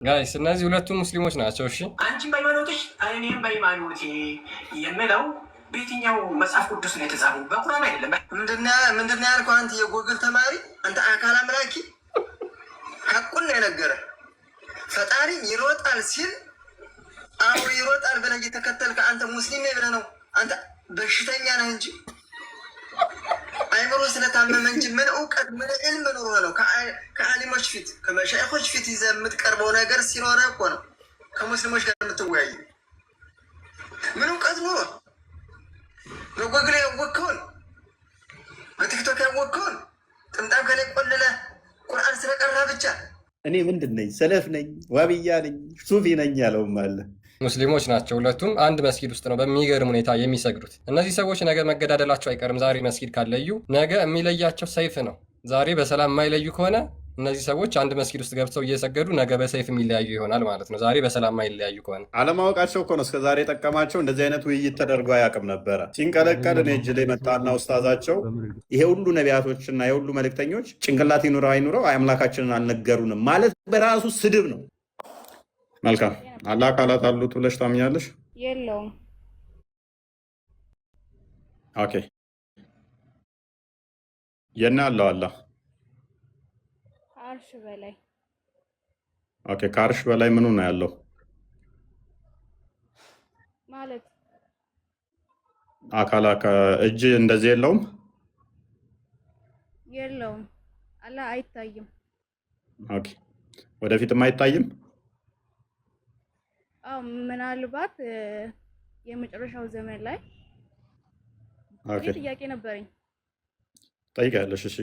ጋይስ እነዚህ ሁለቱ ሙስሊሞች ናቸው። እሺ አንቺም በሃይማኖትሽ እኔም በሃይማኖቴ የምለው በየትኛው መጽሐፍ ቅዱስ ነው የተጻፈው? በቁርአን አይደለም። ምንድን ያልከው አንተ የጎግል ተማሪ አንተ አካል አምላኪ ሐቁን ነው የነገረ ፈጣሪ ይሮጣል ሲል አዎ ይሮጣል ብለህ እየተከተልክ አንተ ሙስሊም ነህ ብለህ ነው። አንተ በሽተኛ ነህ እንጂ አይምሮ ስለታመመ እንጂ ምን እውቀት ምን ዕልም ኖሮ ነው ከአሊሞች ፊት ከመሻይኾች ፊት ይዘህ የምትቀርበው ነገር ሲኖርህ እኮ ነው ከሙስሊሞች ጋር የምትወያዩ። ምን እውቀት ኖሮ በጎግል ያወቅከውን በቲክቶክ ያወቅከውን ጥምጣም ከላይ ቆልለህ ቁርአን ስለቀራ ብቻ እኔ ምንድን ነኝ? ሰለፍ ነኝ፣ ዋብያ ነኝ፣ ሱፊ ነኝ ያለውም አለ። ሙስሊሞች ናቸው ሁለቱም። አንድ መስጊድ ውስጥ ነው በሚገርም ሁኔታ የሚሰግዱት። እነዚህ ሰዎች ነገ መገዳደላቸው አይቀርም። ዛሬ መስጊድ ካለዩ ነገ የሚለያቸው ሰይፍ ነው። ዛሬ በሰላም የማይለዩ ከሆነ እነዚህ ሰዎች አንድ መስጊድ ውስጥ ገብተው እየሰገዱ ነገ በሰይፍ የሚለያዩ ይሆናል ማለት ነው። ዛሬ በሰላም የማይለያዩ ከሆነ አለማወቃቸው እኮ ነው እስከዛሬ የጠቀማቸው። እንደዚህ አይነት ውይይት ተደርጎ አያውቅም ነበረ። ሲንቀለቀል እኔ እጅ ላይ መጣና ውስታዛቸው ይሄ ሁሉ ነቢያቶችና የሁሉ መልእክተኞች ጭንቅላት ይኑረው አይኑረው አምላካችንን አልነገሩንም ማለት በራሱ ስድብ ነው። መልካም አላህ አካላት አሉት ብለሽ ታምኛለሽ? የለውም። ኦኬ የና አለው አላህ ከአርሽ በላይ። ኦኬ ከአርሽ በላይ ምኑ ነው ያለው ማለት? አካላ እጅ እንደዚህ የለውም? የለውም። አላህ አይታይም። ኦኬ ወደፊትም አይታይም? አዎ ምናልባት የመጨረሻው ዘመን ላይ ጥያቄ ነበረኝ። ጠይቂያለሽ? እሺ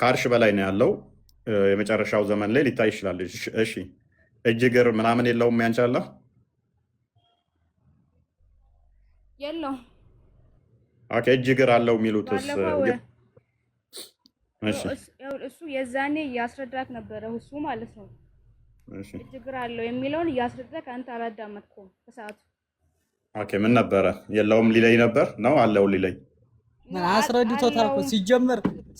ከአርሽ በላይ ነው ያለው። የመጨረሻው ዘመን ላይ ሊታይ ይችላል። እሺ እጅ እግር ምናምን የለውም? ያንቻላ የለውም። ኦኬ እጅ እግር አለው የሚሉትስ? እሱ የዛኔ እያስረዳት ነበረ እሱ ማለት ነው። እጅ እግር አለው የሚለውን እያስረዳት አንተ አላዳመጥኩም በሰዓቱ። ኦኬ ምን ነበረ? የለውም ሊለይ ነበር ነው አለው ሊለይ ምን አስረድቶታል እኮ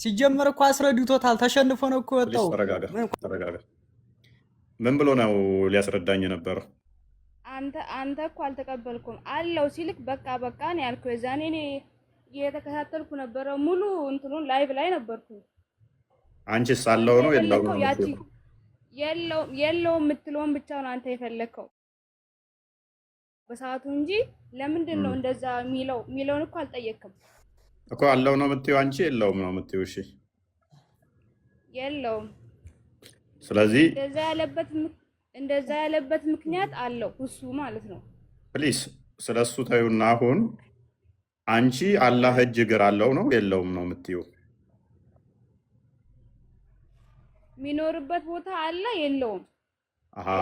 ሲጀመር እኮ አስረድቶታል። ተሸንፎ ነው እኮ ወጣው። ተረጋጋ። ምን ብሎ ነው ሊያስረዳኝ የነበረው? አንተ እኮ አልተቀበልኩም አለው ሲልክ በቃ ነው ያልኩ። የዛኔ እኔ እየተከታተልኩ ነበረ ሙሉ እንትኑን ላይቭ ላይ ነበርኩ። አንቺስ አለው ነው የለውም የምትለውን ብቻ ነው አንተ የፈለከው በሰዓቱ እንጂ ለምንድን ነው እንደዛ የሚለውን እኮ አልጠየቅም እኮ። አለው ነው የምትይው አንቺ፣ የለውም ነው የምትይው? እሺ የለውም። ስለዚህ እንደዛ ያለበት ምክንያት አለው እሱ ማለት ነው። ፕሊስ ስለሱ ታዩና አሁን አንቺ አላህ እጅ እግር አለው ነው የለውም ነው የምትይው? የሚኖርበት ቦታ አለ የለውም?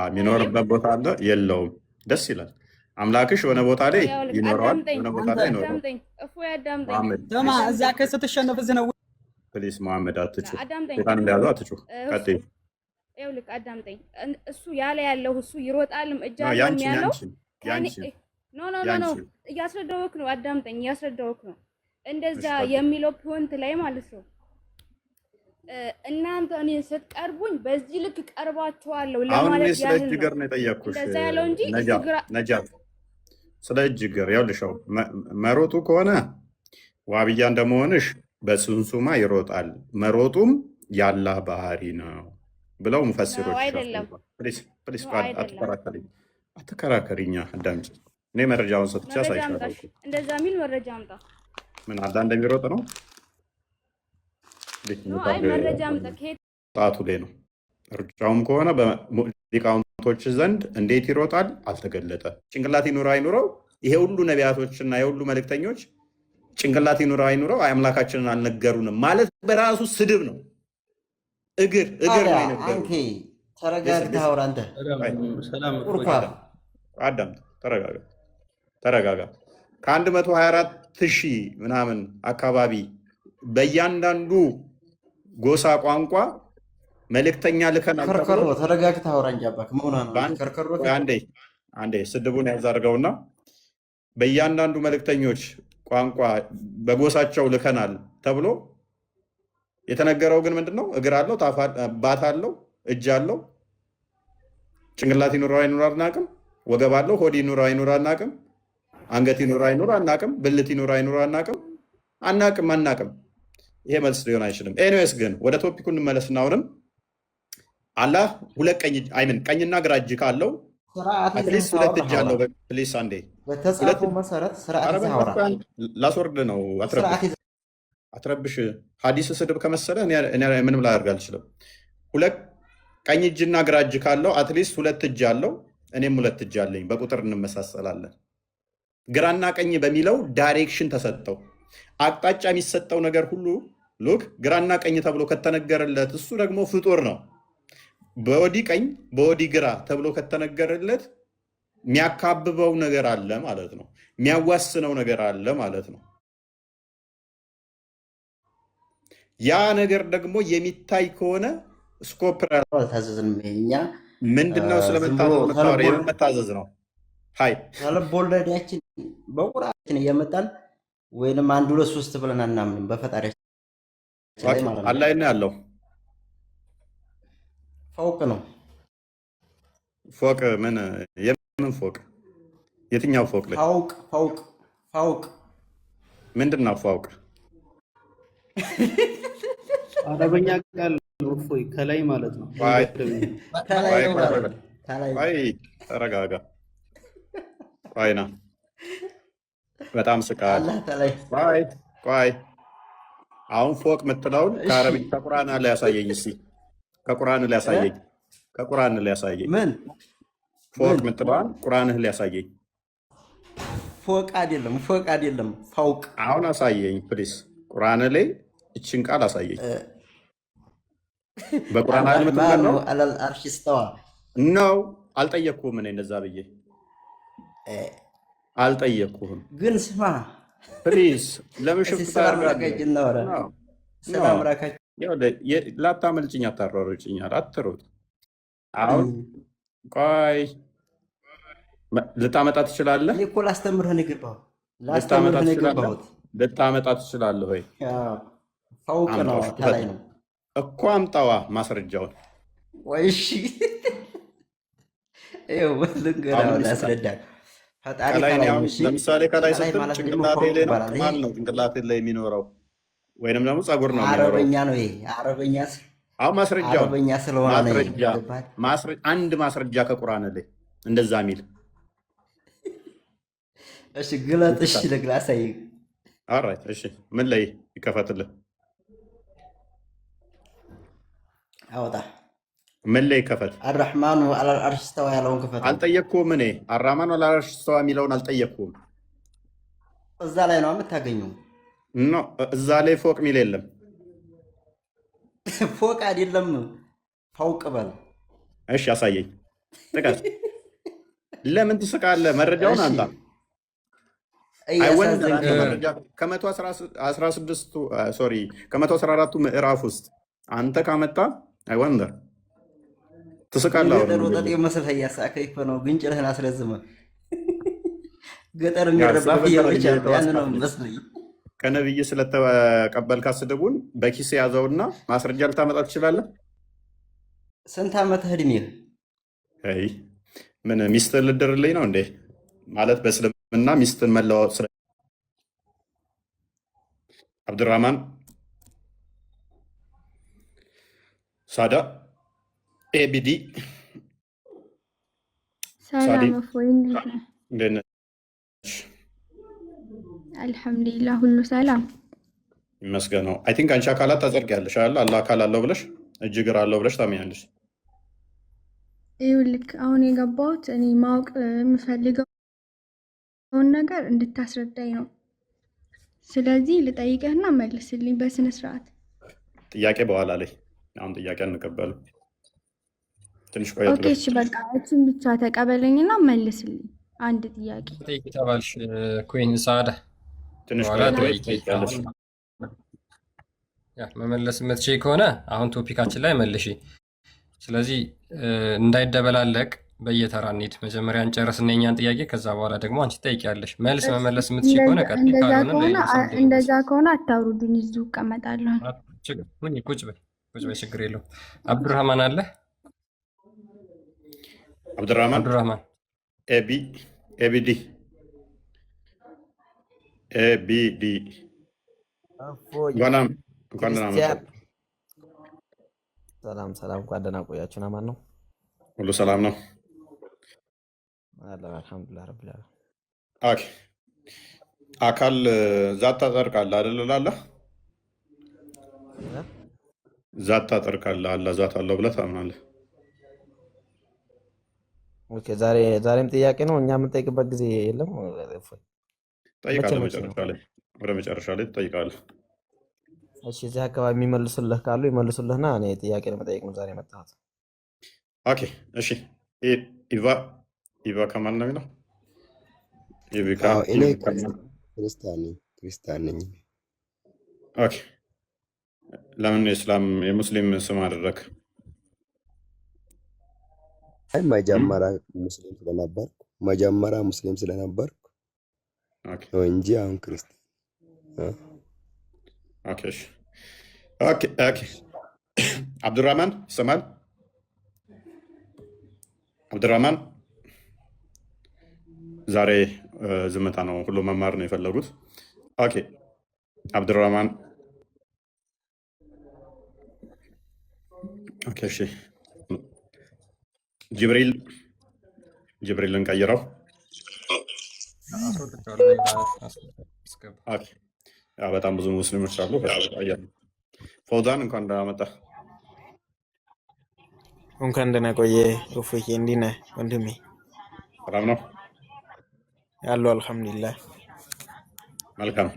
የሚኖርበት ቦታ አለ የለውም። ደስ ይላል። አምላክሽ የሆነ ቦታ ላይ ይኖረዋል፣ የሆነ ቦታ ላይ ይኖረዋል። ተማ እዛ ከስትሸነፍ ነው። ፕሊስ መሐመድ አትጩ፣ ሴጣን እንዳሉ አትጩ። ቀጥይ። ይኸውልህ አዳምጠኝ። እሱ ያለው እሱ ይሮጣልም እጃለሁ ያለው ኖ እያስረዳሁህ ነው። አዳምጠኝ፣ እያስረዳሁህ ነው። እንደዛ የሚለው ፖይንት ላይ ማለት ነው። እናንተ እኔ ስትቀርቡኝ በዚህ ልክ ቀርባችኋለሁ ለማለት ያህል ነው። ስለ እጅ እግር ነው የጠየኩሽ። እንደዛ ያለው እንጂ ነጃት ስለ እጅ እግር ያውልሻው መሮጡ ከሆነ ዋብያ እንደመሆንሽ በስንሱማ ይሮጣል፣ መሮጡም ያላህ ባህሪ ነው ብለው ሙፈሲሮች አይደለም። ፕሊስ አትከራከሪኛ፣ አዳምጪ። እኔ መረጃውን ሰጥቼ አሳይሻለሁ። እንደዛ የሚል መረጃ አምጣ። ምን አላህ እንደሚሮጥ ነው? አይ መረጃ አምጣ። ጣቱ ላይ ነው። ሩጫውም ከሆነ በሊቃውንቶች ዘንድ እንዴት ይሮጣል አልተገለጠ። ጭንቅላት ይኑረው አይኑረው ይሄ ሁሉ ነቢያቶችና የሁሉ መልእክተኞች ጭንቅላት ይኑረው አይኑረው አምላካችንን አልነገሩንም ማለት በራሱ ስድብ ነው። እግር ነው የነገሩት። ተረጋግተህ አውራ አንተ። አዳምጥ፣ ተረጋጋ። ከ124,000 ምናምን አካባቢ በእያንዳንዱ ጎሳ ቋንቋ መልእክተኛ ልከናል። ከርከሮ ተረጋግተህ አውራ እንጂ አባክ መሆና ነው። ከርከሮ አንዴ ስድቡን ያዛርገውና በእያንዳንዱ መልእክተኞች ቋንቋ በጎሳቸው ልከናል ተብሎ የተነገረው ግን ምንድነው? እግር አለው፣ ባት አለው፣ እጅ አለው፣ ጭንቅላት ይኑረው አይኑር አናቅም፣ ወገብ አለው፣ ሆድ ይኑረው አይኑር አናቅም፣ አንገት ይኑረው አይኑር አናቅም፣ ብልት ይኑረው አይኑር አናቅም፣ አናቅም። ይሄ መልስ ሊሆን አይችልም። ኤኒዌይስ ግን ወደ ቶፒኩ እንመለስና አሁንም አላህ ሁለት ቀኝና ግራ እጅ ካለው አትሊስት ሁለት እጅ አለው። ፕሊስ አንዴ በተጻፈው መሰረት ስርዓት ይዛወራል። ላስወርድ ነው። አትረብሽ። ሀዲስ ስድብ ከመሰለ ምንም ላደርግ አልችልም። ሁለት ቀኝ እጅና ግራ እጅ ካለው አትሊስት ሁለት እጅ አለው። እኔም ሁለት እጅ አለኝ። በቁጥር እንመሳሰላለን። ግራና ቀኝ በሚለው ዳይሬክሽን ተሰጠው። አቅጣጫ የሚሰጠው ነገር ሁሉ ሉክ ግራና ቀኝ ተብሎ ከተነገረለት እሱ ደግሞ ፍጡር ነው። በወዲ ቀኝ በወዲ ግራ ተብሎ ከተነገረለት የሚያካብበው ነገር አለ ማለት ነው። የሚያዋስነው ነገር አለ ማለት ነው። ያ ነገር ደግሞ የሚታይ ከሆነ ስኮፕ አልታዘዝንም። እኛ ምንድነው ስለመታዘዝ ነው። ሀይ ልቦለዳችን በቁርአናችን እየመጣን ወይንም 1 2 3 ብለን አናምንም። በፈጣሪያችን አላህ ነው ያለው። ፎቅ ነው። ፎቅ ምን? የምን ፎቅ? የትኛው ፎቅ ላይ? ፋውቅ ምንድን ነው ፋውቅ? አረበኛ ቃል እፎይ ከላይ ማለት ነው። ተረጋጋ። ቆይና በጣም ስቃል። ቆይ አሁን ፎቅ የምትለውን ከአረብኛ ከቁርአን ላይ ያሳየኝ እስኪ። ከቁርአን ላይ ያሳየኝ። ምን ፎቅ የምትለዋን ቁርአንህ ላይ ያሳየኝ። ፎቅ አይደለም ፋውቅ። አሁን አሳየኝ ፕሊስ። ቁርአን ላይ እችን ቃል አሳየኝ። በቁርአን ላይ የምትመራው አለል አርሽ ስተዋ ነው። አልጠየቅኩህም። እኔ እንደዛ ብዬ አልጠየቅኩህም። ግን ስማ ፕሊዝ፣ ለምን ሽፍታ ላታመልጭኝ፣ አታሯሩጭኛል። አትሩጥ። አሁን ቆይ ልታመጣ ትችላለህ? እኮ ላስተምርህ ነው የገባሁት። ልታመጣ ትችላለህ ወይ? ፋውቅ ነው ከላይ ነው እኮ። አምጣዋ ማስረጃውን። ወይ እሺ፣ ይኸው ልንገርህ፣ ያስረዳል። ፈጣሪ ለምሳሌ ከላይ ስትል ጭንቅላቴ ላይ ነው ማን ነው ጭንቅላቴ ላይ የሚኖረው? ወይንም ደግሞ ፀጉር ነው የሚኖረው? አረበኛ ነው ይሄ። አረበኛ አሁን ማስረጃው አረበኛ ስለሆነ አንድ ማስረጃ ከቁርአን ላይ እንደዛ የሚል እሺ፣ ግለጥ። እሺ፣ ለግላሳይ ኦልራይት። እሺ፣ ምን ላይ ይከፈትልህ? አውጣ። ምን ላይ ይከፈት? አርህማኑ አለል አርሽ ስተዋ ያለውን ክፈት። አልጠየቅኩም። እኔ አርህማኑ አለል አርሽ ስተዋ የሚለውን አልጠየቅኩም። እዛ ላይ ነው የምታገኘው። ኖ፣ እዛ ላይ ፎቅ የሚል የለም። ፎቅ አይደለም ፋውቅ በል። እሺ፣ አሳየኝ። ጥቀስ። ለምን ትስቃለህ? መረጃውን አንተ ከ114ቱ ምዕራፍ ውስጥ አንተ ካመጣ አይወንደር ትስቃለህ። ወጠጥ መስል እያሳከኝ ነው። ግንጭልህን አስረዝመ ገጠር የሚረባ ፍየሎች አሉ። ያን ነው መስለኝ። ከነብይ ስለተቀበልካት ስድቡን በኪስ ያዘውና ማስረጃ ልታመጣ ትችላለህ። ስንት ዓመት እድሜህ? ምን ሚስትህን ልድርልኝ ነው እንዴ? ማለት በእስልምና ሚስትን መለዋወጥ ስለ አብዱራህማን ሳዳ ኤቢዲ ሰላም አፎይ፣ እንዴት ነሽ? አልሐምዱሊላህ ሁሉ ሰላም ይመስገነው። አይ ቲንክ አንቺ አካላት ታጸድቂያለሽ አይደል? አላህ አካል አለው ብለሽ እጅ እግር አለው ብለሽ ታምኛለሽ። ይኸውልህ አሁን የገባሁት እኔ ማወቅ የምፈልገውን ነገር እንድታስረዳኝ ነው። ስለዚህ ልጠይቅህና መልስልኝ በስነ ስርዓት። ጥያቄ በኋላ ላይ፣ አሁን ጥያቄ አንቀበልም። ትንሽ ቆይ። ኦኬ እሺ፣ በቃ እሱን ብቻ ተቀበለኝና መልስልኝ። አንድ ጥያቄ ጠይቅ ተባልሽ ኩዊን ሳዳ። ትንሽ መመለስ የምትችይ ከሆነ አሁን ቶፒካችን ላይ መልሺ። ስለዚህ እንዳይደበላለቅ በየተራ እንሂድ። መጀመሪያ እንጨርስና የእኛን ጥያቄ፣ ከዛ በኋላ ደግሞ አንቺ ትጠይቂያለሽ። መልስ መመለስ የምትችይ ከሆነ እንደዛ ከሆነ አታውሩዱኝ፣ እዚሁ እቀመጣለሁ። ቁጭ በይ፣ ችግር የለውም። አብዱራህማን አለ? አብዱራህማን አብዱራህማን ኤቢዲ እንኳን ደህና መጣህ። ሰላም ሰላም፣ እንኳን ደህና ቆያችሁ። ማን ነው? ሁሉ ሰላም ነው? አለ አልሐምዱሊላህ ረብል ዓለሚን። ኦኬ አካል ዛት ታጠርቃለህ አይደል? እላለህ ዛት ታጠርቃለህ፣ አላህ ዛት አለው ብለህ ታምናለህ? ኦኬ ዛሬም ጥያቄ ነው። እኛ የምንጠይቅበት ጊዜ የለም። ጠይቃለህ፣ ወደ መጨረሻ ላይ ትጠይቃለህ። እሺ እዚህ አካባቢ የሚመልሱልህ ካሉ ይመልሱልህና እኔ ጥያቄ ለመጠየቅ ነው ዛሬ የመጣሁት። ኦኬ እሺ። ኢቫ ከማን ነው የሚለው? እኔ ክርስቲያን ነኝ። ኦኬ ለምን የሙስሊም ስም አደረግ? አይ መጀመሪያ ሙስሊም ስለነበርኩ ነው እንጂ አሁን ክርስቲያን። ኦኬ እሺ። ኦኬ አብዱራህማን ይሰማል? አብዱራህማን ዛሬ ዝምታ ነው፣ ሁሉ መማር ነው የፈለጉት። ኦኬ አብዱራህማን ኦኬ እሺ። ጅብሪልን ቀይረው። በጣም ብዙ ሙስሊሞች አሉ። ፈውዛን እንኳን ደህና መጣህ። እንኳን ደህና ቆየ እፎዬ። እንዴት ነህ ወንድሜ? ሰላም ነው ያለው? አልሐምዱሊላህ። መልካም።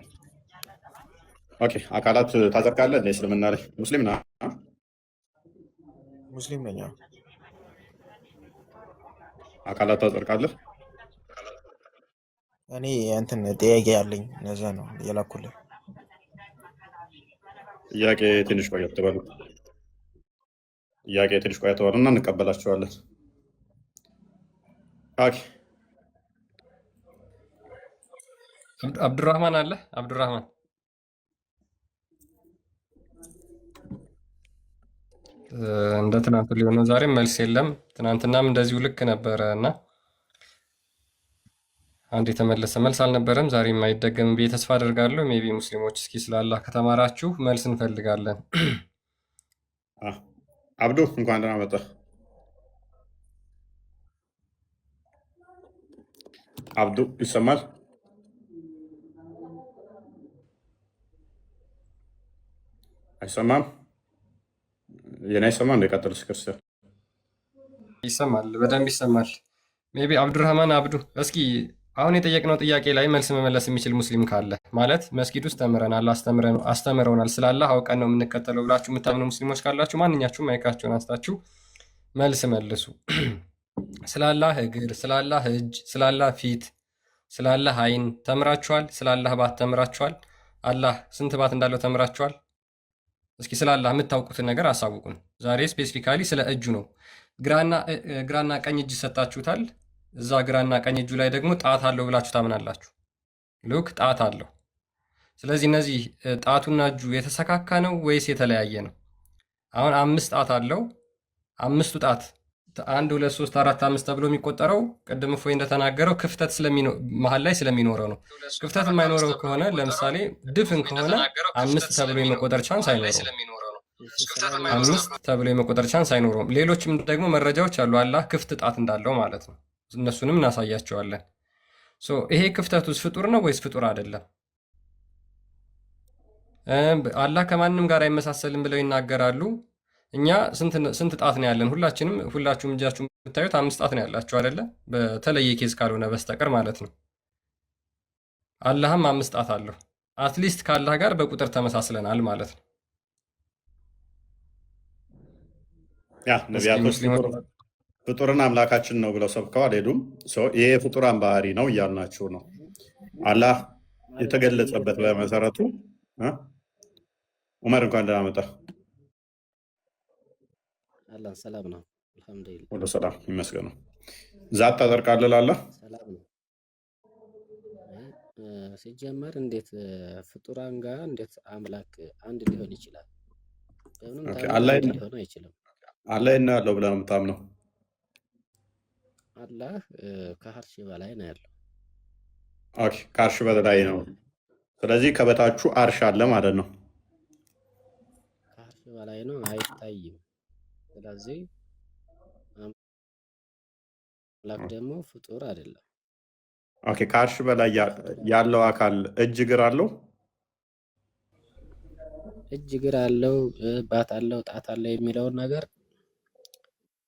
ኦኬ አካላት ታጸድቃለህ እንደ እስልምና ላይ? ሙስሊም ነህ? ሙስሊም ነኝ። አካላት ታጸድቃለህ? እኔ እንትን ጥያቄ ያለኝ ለዛ ነው የላኩልህ። ጥያቄ ትንሽ ቆየት በሉ እና እንቀበላቸዋለን። ኦኬ አብዱራህማን አለ? አብዱራህማን እንደ ትናንቱ ሊሆን ነው። ዛሬም መልስ የለም። ትናንትናም እንደዚሁ ልክ ነበረ እና አንድ የተመለሰ መልስ አልነበረም። ዛሬም አይደገምም ብዬ ተስፋ አደርጋለሁ። ሜቢ ሙስሊሞች እስኪ ስላላህ ከተማራችሁ መልስ እንፈልጋለን። አብዱ እንኳን ደህና መጣህ። አብዱ ይሰማል? አይሰማም? የኔ አይሰማም? እንደቀጥል ክርስቲያን ይሰማል፣ በደንብ ይሰማል። ሜቢ አብዱራህማን አብዱ፣ እስኪ አሁን የጠየቅነው ጥያቄ ላይ መልስ መመለስ የሚችል ሙስሊም ካለ ማለት መስጊድ ውስጥ ተምረናል፣ አስተምረውናል፣ ስላላህ አውቀን ነው የምንከተለው ብላችሁ የምታምኑ ሙስሊሞች ካላችሁ ማንኛችሁም ማይካችሁን አንስታችሁ መልስ መልሱ። ስላላህ እግር፣ ስላላህ እጅ፣ ስላላህ ፊት፣ ስላላህ አይን ተምራችኋል? ስላላህ ባት ተምራችኋል? አላህ ስንት ባት እንዳለው ተምራችኋል? እስኪ ስላላህ የምታውቁትን ነገር አሳውቁን። ዛሬ ስፔሲፊካሊ ስለ እጁ ነው። ግራና ቀኝ እጅ ሰጣችሁታል። እዛ ግራና ቀኝ እጁ ላይ ደግሞ ጣት አለው ብላችሁ ታምናላችሁ። ሉክ ጣት አለው። ስለዚህ እነዚህ ጣቱና እጁ የተሰካካ ነው ወይስ የተለያየ ነው? አሁን 5 ጣት አለው። 5ቱ ጣት 1 2 3 4 5 ተብሎ የሚቆጠረው ቅድም እፎይ እንደተናገረው ክፍተት መሀል ላይ ስለሚኖረው ነው። ክፍተት የማይኖረው ከሆነ ለምሳሌ ድፍን ከሆነ 5 ተብሎ የመቆጠር ቻንስ አይኖረውም። 5 ተብሎ የመቆጠር ቻንስ አይኖረውም። ሌሎችም ደግሞ መረጃዎች አሉ አላህ ክፍት ጣት እንዳለው ማለት ነው። እነሱንም እናሳያቸዋለን። ይሄ ክፍተት ውስጥ ፍጡር ነው ወይስ ፍጡር አይደለም? አላህ ከማንም ጋር አይመሳሰልም ብለው ይናገራሉ። እኛ ስንት ጣት ነው ያለን? ሁላችሁም እጃችሁን ብታዩት 5 ጣት ነው ያላችሁ አይደለ? በተለየ ኬዝ ካልሆነ በስተቀር ማለት ነው። አላህም 5 ጣት አለው። አትሊስት ከአላህ ጋር በቁጥር ተመሳስለናል ማለት ነው። ያ ነቢያቶች ፍጡርን አምላካችን ነው ብለው ሰብከው አልሄዱም። ይሄ ፍጡራን ባህሪ ነው እያልናችሁ ነው። አላህ የተገለጸበት በመሰረቱ ዑመር እንኳን ደህና መጣህ። አላህ ሰላም ነው፣ አልሐምዱሊላህ ሁሉ ሰላም ይመስገነው። ዛት ታጠርቃለህ ላላህ ሰላም ነው። ሲጀመር እንዴት ፍጡራን ጋር እንዴት አምላክ አንድ ሊሆን ይችላል? በምንም ሊሆን አይችልም። አላህ እና ያለው ብለህ ነው የምታምነው? አላህ ከአርሽ በላይ ነው ያለው። ኦኬ፣ ከአርሽ በላይ ነው። ስለዚህ ከበታችሁ አርሽ አለ ማለት ነው። ከአርሽ በላይ ነው፣ አይታይም። ስለዚህ አምላክ ደግሞ ፍጡር አይደለም። ኦኬ፣ ከአርሽ በላይ ያለው አካል እጅ እግር አለው? እጅ እግር አለው፣ ባት አለው፣ ጣት አለው የሚለውን ነገር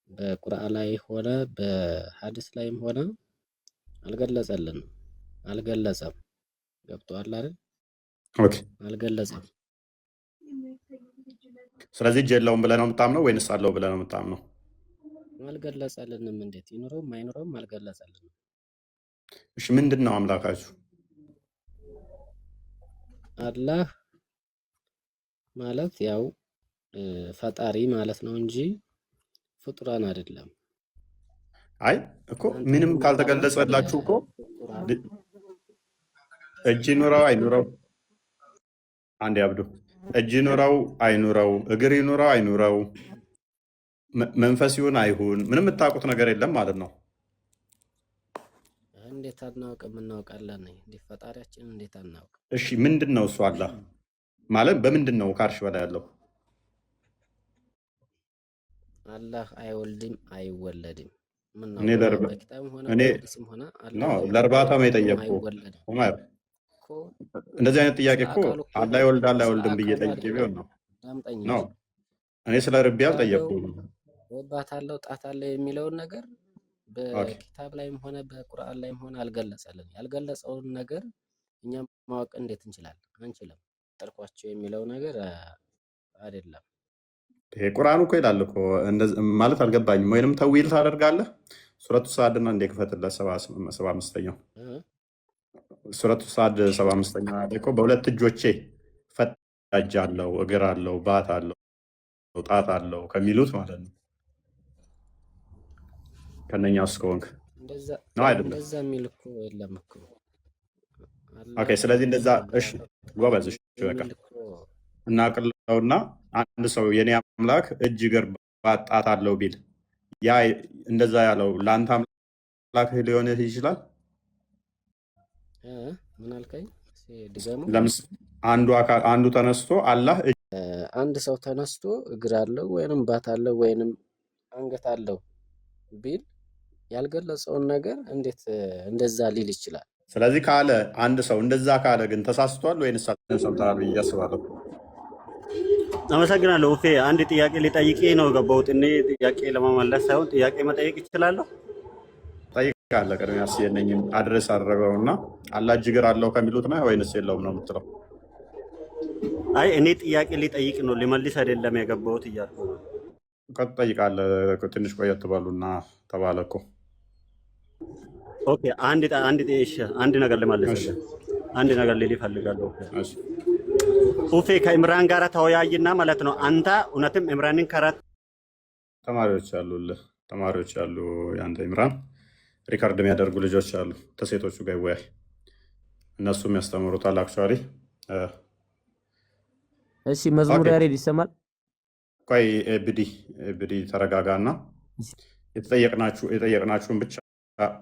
በቁርአን ላይ ሆነ በሐዲስ ላይም ሆነ አልገለጸልንም፣ አልገለጸም። ገብቶሃል አይደል? ኦኬ፣ አልገለጸም። ስለዚህ እጅ የለውም ብለህ ነው የምታምነው ወይንስ አለው ብለህ ነው የምታምነው? አልገለጸልንም። እንዴት ይኑረውም አይኑረውም አልገለጸልንም። እሺ፣ ምንድን ነው አምላካችሁ? አላህ ማለት ያው ፈጣሪ ማለት ነው እንጂ ፍጡራን አይደለም። አይ እኮ ምንም ካልተገለጸላችሁ እኮ እጅ ይኑረው አይኑረው፣ አንድ ያብዱ፣ እጅ ይኑረው አይኑረው፣ እግር ይኑረው አይኑረው፣ መንፈስ ይሁን አይሁን ምንም የምታውቁት ነገር የለም ማለት ነው። እንዴት አናውቅም? እናውቃለን። እንዴት ፈጣሪያችን እንዴት አናውቅም? እሺ ምንድን ነው እሱ? አላህ ማለት በምንድን ነው ከአርሽ በላይ ያለው? አላህ አይወልድም አይወለድም። እኔ ለእርባታ ነው የጠየቅኩህ ዑመር። እንደዚህ አይነት ጥያቄ እኮ አላህ ይወልዳል አይወልድም ብዬ ጠይቄ ቢሆን ነው። እኔ ስለ ርቢ አልጠየቅኩም። ባት አለው ጣት አለው የሚለውን ነገር በኪታብ ላይም ሆነ በቁርአን ላይም ሆነ አልገለጸልን። ያልገለጸውን ነገር እኛ ማወቅ እንዴት እንችላለን? አንችልም። ጠርኳቸው የሚለው ነገር አይደለም። ቁርአኑ እኮ ይላል እኮ ማለት አልገባኝም። ወይንም ተዊል ታደርጋለህ። ሱረቱ ሳድና እንደ ክፈትለት 75ኛው ሱረቱ ሳድ 75ኛው እኮ በሁለት እጆቼ ፈጅ አለው እግር አለው ባት አለው ጣት አለው ከሚሉት ማለት ነው። ከነኛ ውስጥ ከሆንክ ነው አይደለም? እንደዛ የሚል እኮ የለም እኮ። ኦኬ፣ ስለዚህ እንደዛ እሺ፣ ጎበዝ። እሺ በቃ እናቅለውና አንድ ሰው የኔ አምላክ እጅ እግር ጣት አለው ቢል ያ እንደዛ ያለው ለአንተ አምላክ ሊሆንህ ይችላል? ምን አልከኝ? ድገሙ። አንዱ ተነስቶ አላህ አንድ ሰው ተነስቶ እግር አለው ወይንም ባት አለው ወይንም አንገት አለው ቢል ያልገለጸውን ነገር እንዴት እንደዛ ሊል ይችላል? ስለዚህ ካለ አንድ ሰው እንደዛ ካለ ግን ተሳስቷል ወይንስ ሰምተናል ብዬ አስባለሁ። አመሰግናለሁ። ኦኬ፣ አንድ ጥያቄ ሊጠይቄ ነው የገባሁት። እኔ ጥያቄ ለመመለስ ሳይሆን ጥያቄ መጠየቅ ይችላለሁ? ጠይቃለህ። ቅድሚያ የለኝም አድረስ አደረገውና አላህ እጅ እግር አለው ከሚሉት ነው ወይንስ የለውም ነው የምትለው? አይ እኔ ጥያቄ ሊጠይቅ ነው ሊመልስ አይደለም የገባሁት እያልኩ ነው። ትጠይቃለህ። ትንሽ ቆየት በሉና ተባለ እኮ። ኦኬ፣ አንድ ነገር ልመልስልህ። አንድ ነገር ልል ይፈልጋለሁ። ኡፌ ከኢምራን ጋር ተወያይና ማለት ነው። አንተ እውነትም ኢምራንን ከራት ተማሪዎች አሉ የአንተ ኢምራን ሪካርድ የሚያደርጉ ልጆች አሉ። ተሴቶቹ ጋር ይወያይ፣ እነሱም ያስተምሩታል። አክቹዋሊ እሺ፣ መዝሙር ያሬድ ይሰማል። ቆይ ኤብዲ ተረጋጋና የጠየቅናችሁን ብቻ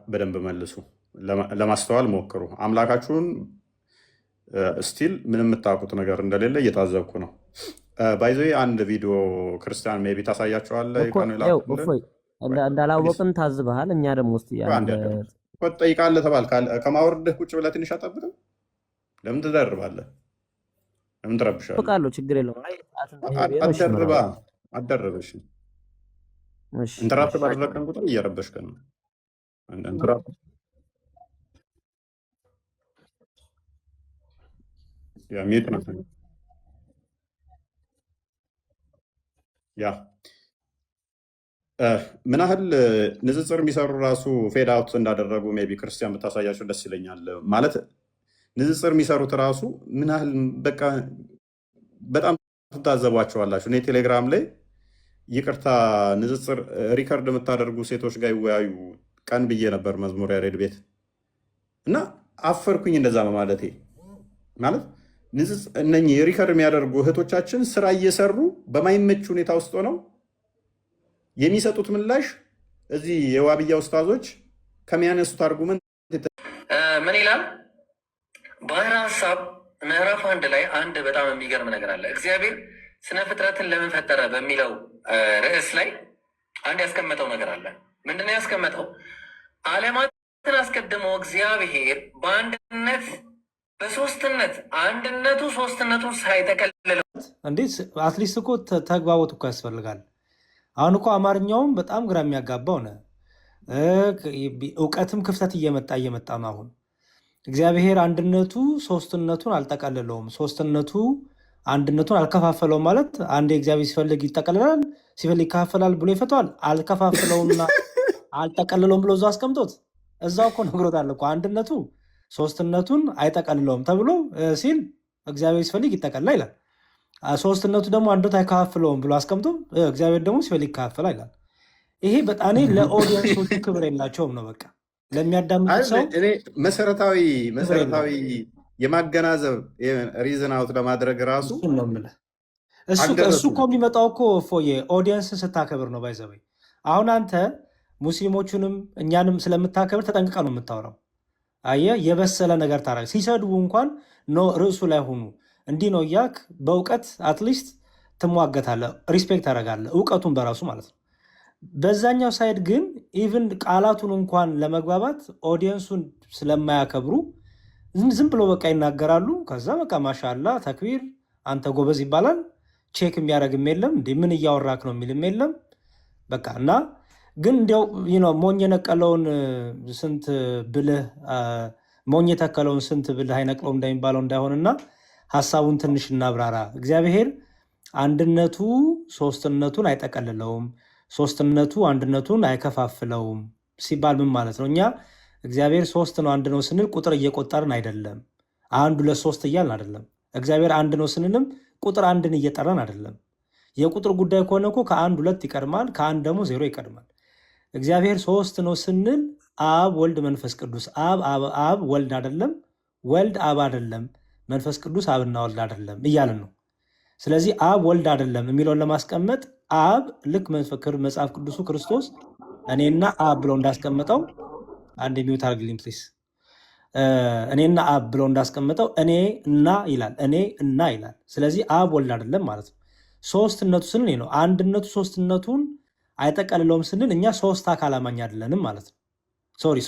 በደንብ መልሱ። ለማስተዋል ሞክሩ። አምላካችሁን ስቲል ምንም የምታውቁት ነገር እንደሌለ እየታዘብኩ ነው። ባይዘ አንድ ቪዲዮ ክርስቲያን ሜይ ቢ ታሳያቸዋለህ። እንዳላወቅን ታዝበሃል። እኛ ደግሞ ውስጥ ትጠይቃለህ ተባል ከማውረድህ ቁጭ ብለህ ትንሽ አጠብቅም። ለምን ትደርባለህ? ለምን ትረብሻለህ? በቃለሁ፣ ችግር የለውም። አደርብሽ ኢንተራፕት ባደረግን ቁጥር እየረበሽከን ነው። ሚዩት ነው። ምን ያህል ንጽጽር የሚሰሩ ራሱ ፌድ አውት እንዳደረጉ ሜይ ቢ ክርስቲያን ብታሳያቸው ደስ ይለኛል። ማለት ንጽጽር የሚሰሩት ራሱ ምን ያህል በቃ በጣም ትታዘቧቸዋላችሁ። እኔ ቴሌግራም ላይ ይቅርታ ንጽጽር ሪከርድ የምታደርጉ ሴቶች ጋር ይወያዩ ቀን ብዬ ነበር መዝሙር ያሬድ ቤት እና አፈርኩኝ እንደዛ በማለቴ። ማለት እነኚህ ሪከርድ የሚያደርጉ እህቶቻችን ስራ እየሰሩ በማይመች ሁኔታ ውስጥ ሆነው የሚሰጡት ምላሽ እዚህ የዋብያ ኡስታዞች ከሚያነሱት አርጉመንት ምን ይላል? ባህረ ሀሳብ ምዕራፍ 1 ላይ አንድ በጣም የሚገርም ነገር አለ። እግዚአብሔር ስነ ፍጥረትን ለምን ፈጠረ በሚለው ርዕስ ላይ አንድ ያስቀመጠው ነገር አለ። ምንድነው ያስቀመጠው? ዓለማትን አስቀድሞ እግዚአብሔር በአንድነት በሶስትነት አንድነቱ ሶስትነቱን ሳይጠቀልለው እንዴት አትሊስት እኮ ተግባቦት እኮ ያስፈልጋል። አሁን እኮ አማርኛውም በጣም ግራ የሚያጋባው ነው። እውቀትም ክፍተት እየመጣ ነው። አሁን እግዚአብሔር አንድነቱ ሶስትነቱን አልጠቀልለውም፣ ሶስትነቱ አንድነቱን አልከፋፈለውም ማለት አንዴ እግዚአብሔር ሲፈልግ ይጠቀልላል፣ ሲፈልግ ይካፈላል ብሎ ይፈተዋል። አልከፋፈለውምና አልጠቀልለውም ብሎ እዛው አስቀምጦት እዛው እኮ ነግሮታል እኮ አንድነቱ ሶስትነቱን አይጠቀልለውም ተብሎ ሲል እግዚአብሔር ሲፈልግ ይጠቀልላ ይላል። ሶስትነቱ ደግሞ አንድነቱ አይከፋፍለውም ብሎ አስቀምጦ እግዚአብሔር ደግሞ ሲፈልግ ይካፈላ ይላል። ይሄ በጣም ለኦዲየንሶቹ ክብር የላቸውም ነው። በቃ ለሚያዳምጡት ሰው መሰረታዊ የማገናዘብ ሪዝን አውት ለማድረግ ራሱ ነው የምልህ። እሱ እኮ የሚመጣው እኮ ኦዲየንስን ስታከብር ነው። ባይዘበይ አሁን አንተ ሙስሊሞቹንም እኛንም ስለምታከብር ተጠንቅቀ ነው የምታወራው። አየህ፣ የበሰለ ነገር ታደርግ። ሲሰድቡ እንኳን ርዕሱ ላይ ሆኑ እንዲህ ነው እያልክ በእውቀት አትሊስት ትሟገታለህ፣ ሪስፔክት ታደርጋለህ፣ እውቀቱን በራሱ ማለት ነው። በዛኛው ሳይድ ግን ኢቭን ቃላቱን እንኳን ለመግባባት ኦዲየንሱን ስለማያከብሩ ዝም ብሎ በቃ ይናገራሉ። ከዛ በቃ ማሻላ ተክቢር አንተ ጎበዝ ይባላል። ቼክ የሚያደርግም የለም እንደ ምን እያወራክ ነው የሚልም የለም። በቃ እና ግን እንዲያው ሞኝ የነቀለውን ስንት ብልህ ሞኝ የተከለውን ስንት ብልህ አይነቅለውም እንደሚባለው እንዳይሆንና ሀሳቡን ትንሽ እናብራራ። እግዚአብሔር አንድነቱ ሶስትነቱን አይጠቀልለውም፣ ሶስትነቱ አንድነቱን አይከፋፍለውም ሲባል ምን ማለት ነው? እኛ እግዚአብሔር ሶስት ነው አንድ ነው ስንል ቁጥር እየቆጠርን አይደለም። አንድ ሁለት ሶስት እያልን አይደለም። እግዚአብሔር አንድ ነው ስንልም ቁጥር አንድን እየጠራን አይደለም። የቁጥር ጉዳይ ከሆነ እኮ ከአንድ ሁለት ይቀድማል፣ ከአንድ ደግሞ ዜሮ ይቀድማል። እግዚአብሔር ሶስት ነው ስንል አብ ወልድ መንፈስ ቅዱስ፣ አብ ወልድ አይደለም፣ ወልድ አብ አይደለም፣ መንፈስ ቅዱስ አብና ወልድ አይደለም እያልን ነው። ስለዚህ አብ ወልድ አይደለም የሚለውን ለማስቀመጥ አብ ልክ መጽሐፍ ቅዱሱ ክርስቶስ እኔና አብ ብሎ እንዳስቀመጠው አንድ ሚዩት አድርግልኝ ፕሊስ። እኔና አብ ብሎ እንዳስቀመጠው እኔ እና ይላል፣ እኔ እና ይላል። ስለዚህ አብ ወልድ አይደለም ማለት ነው። ሶስትነቱ ስንል ነው። አንድነቱ ሶስትነቱን አይጠቀልለውም ስንል እኛ ሶስት አካል አማኝ አይደለንም ማለት ነው። ሶሪ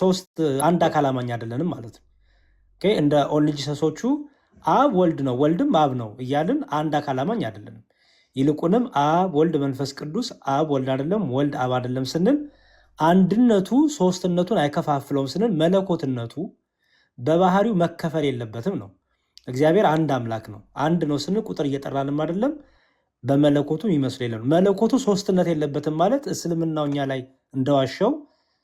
አንድ አካል አማኝ አይደለንም ማለት ነው። እንደ ኦንሊ ጂሰሶቹ አብ ወልድ ነው ወልድም አብ ነው እያልን አንድ አካል አማኝ አይደለንም። ይልቁንም አብ ወልድ መንፈስ ቅዱስ አብ ወልድ አይደለም ወልድ አብ አይደለም ስንል አንድነቱ ሶስትነቱን አይከፋፍለውም ስንል መለኮትነቱ በባህሪው መከፈል የለበትም ነው። እግዚአብሔር አንድ አምላክ ነው። አንድ ነው ስንል ቁጥር እየጠራንም አይደለም፣ በመለኮቱ የሚመስሉ የለም። መለኮቱ ሶስትነት የለበትም ማለት እስልምናው እኛ ላይ እንደዋሸው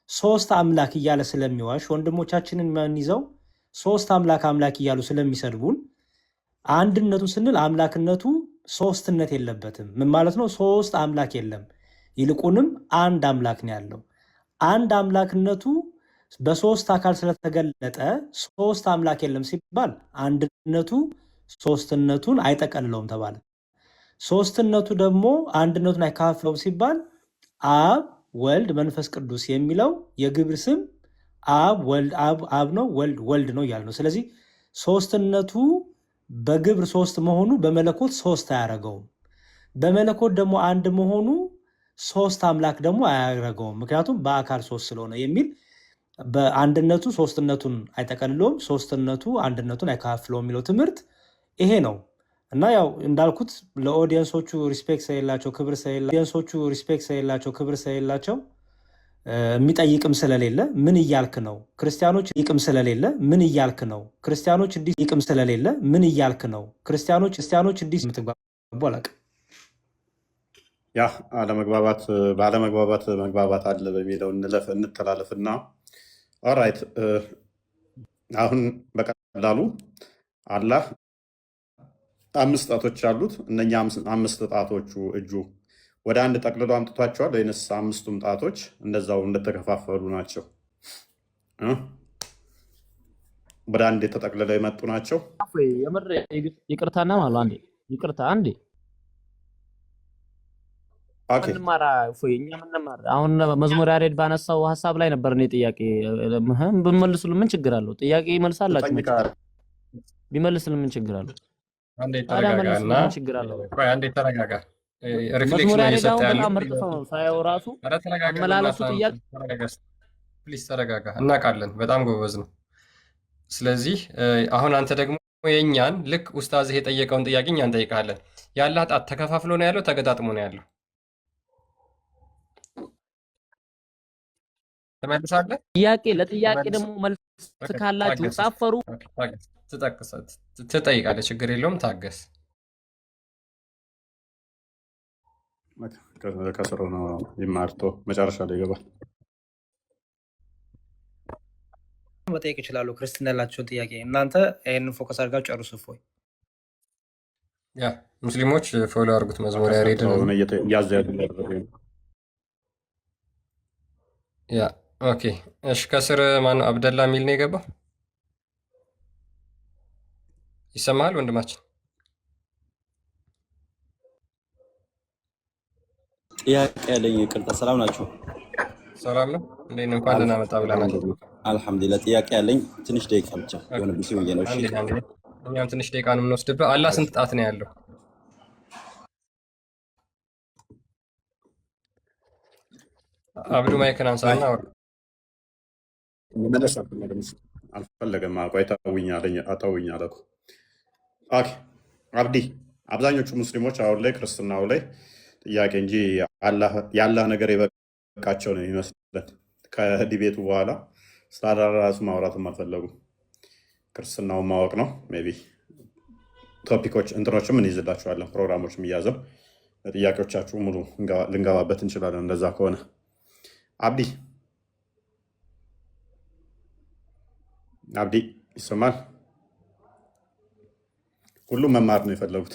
ሶስት አምላክ እያለ ስለሚዋሽ ወንድሞቻችንን የሚይዘው ሶስት አምላክ እያሉ ስለሚሰድቡን አንድነቱ ስንል አምላክነቱ ሶስትነት የለበትም። ምን ማለት ነው? ሶስት አምላክ የለም፣ ይልቁንም አንድ አምላክ ነው ያለው። አንድ አምላክነቱ በሶስት አካል ስለተገለጠ ሶስት አምላክ የለም ሲባል አንድነቱ ሶስትነቱን አይጠቀልለውም ተባለ። ሶስትነቱ ደግሞ አንድነቱን አይካፍለውም ሲባል አብ ወልድ መንፈስ ቅዱስ የሚለው የግብር ስም አብ ወልድ አብ ነው፣ ወልድ ወልድ ነው እያለ ነው። ስለዚህ ሶስትነቱ በግብር ሶስት መሆኑ በመለኮት ሶስት አያደርገውም። በመለኮት ደግሞ አንድ መሆኑ ሶስት አምላክ ደግሞ አያደርገውም፣ ምክንያቱም በአካል ሶስት ስለሆነ የሚል በአንድነቱ ሶስትነቱን አይጠቀልለውም፣ ሶስትነቱ አንድነቱን አይካፍለውም የሚለው ትምህርት ይሄ ነው። እና ያው እንዳልኩት ለኦዲየንሶቹ ሪስፔክት ስለሌላቸው ክብር ስለሌላቸው የሚጠይቅም ስለሌለ ምን እያልክ ነው? ክርስቲያኖች ይቅም ስለሌለ ምን እያልክ ነው? ክርስቲያኖች እንዲህ ይቅም ስለሌለ ምን እያልክ ነው? ክርስቲያኖች እንዲህ የምትግባቡ አላውቅም። ያ ባለመግባባት መግባባት አለ በሚለው እንተላለፍና ኦራይት። አሁን በቀላሉ አላህ 5 ጣቶች አሉት። እነኛ 5 ጣቶቹ እጁ ወደ አንድ ጠቅልሎ አምጥቷቸዋል ወይንስ 5ቱም ጣቶች እንደዛው እንደተከፋፈሉ ናቸው? ወደ አንድ የተጠቅልለው የመጡ ናቸው? የምር ይቅርታና ማለት አንዴ ይቅርታ አንዴ ምንማራ እፎይ እኛ ምንማር አሁን መዝሙር ያሬድ ባነሳው ሐሳብ ላይ ነበር እኔ ጥያቄ ብንመልሱልን ምን ችግር አለው? ጥያቄ ይመልሳላችሁ ቢመልስልን ምን ችግር አለው? አንዴ ተረጋጋና ምን ችግር አለው? ቆይ አንዴ ተረጋጋ። መዝሙር ያሬድ አሁን በጣም ምርጥ ሰው ነው ሳየው ራሱ አመላለሱ ጥያቄ ፕሊዝ ተረጋጋ። እናውቃለን በጣም ጎበዝ ነው። ስለዚህ አሁን አንተ ደግሞ የእኛን ልክ ኡስታዝህ የጠየቀውን ጥያቄ እኛ እንጠይቃለን። ያላህ ጣት ተከፋፍሎ ነው ያለው ተገጣጥሞ ነው ያለው? ትመልሳለህ? ጥያቄ ለጥያቄ ደግሞ መልስ ካላችሁ ሳፈሩ ትጠይቃለህ። ችግር የለውም ታገስ። ከስሩ ነው ይማርቶ መጨረሻ ላይ ይገባል። መጠየቅ ይችላሉ። ክርስትና ያላቸውን ጥያቄ እናንተ ይህንን ፎከስ አድርጋችሁ ጨርሱ። እፎይ ያ ሙስሊሞች ፎሎ አድርጉት። መዝሙር ያሬድ ያ ኦኬ። እሺ ከስር ማነው አብደላ የሚል ነው የገባው? ይሰማሃል ወንድማችን? ጥያቄ ያለኝ ይቅርታ። ሰላም ናችሁ? ሰላም ነው። እንዴት ነው? እንኳን ደህና መጣ ብለናል። አልሐምዱሊላህ። ጥያቄ ያለኝ ትንሽ ደቂቃ ብቻ የሆነ ቢሲ ብዬ ነው። እሺ እኛም ትንሽ ደቂቃ ነው የምንወስድብህ። አላህ ስንት ጣት ነው ያለው? አብዱ ማይክን አንሳና አውራ። መለስ አልፈለገም። ቆይ ተውኝ አለኝ እኮ። ኦኬ አብዲ፣ አብዛኞቹ ሙስሊሞች አሁን ላይ ክርስትናው ላይ ጥያቄ እንጂ ያላህ ነገር የበቃቸው ነው የሚመስለን። ከዲቤቱ በኋላ ስለ ራሱ ማውራትም አልፈለጉም። ክርስትናውን ማወቅ ነው። ሜይ ቢ ቶፒኮች እንትኖችም እንይዝላችኋለን፣ ፕሮግራሞችም እያዘው ጥያቄዎቻችሁ ሙሉ ልንገባበት እንችላለን። እንደዛ ከሆነ አብዲ ይሰማል? ሁሉም መማር ነው የፈለጉት።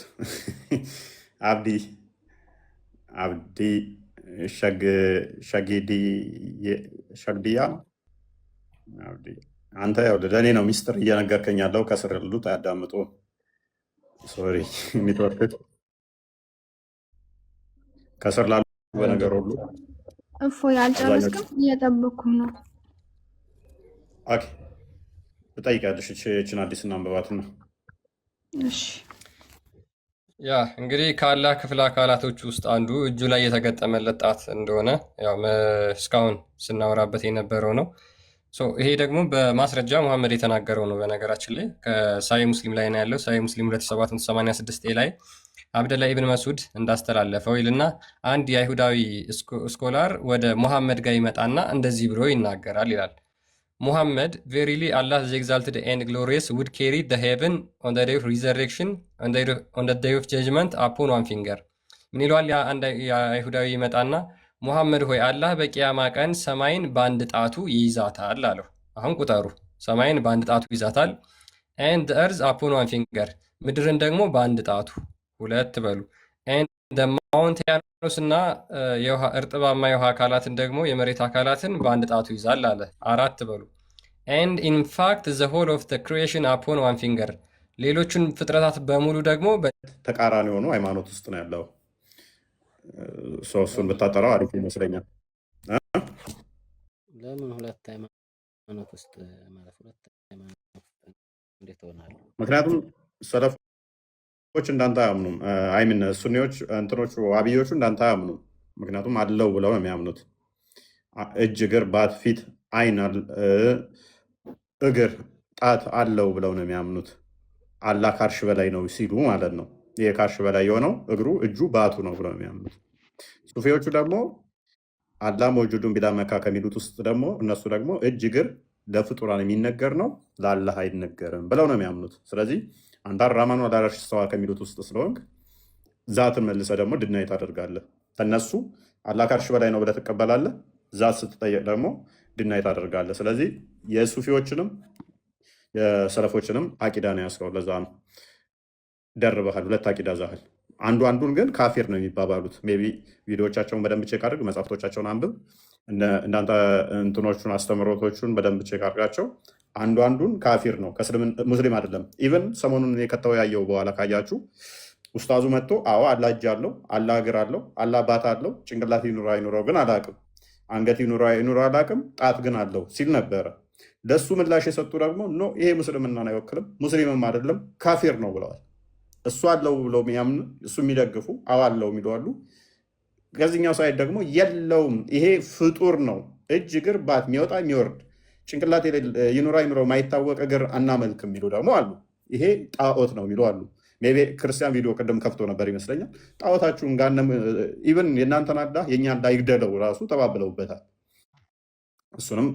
አብዲ ሸግድያ አንተ ያው ለእኔ ነው ሚስጥር እየነገርከኝ ያለው። ከስር ያሉት አያዳምጡ። ሶሪ ኔትወርክ ከስር ላሉ በነገር ሁሉ እፎይ አልጨረስክም? እየጠበኩ ነው። ኦኬ ትጠይቂያለሽ። እችን አዲስ እናንበባት ነው። እሺ ያ እንግዲህ ከአላህ ክፍለ አካላቶች ውስጥ አንዱ እጁ ላይ የተገጠመለት ጣት እንደሆነ ያው እስካሁን ስናወራበት የነበረው ነው። ይሄ ደግሞ በማስረጃ ሙሐመድ የተናገረው ነው። በነገራችን ላይ ከሳሂህ ሙስሊም ላይ ነው ያለው። ሳሂህ ሙስሊም 2786 ላይ አብደላ ኢብን መስዑድ እንዳስተላለፈው ይልና አንድ የአይሁዳዊ ስኮላር ወደ ሙሐመድ ጋር ይመጣና እንደዚህ ብሎ ይናገራል ይላል። ሙሐመድ ቬሪሊ አላህ ዘ ኤግዛልትድ ኤንድ ግሎሪየስ ውድ ካሪ ዘ ሄቨን ኦን ዘ ዴይ ኦፍ ሪዘሬክሽን ኦን ዘ ዴይ ኦፍ ጀጅመንት አፖን ዋን ፊንገር። ምን ይለዋል? አንድ አይሁዳዊ ይመጣና ሙሐመድ ሆይ አላህ በቂያማ ቀን ሰማይን በአንድ ጣቱ ይይዛታል አለው። አሁን ቁጠሩ፣ ሰማይን በአንድ ጣቱ ይይዛታል። ኤንድ እርዝ አፖን ዋን ፊንገር፣ ምድርን ደግሞ በአንድ ጣቱ፣ ሁለት በሉ። ኤንድ ማውንቴያኖስ እና እርጥባማ የውሃ አካላትን ደግሞ የመሬት አካላትን በአንድ ጣቱ ይዛል አለ፣ አራት በሉ። ኤንድ ኢንፋክት ዘ ሆል ኦፍ ክሪኤሽን አፖን ዋን ፊንገር፣ ሌሎቹን ፍጥረታት በሙሉ ደግሞ ተቃራኒ የሆኑ ሃይማኖት ውስጥ ነው ያለው። እሱን ብታጠራው አሪፍ ይመስለኛል። ለምን ሁለት ሃይማኖት ውስጥ ማለት ሁለት ሃይማኖት እንዴት ሆናል? ምክንያቱም ሰለፎች እንዳንተ አያምኑም። አይምን ሱኒዎች እንትኖቹ ዋብዮቹ እንዳንተ አያምኑም። ምክንያቱም አለው ብለው ነው የሚያምኑት። እጅ፣ እግር፣ ባት፣ ፊት፣ አይን፣ እግር፣ ጣት አለው ብለው ነው የሚያምኑት። አላህ ካርሽ በላይ ነው ሲሉ ማለት ነው። ይሄ ካርሽ በላይ የሆነው እግሩ፣ እጁ፣ ባቱ ነው ብለው የሚያምኑት። ሱፊዎቹ ደግሞ አላህ መውጁዱን ቢላ መካ ከሚሉት ውስጥ ደግሞ እነሱ ደግሞ እጅ፣ እግር ለፍጡራን የሚነገር ነው ለአላህ አይነገርም ብለው ነው የሚያምኑት። ስለዚህ አንተ አራማኑ አላረሽ ስተዋ ከሚሉት ውስጥ ስለሆንክ ዛትን መልሰ ደግሞ ድናይ ታደርጋለህ። ከነሱ አላህ ካርሽ በላይ ነው ብለህ ትቀበላለህ። ዛት ስትጠየቅ ደግሞ ድናይ ታደርጋለህ። ስለዚህ የሱፊዎችንም የሰለፎችንም አቂዳ ነው ያስከው። ለዛ ነው ደርበሃል፣ ሁለት አቂዳ ዛህል። አንዱን ግን ካፊር ነው የሚባባሉት። ሜይ ቢ ቪዲዮዎቻቸውን በደንብ ቼክ አድርግ፣ መጽሐፍቶቻቸውን አንብብ፣ እንዳንተ እንትኖቹን አስተምሮቶቹን በደንብ ቼክ አድርጋቸው። አንዱን ካፊር ነው ሙስሊም አይደለም። ኢቨን ሰሞኑን እኔ ከተወያየው በኋላ ካያችሁ ኡስታዙ መጥቶ አዎ አላህ እጅ አለው፣ አላህ እግር አለው፣ አላህ ባት አለው፣ ጭንቅላት ይኑራ አይኑረው ግን አላቅም፣ አንገት ይኑራ አይኑራ አላቅም፣ ጣት ግን አለው ሲል ነበረ። ለሱ ምላሽ የሰጡ ደግሞ ኖ ይሄ ሙስልምናን አይወክልም፣ ሙስሊምም አይደለም ካፊር ነው ብለዋል። እሱ አለው ብለው የሚያምኑ እሱ የሚደግፉ አዎ አለው የሚሉ አሉ። ከዚህኛው ሳይድ ደግሞ የለውም ይሄ ፍጡር ነው፣ እጅ እግር ባት የሚወጣ የሚወርድ ጭንቅላት ይኑራ አይኑረው ማይታወቅ እግር አናመልክም የሚሉ ደግሞ አሉ። ይሄ ጣዖት ነው የሚሉ አሉ። ሜይ ቢ ክርስቲያን ቪዲዮ ቅድም ከፍቶ ነበር ይመስለኛል። ጣዖታችሁን ኢቨን የእናንተን አላህ የእኛ አላህ ይግደለው ራሱ ተባብለውበታል። እሱንም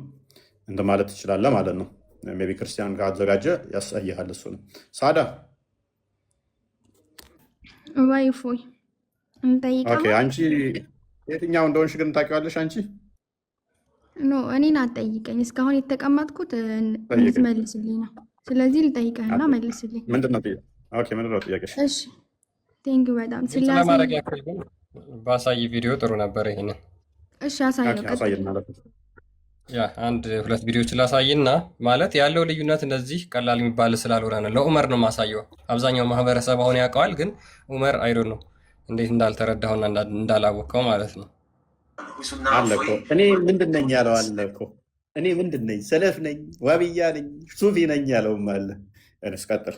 እንትን ማለት ትችላለህ ማለት ነው። ሜይ ቢ ክርስቲያን ካዘጋጀ ያሳይሃል። እሱንም ሳዳ ወይ ፎይ እንጠይቀው። አንቺ የትኛው እንደሆንሽ ግን ታውቂዋለሽ አንቺ? ኖ እኔን አትጠይቀኝ። እስካሁን የተቀመጥኩት እንድትመልስልኝ ነው። ስለዚህ ልጠይቀህና መልስልኝ። ምንድን ነው ጥያቄሽ? እሺ ቴንክ በጣም ስለማድረግ ያክል ግን ባሳይ ቪዲዮ ጥሩ ነበር። ይሄንን እሺ አሳየን ማለት ነው። ያ አንድ ሁለት ቪዲዮዎችን ላሳይና ማለት ያለው ልዩነት እንደዚህ ቀላል የሚባል ስላልሆነ ነው። ለኡመር ነው ማሳየው። አብዛኛው ማህበረሰብ አሁን ያውቀዋል፣ ግን ኡመር አይዶን ነው እንዴት እንዳልተረዳውና እንዳላወቀው ማለት ነው። አለ እኮ እኔ ምንድን ነኝ ያለው አለ እኮ እኔ ምንድን ነኝ ሰለፍ ነኝ ዋብያ ነኝ ሱፊ ነኝ ያለውም አለ። እስቀጥል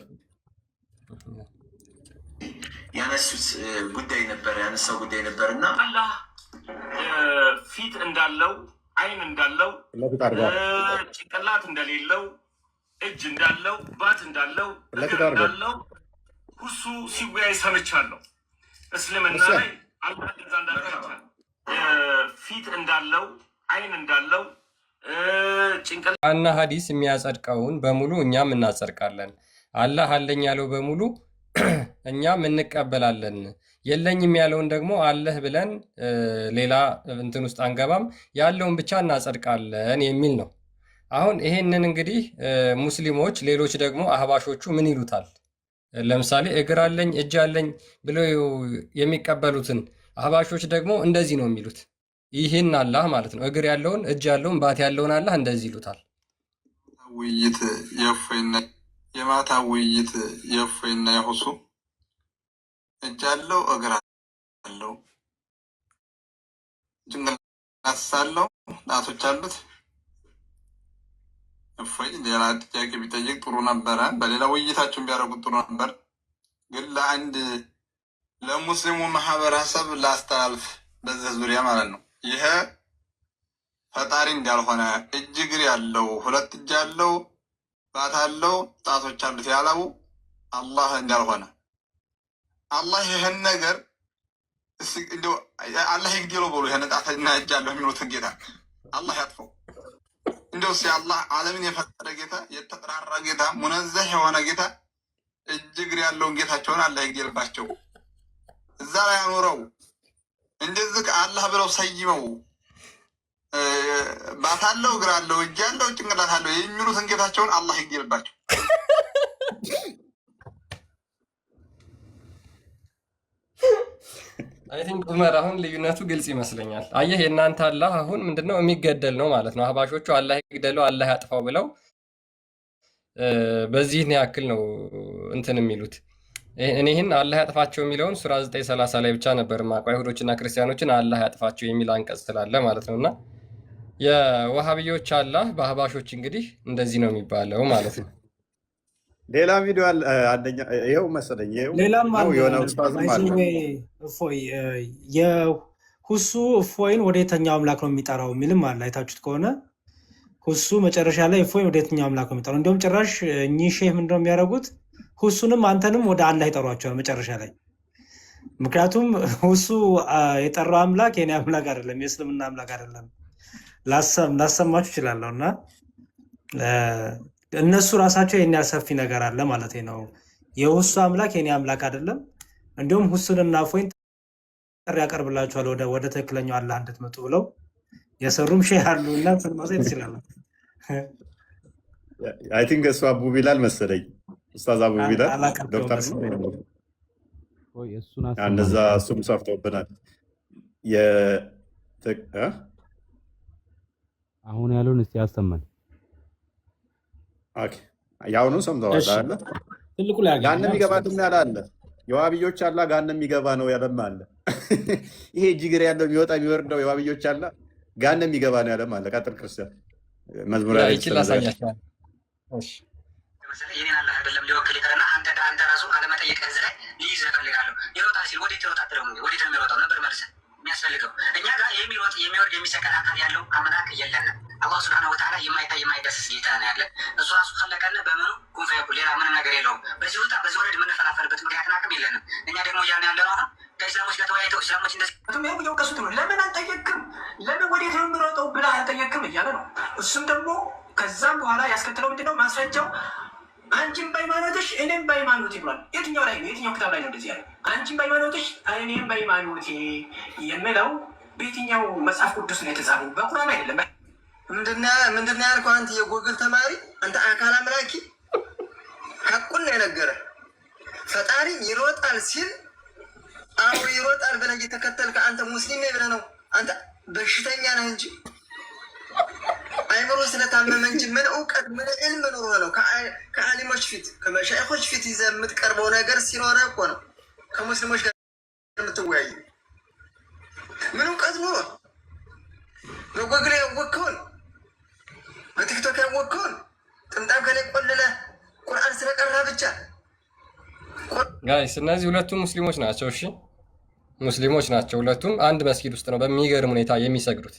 ያነሳው ጉዳይ ነበር እና አላህ ፊት እንዳለው አይን እንዳለው ጭንቅላት እንደሌለው እጅ እንዳለው ባት እንዳለው እንዳለው ሁሱ ሲወያይ ሰምቻለሁ። እስልምና ላይ አላህ ፊት እንዳለው አይን እንዳለው ጭንቅላትና ሀዲስ የሚያጸድቀውን በሙሉ እኛም እናጸድቃለን። አላህ አለኝ ያለው በሙሉ እኛም እንቀበላለን። የለኝም ያለውን ደግሞ አለህ ብለን ሌላ እንትን ውስጥ አንገባም፣ ያለውን ብቻ እናጸድቃለን የሚል ነው። አሁን ይሄንን እንግዲህ ሙስሊሞች፣ ሌሎች ደግሞ አህባሾቹ ምን ይሉታል? ለምሳሌ እግር አለኝ እጅ አለኝ ብለው የሚቀበሉትን አህባሾች ደግሞ እንደዚህ ነው የሚሉት። ይህን አላህ ማለት ነው እግር ያለውን እጅ ያለውን ባት ያለውን አላህ እንደዚህ ይሉታል። ውይይት የማታ ውይይት የእፎይና የሁሱ እጅ አለው እግር አለው ጭንቅላት አለው ጣቶች አሉት። እፎይ ሌላ ጥያቄ ቢጠይቅ ጥሩ ነበረ። በሌላ ውይይታቸውን ቢያደርጉት ጥሩ ነበር። ግን ለሙስሊሙ ማህበረሰብ ላስተላልፍ በዚህ ዙሪያ ማለት ነው። ይሄ ፈጣሪ እንዳልሆነ እጅ እግር ያለው ሁለት እጅ ያለው ባት አለው ጣቶች አሉት ያለው አላህ እንዳልሆነ አላህ ይህን ነገር አላህ ይግደለው ብሎ ይህን ጣትና እጅ አለው የሚሉትን ጌታ አላህ ያጥፈው። እንደው አላህ ዓለምን የፈጠረ ጌታ የተጠራራ ጌታ ሙነዘህ የሆነ ጌታ እጅ እግር ያለውን ጌታቸውን አላህ ይግደልባቸው። እዛ ላይ አኖረው እንደዚህ አላህ ብለው ሰይመው ባት አለው እግር አለው እጅ አለው ጭንቅላት አለው የሚሉትን ጌታቸውን አላህ ይግደልባቸው። አይ ቲንክ ዑመር አሁን ልዩነቱ ግልጽ ይመስለኛል። አየህ የእናንተ አላህ አሁን ምንድነው የሚገደል ነው ማለት ነው። አህባሾቹ አላህ ይግደለው አላህ ያጥፋው ብለው በዚህን ያክል ነው እንትን የሚሉት። እኔህን አላህ ያጥፋቸው የሚለውን ሱራ 9:30 ላይ ብቻ ነበር ማውቀው። አይሁዶችና ክርስቲያኖችን አላህ ያጥፋቸው የሚል አንቀጽ ስላለ ማለት ነውና የዋሃብዮች አላህ በአህባሾች እንግዲህ እንደዚህ ነው የሚባለው ማለት ነው። ሌላ ቪዲዮ አንደኛ ይኸው መሰለኝ ሌላም የሆነ ኡስታዝም አለ እፎይ የሁሱ እፎይን ወደ የትኛው አምላክ ነው የሚጠራው የሚልም አለ። አይታችሁት ከሆነ ሁሱ መጨረሻ ላይ እፎይን ወደ የትኛው አምላክ ነው የሚጠራው። እንዲሁም ጭራሽ እኚህ ሼህ ምንድነው የሚያደርጉት? ሁሱንም አንተንም ወደ አላህ ይጠሯቸዋል መጨረሻ ላይ። ምክንያቱም ሁሱ የጠራው አምላክ የኔ አምላክ አይደለም፣ የእስልምና አምላክ አይደለም። ላሰማችሁ እችላለሁ እና እነሱ ራሳቸው የኔ ሰፊ ነገር አለ ማለት ነው። የሁሱ አምላክ የኔ አምላክ አይደለም። እንዲሁም ሁሱንና እፎይን ጥሪ ያቀርብላችኋል ወደ ትክክለኛው አላህ እንድትመጡ ብለው የሰሩም ሼህ አሉ እና ማሳየት ይችላል። አይ ቲንክ እሱ አቡ ቢላል መሰለኝ ኡስታዝ አቡ ቢላል ዶክተር እነዛ እሱም ሰርተውብናል። አሁን ያለውን እስቲ ያሰማን። ያሁኑ ሰምተዋል አለ ትልቁ ላይ ያንን የሚገባትም ያለ አለ የዋብዮች አላ ጋነም የሚገባ ነው ያለም አለ። ይሄ ጅግር ያለው የሚወጣ የሚወርደው የዋብዮች አላ ጋነም የሚገባ ነው ያለም አለ። ቀጥል ክርስቲያን መዝሙር ይችላሳያቸዋል። የኔን አላህ አይደለም ሊወክል ይቀርና አንተ ራሱ አለመጠየቅ ህዝብ ላይ ሊይዝ እፈልጋለሁ። ይሮጣ ሲል ወዴት ይሮጣል? ወዴት ነው የሚሮጣው ነበር መልስ የሚያስፈልገው። እኛ ጋር የሚሮጥ የሚወርድ የሚሰቀል አካል ያለው አምላክ የለንም። አላህ ሱብሓነሁ ወተዓላ የማይታይ የማይዳስስ ጌታ ነው ያለን። እሱ ራሱ ፈለቀን በምኑ ኩን ፈየኩን፣ ሌላ ምንም ነገር የለውም። በዚህ ወጣ በዚህ ወረድ የምንፈላፈልበት ምክንያትና አቅም የለንም። እኛ ደግሞ እያልን ያለ ነው አሁን ከእስላሞች ጋር ተወያይተው እስላሞች እንደዚህ እየወቀሱት ነው። ለምን አልጠየቅም? ለምን ወዴት ነው የሚሮጠው ብለህ አልጠየቅም እያለ ነው። እሱም ደግሞ ከዛም በኋላ ያስከትለው ምንድነው ማስረጃው? አንቺም በሃይማኖትሽ እኔም በሃይማኖቴ ብሏል። የትኛው ላይ ነው? የትኛው ክታብ ላይ ነው እንደዚህ ያለ? አንቺም በሃይማኖትሽ እኔም በሃይማኖቴ የምለው በየትኛው መጽሐፍ ቅዱስ ነው የተጻፈው? በቁርአን አይደለም። ምንድን ነው ያልከው? አንተ የጎግል ተማሪ፣ አንተ አካል አምላኪ ሐቁን ነው የነገረ። ፈጣሪ ይሮጣል ሲል አዎ ይሮጣል ብለህ እየተከተልክ አንተ ሙስሊም ነህ ብለህ ነው። አንተ በሽተኛ ነህ እንጂ አይምሮ ስለታመመ እንጂ ምን እውቀት ምን ዕልም ኖሮ ነው ከአሊሞች ፊት ከመሻይኾች ፊት ይዘህ የምትቀርበው ነገር ሲኖረ እኮ ነው ከሙስሊሞች ጋር የምትወያይ። ምን እውቀት ኖሮ በጎግል ያወቅከውን በቲክቶክ ያወቅከውን ጥምጣም ከላይ ቆልለህ ቁርአን ስለቀራ ብቻ ጋይስ። እነዚህ ሁለቱም ሙስሊሞች ናቸው። እሺ ሙስሊሞች ናቸው ሁለቱም። አንድ መስጊድ ውስጥ ነው በሚገርም ሁኔታ የሚሰግዱት።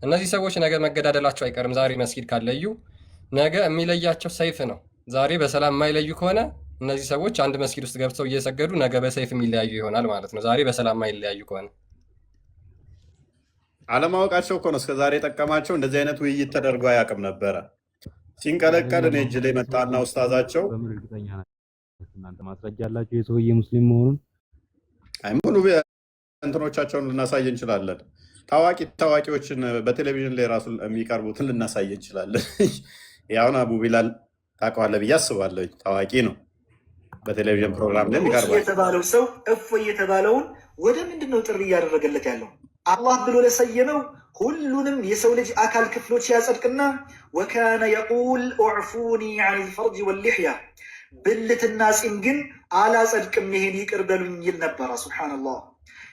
እነዚህ ሰዎች ነገ መገዳደላቸው አይቀርም። ዛሬ መስጊድ ካለዩ ነገ የሚለያቸው ሰይፍ ነው። ዛሬ በሰላም የማይለዩ ከሆነ እነዚህ ሰዎች አንድ መስጊድ ውስጥ ገብተው እየሰገዱ ነገ በሰይፍ የሚለያዩ ይሆናል ማለት ነው። ዛሬ በሰላም የማይለያዩ ከሆነ አለማወቃቸው እኮ ነው እስከ ዛሬ የጠቀማቸው። እንደዚህ አይነት ውይይት ተደርጎ አያውቅም ነበረ። ሲንቀለቀል እኔ እጅ ላይ መጣና ኡስታዛቸው እናንተ ማስረጃ አላችሁ የሰውዬ ሙስሊም መሆኑን? አይ ሙሉ እንትኖቻቸውን ልናሳይ እንችላለን። ታዋቂዎችን በቴሌቪዥን ላይ ራሱ የሚቀርቡትን ልናሳይ እንችላለን። ያሁን አቡ ቢላል ታውቀዋለህ ብዬ አስባለሁ። ታዋቂ ነው፣ በቴሌቪዥን ፕሮግራም ላይ ይቀርባል። የተባለው ሰው እፎይ የተባለውን ወደ ምንድን ነው ጥሪ እያደረገለት ያለው? አላህ ብሎ ለሰየመው ሁሉንም የሰው ልጅ አካል ክፍሎች ያጸድቅና ወካነ የቁል ኡዕፉኒ ዐን ልፈርጅ ወልሊሕያ ብልትና ፂም ግን አላጸድቅም ይሄን ይቅር በሉኝ ይል ነበረ። ሱብሓነላህ።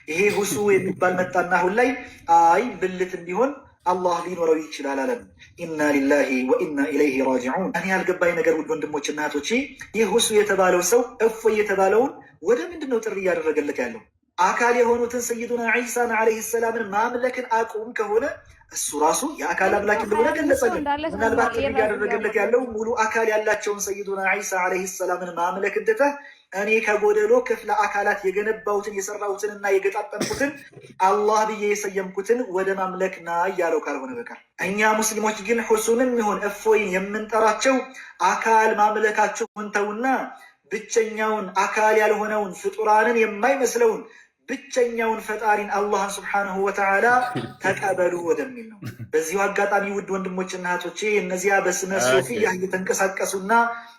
ይሄ ሁሱ የሚባል መጣና አሁን ላይ አይ ብልት እንዲሆን አላህ ሊኖረው ይችላል አለም። ኢና ሊላሂ ወኢና ኢለይሂ ራጂዑን። እኔ ያልገባኝ ነገር ውድ ወንድሞችና እህቶቼ፣ ይህ ሁሱ የተባለው ሰው እፎይ የተባለውን ወደ ምንድን ነው ጥሪ እያደረገለት ያለው? አካል የሆኑትን ሰይዱና ዒሳን ዓለይሂ ሰላምን ማምለክን አቁም ከሆነ እሱ ራሱ የአካል አምላክ እንደሆነ ገለጸልን። ምናልባት ጥሪ እያደረገለት ያለው ሙሉ አካል ያላቸውን ሰይዱና ዒሳ ዓለይሂ ሰላምን ማምለክ እንትተህ እኔ ከጎደሎ ክፍለ አካላት የገነባሁትን የሰራሁትንና የገጣጠምኩትን አላህ ብዬ የሰየምኩትን ወደ ማምለክ ና እያለው ካልሆነ በቀር እኛ ሙስሊሞች ግን ሁሱንም ይሁን እፎይን የምንጠራቸው አካል ማምለካቸውን ተውና ብቸኛውን አካል ያልሆነውን ፍጡራንን የማይመስለውን ብቸኛውን ፈጣሪን አላህን ስብሓንሁ ወተዓላ ተቀበሉ ወደሚል ነው። በዚሁ አጋጣሚ ውድ ወንድሞችና እህቶቼ እነዚያ በስመ ሶፊያ እየተንቀሳቀሱና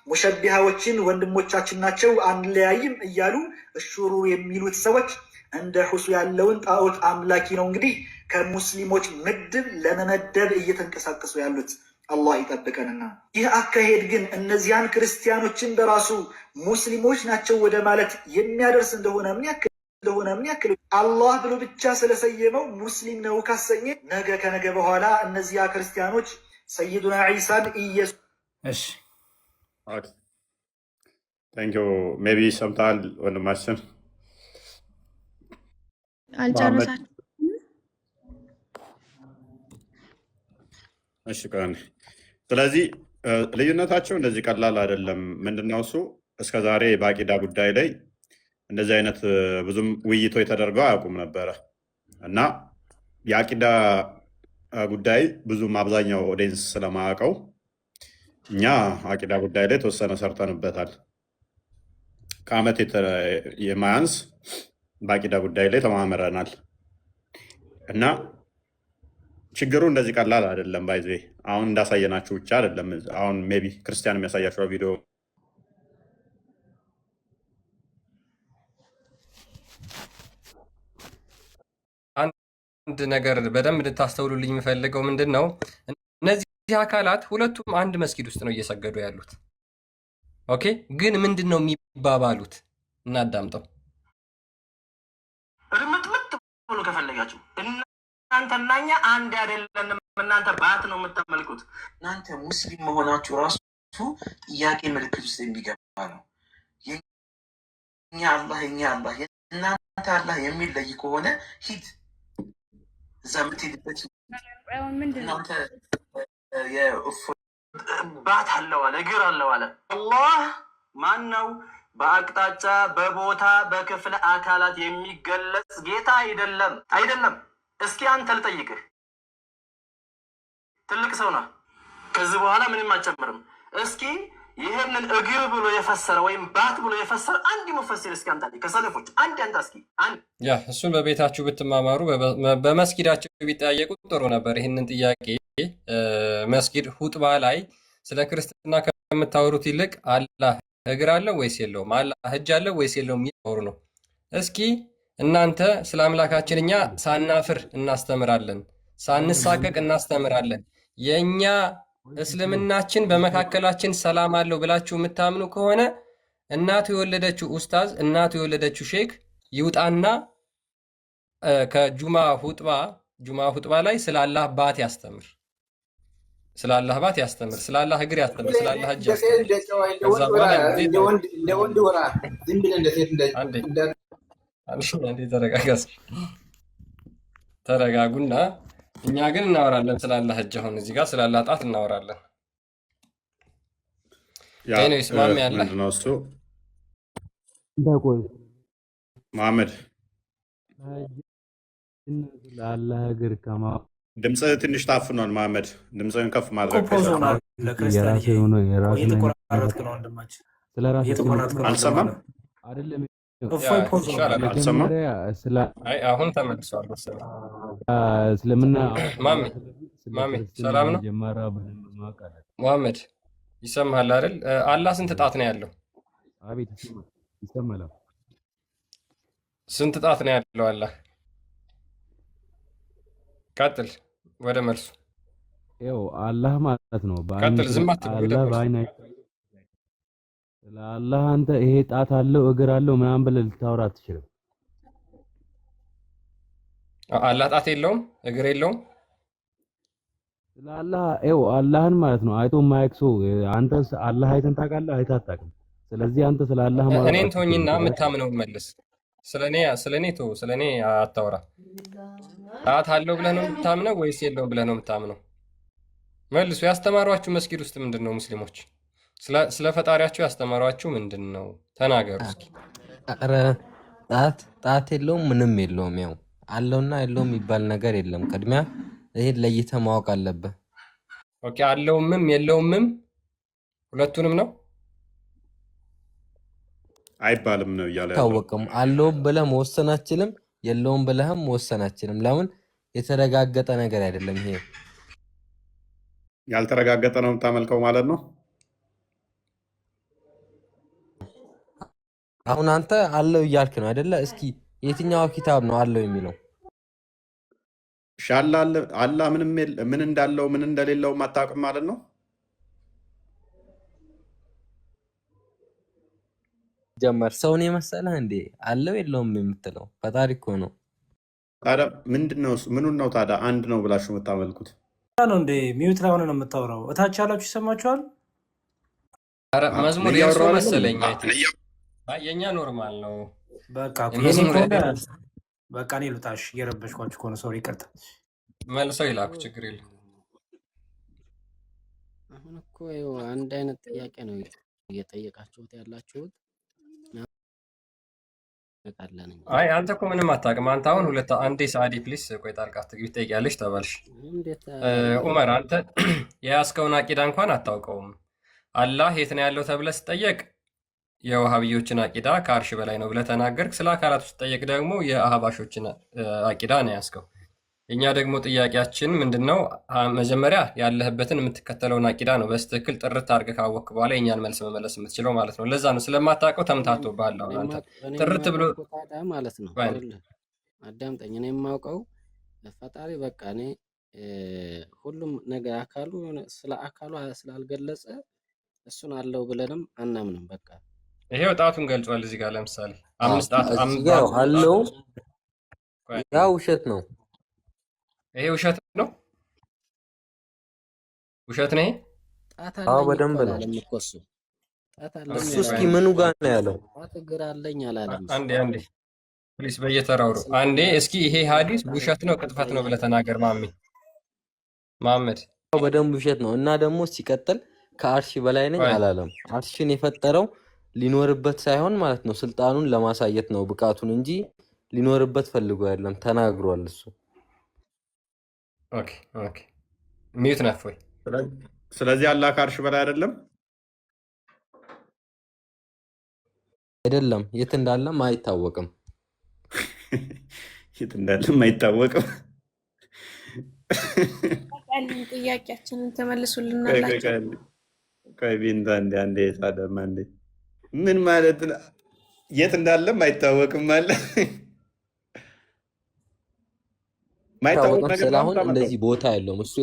ሙሸቢሃዎችን ወንድሞቻችን ናቸው አንለያይም እያሉ እሹሩ የሚሉት ሰዎች እንደ ሁሱ ያለውን ጣዖት አምላኪ ነው እንግዲህ ከሙስሊሞች ምድብ ለመመደብ እየተንቀሳቀሱ ያሉት። አላህ ይጠብቀንና ይህ አካሄድ ግን እነዚያን ክርስቲያኖችን በራሱ ሙስሊሞች ናቸው ወደ ማለት የሚያደርስ እንደሆነ ምን ያክል አላህ ብሎ ብቻ ስለሰየመው ሙስሊም ነው ካሰኘ ነገ ከነገ በኋላ እነዚያ ክርስቲያኖች ሰይዱና ዒሳን ኢየሱስ ታንኪዩ ሜቢ ሰምተሃል ወንድማችን አልጨረሳችሁም? እሺ ቀን ስለዚህ ልዩነታቸው እንደዚህ ቀላል አይደለም። ምንድነው እሱ እስከዛሬ በአቂዳ ጉዳይ ላይ እንደዚህ አይነት ብዙም ውይይቶች ተደርገው አያውቁም ነበረ እና የአቂዳ ጉዳይ ብዙም አብዛኛው ኦዲየንስ ስለማያውቀው እኛ አቂዳ ጉዳይ ላይ ተወሰነ ሰርተንበታል። ከዓመት የማያንስ በአቂዳ ጉዳይ ላይ ተማምረናል እና ችግሩ እንደዚህ ቀላል አይደለም። ባይዜ አሁን እንዳሳየናችሁ ብቻ አይደለም። አሁን ሜቢ ክርስቲያን የሚያሳያቸው ቪዲዮ አንድ ነገር በደንብ እንድታስተውሉልኝ የምፈልገው ምንድን ነው፣ እነዚህ አካላት ሁለቱም አንድ መስጊድ ውስጥ ነው እየሰገዱ ያሉት። ኦኬ፣ ግን ምንድን ነው የሚባባሉት? እናዳምጠው። በሉ ከፈለጋችሁ። እናንተና እኛ አንድ አይደለንም። እናንተ ባት ነው የምታመልኩት። እናንተ ሙስሊም መሆናችሁ ራሱ ጥያቄ ምልክት ውስጥ የሚገባ ነው። የኛ አላህ እናንተ አላህ የሚለይ ከሆነ ሂድ እዛ የምትሄድበት እናንተ ባት አለው አለ እግር አለው አለ። አላህ ማን ነው? በአቅጣጫ በቦታ በክፍለ አካላት የሚገለጽ ጌታ አይደለም። እስኪ አንተ ልጠይቅህ፣ ትልቅ ሰው ነህ፣ ከዚህ በኋላ ምንም አጨምርም። እስኪ ይህንን እግር ብሎ የፈሰረ ወይም ባት ብሎ የፈሰረ አንድ ሙፈሲር እስኪ አንተ ከሰለፎች አንድ እስኪ አንድ። ያ እሱን በቤታችሁ ብትማማሩ በመስጊዳችሁ ቢጠያየቁ ጥሩ ነበር። ይህንን ጥያቄ መስጊድ ሁጥባ ላይ ስለ ክርስትና ከምታወሩት ይልቅ አላህ እግር አለው ወይስ የለውም፣ አላህ እጅ አለው ወይስ የለውም የሚያወሩ ነው። እስኪ እናንተ ስለ አምላካችን እኛ ሳናፍር እናስተምራለን፣ ሳንሳቀቅ እናስተምራለን። የእኛ እስልምናችን በመካከላችን ሰላም አለው ብላችሁ የምታምኑ ከሆነ እናቱ የወለደችው ኡስታዝ፣ እናቱ የወለደችው ሼክ ይውጣና ከጁማ ሁጥባ ላይ ስለ አላህ ባት ያስተምር፣ ስለ አላህ ባት ያስተምር፣ ስለ አላህ እግር ያስተምር፣ ስለ አላህ እጅ ያስተምር። ከዛ በኋላ ተረጋጉና እኛ ግን እናወራለን ስለ አላህ እጅ። አሁን እዚህ ጋር ስለ አላህ ጣት እናወራለን። ቴኒስ ማሚ ያለ መሐመድ ለአላህ እግር ከማ ድምፅህ ትንሽ ታፍኗል። መሐመድ ድምፅህን ከፍ ማድረግ አልሰማም። አሁን ተመልሷል መሰለኝ። እስልምና ማሚ ሰላም ነው መሐመድ? ይሰማሃል አይደል? አላህ ስንት ጣት ነው ያለው? አቤት ይሰማል። ስንት ጣት ነው ያለው አላህ? ቀጥል ወደ መልሱ። ይኸው አላህ ማለት ነው። ቀጥል፣ ዝም አትበል። ለአላህ አንተ ይሄ ጣት አለው እግር አለው ምናምን ብለህ ልታወራ አትችልም። አላህ ጣት የለውም እግር የለውም። ለአላህ ይኸው አላህን ማለት ነው አይቶ የማያውቅ ሰው አንተ አላህ አይተን ታውቃለህ? አይተህ አታውቅም። ስለዚህ አንተ ስለ አላህ ማለት እኔን ተወኝና የምታምነው መልስ። ስለኔ አታውራ። ጣት አለው ብለህ ነው የምታምነው ወይስ የለውም ብለህ ነው የምታምነው? መልሱ። ያስተማሯችሁ መስጊድ ውስጥ ምንድን ነው? ሙስሊሞች ስለ ፈጣሪያችሁ ያስተማሯችሁ ምንድን ነው? ተናገሩ እስኪ። ኧረ ጣት የለውም ምንም የለውም። ያው አለውና የለውም የሚባል ነገር የለም። ቅድሚያ ይሄን ለይተህ ማወቅ አለብህ። ኦኬ፣ አለውምም የለውምም ሁለቱንም ነው አይባልም ነው እያለ ታወቅም። አለውም ብለህ መወሰን አትችልም፣ የለውም ብለህም መወሰን አትችልም። ለምን? የተረጋገጠ ነገር አይደለም። ይሄ ያልተረጋገጠ ነው የምታመልከው ማለት ነው። አሁን አንተ አለው እያልክ ነው አይደለ? እስኪ የትኛው ኪታብ ነው አለው የሚለው? አላህ ምን እንዳለው ምን እንደሌለው አታውቅም ማለት ነው። ጀመር ሰውን የመሰለህ እንዴ? አለው የለውም የምትለው ፈጣሪ እኮ ነው። ታዲያ ምንድነው? ምኑን ነው ታዲያ አንድ ነው ብላችሁ የምታመልኩት? ነው እንዴ? ሚዩት ላይ ሆነ ነው የምታወራው። እታች ያላችሁ ይሰማችኋል? ኧረ መዝሙር የእርሶ መሰለኝ። የእኛ ኖርማል ነው። በቃ እኔ ልውጣሽ፣ እየረበሽኳችሁ ከሆነ ሶሪ፣ ይቅርታ። መልሰው ይላኩ፣ ችግር የለም። አሁን እኮ አንድ አይነት ጥያቄ ነው እየጠየቃችሁት ያላችሁት። አይ አንተ እኮ ምንም አታውቅም። አንተ አሁን አንዴ ሳዲ ፕሊስ ቆይ ጣልቃ ትግቢ ትጠይቂያለሽ ተባልሽ። ኡመር አንተ የያዝከውን አቂዳ እንኳን አታውቀውም። አላህ የት ነው ያለው ተብለህ ስጠየቅ የውሃብዮችን አቂዳ ከአርሽ በላይ ነው ብለህ ተናገርክ። ስለ አካላቱ ስጠየቅ ደግሞ የአህባሾችን አቂዳ ነው ያዝከው። እኛ ደግሞ ጥያቄያችን ምንድን ነው? መጀመሪያ ያለህበትን የምትከተለውን አቂዳ ነው በስትክክል ጥርት አድርገህ ካወቅክ በኋላ የእኛን መልስ መመለስ የምትችለው ማለት ነው። ለዛ ነው ስለማታውቀው ተምታቶብሃል። አንተ ጥርት ብሎ ማለት ነው። አዳምጠኝ። እኔ የማውቀው ፈጣሪ በቃ እኔ ሁሉም ነገር አካሉ ስለ አካሉ ስላልገለጸ እሱን አለው ብለንም አናምንም። በቃ ይሄው ጣቱን ገልጿል። እዚህ ጋር ለምሳሌ 5 ጣት አለው ያ ውሸት ነው። ይሄ ውሸት ነው። ውሸት ነው። ጣት አዎ አለኝ በደንብ እኮ ነው። አላለም እኮ እሱ። ጣት አለኝ እሱ እስኪ አላለም። ምኑ ጋር ነው ያለው? ጣት እግር አለኝ አላለም እሱ። አንዴ ፕሊስ በየተራውሩ አንዴ እስኪ ይሄ ሀዲስ ውሸት ነው ቅጥፈት ነው ብለህ ተናገር መሐመድ። አዎ በደንብ ውሸት ነው። እና ደግሞ ሲቀጥል ከአርሽ በላይ ነኝ አላለም። አርሽን የፈጠረው ሊኖርበት ሳይሆን ማለት ነው ስልጣኑን ለማሳየት ነው ብቃቱን እንጂ ሊኖርበት ፈልጎ አይደለም ተናግሯል እሱ። ኦኬ ሚዩት ነህ ወይ? ስለዚህ አላህ ከአርሽ በላይ አይደለም አይደለም። የት እንዳለም አይታወቅም። የት እንዳለም አይታወቅም። ጥያቄያችንን ተመልሱልናላችሁ። ቆይ ቢንታ አንዴ ታደማ እንዴ ምን ማለት ነው? የት እንዳለም አይታወቅም ማለት ማይታወቅ ነገር አሁን እንደዚህ ቦታ የለውም እሱ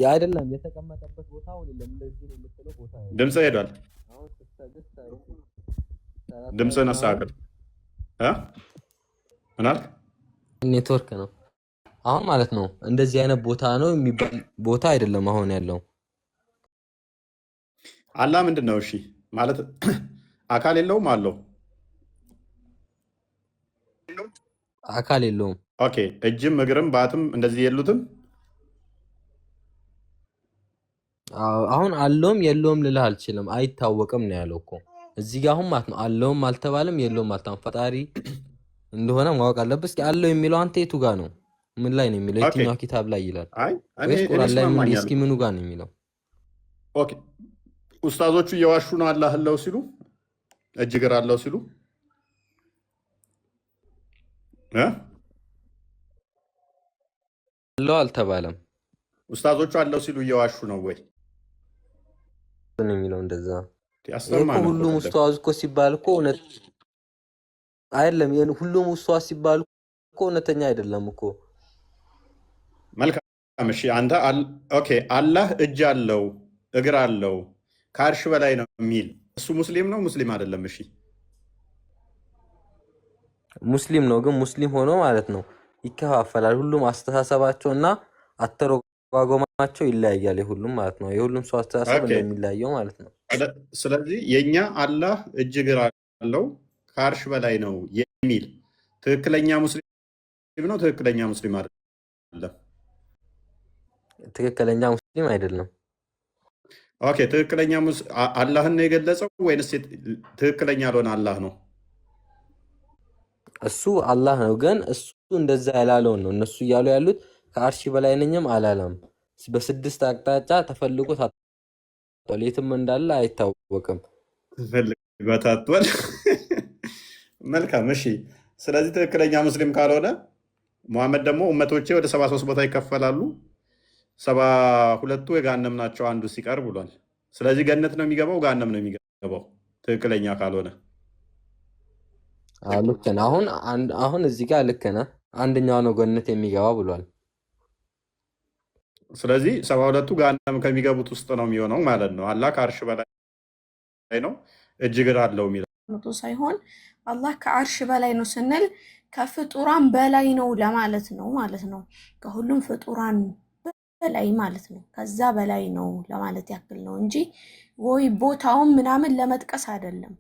አይደለም የተቀመጠበት ቦታ አይደለም። እንደዚህ ነው የምትለው ቦታ አይደለም። ድምጽ ሄዷል። ድምጽ ነሳከል ምናል ኔትወርክ ነው አሁን ማለት ነው። እንደዚህ አይነት ቦታ ነው የሚባል ቦታ አይደለም አሁን ያለው። አላህ ምንድን ነው? እሺ ማለት አካል የለውም አለው? አካል የለውም። ኦኬ እጅም እግርም ባትም እንደዚህ የሉትም? አሁን አለውም የለውም ልልህ አልችልም። አይታወቅም ነው ያለው እኮ እዚህ ጋር አሁን ማለት ነው። አለውም አልተባለም የለውም አልተባለም። ፈጣሪ እንደሆነ ማወቅ አለበት። እስኪ አለው የሚለው አንተ የቱ ጋር ነው? ምን ላይ ነው የሚለው? የትኛው ኪታብ ላይ ይላል? ወይስ ቁርአን ላይ ምን? እስኪ ምኑ ጋር ነው የሚለው? ኦኬ ኡስታዞቹ እየዋሹ ነው አላህ አለው ሲሉ እጅ እግር አለው ሲሉ አለው አልተባለም። ኡስታዞቹ አለው ሲሉ እየዋሹ ነው ወይ ነው የሚለው? እንደዛ ሁሉም ኡስታዝ እኮ ሲባል እኮ እውነት አይደለም። ሁሉም ኡስታዝ ሲባል እኮ እውነተኛ አይደለም እኮ። መልካም እሺ፣ አንተ ኦኬ አላህ እጅ አለው እግር አለው ከአርሽ በላይ ነው የሚል እሱ ሙስሊም ነው ሙስሊም አይደለም? እሺ ሙስሊም ነው፣ ግን ሙስሊም ሆኖ ማለት ነው ይከፋፈላል። ሁሉም አስተሳሰባቸው እና አተረጓጎማቸው ይለያያል። የሁሉም ማለት ነው የሁሉም ሰው አስተሳሰብ እንደሚለያየው ማለት ነው። ስለዚህ የኛ አላህ እጅ እግር አለው ከአርሽ በላይ ነው የሚል ትክክለኛ ሙስሊም ነው? ትክክለኛ ሙስሊም አይደለም? ትክክለኛ ሙስሊም አይደለም። ኦኬ ትክክለኛ አላህን ነው የገለጸው ወይንስ ትክክለኛ ያልሆነ አላህ ነው? እሱ አላህ ነው፣ ግን እሱ እንደዛ ያላለውን ነው እነሱ እያሉ ያሉት። ከአርሽ በላይ ነኝም አላለም። በስድስት አቅጣጫ ተፈልጎ ታጥቷል። የትም እንዳለ አይታወቅም። ተፈልጎ ታጥቷል። መልካም እሺ። ስለዚህ ትክክለኛ ሙስሊም ካልሆነ ሙሐመድ ደግሞ ኡመቶቼ ወደ 73 ቦታ ይከፈላሉ 72ቱ የጋነም ናቸው አንዱ ሲቀር ብሏል። ስለዚህ ገነት ነው የሚገባው ጋነም ነው የሚገባው ትክክለኛ ካልሆነ? ልክ ነህ። አሁን እዚህ ጋር ልክ ነህ። አንደኛው ነው ገነት የሚገባ ብሏል። ስለዚህ 72ቱ ጋነም ከሚገቡት ውስጥ ነው የሚሆነው ማለት ነው። አላህ ከአርሽ በላይ ነው እጅ እግር አለው የሚለው ሳይሆን አላህ ከአርሽ በላይ ነው ስንል ከፍጡራን በላይ ነው ለማለት ነው ማለት ነው። ከሁሉም ፍጡራን በላይ ማለት ነው። ከዛ በላይ ነው ለማለት ያክል ነው እንጂ ወይ ቦታውን ምናምን ለመጥቀስ አይደለም።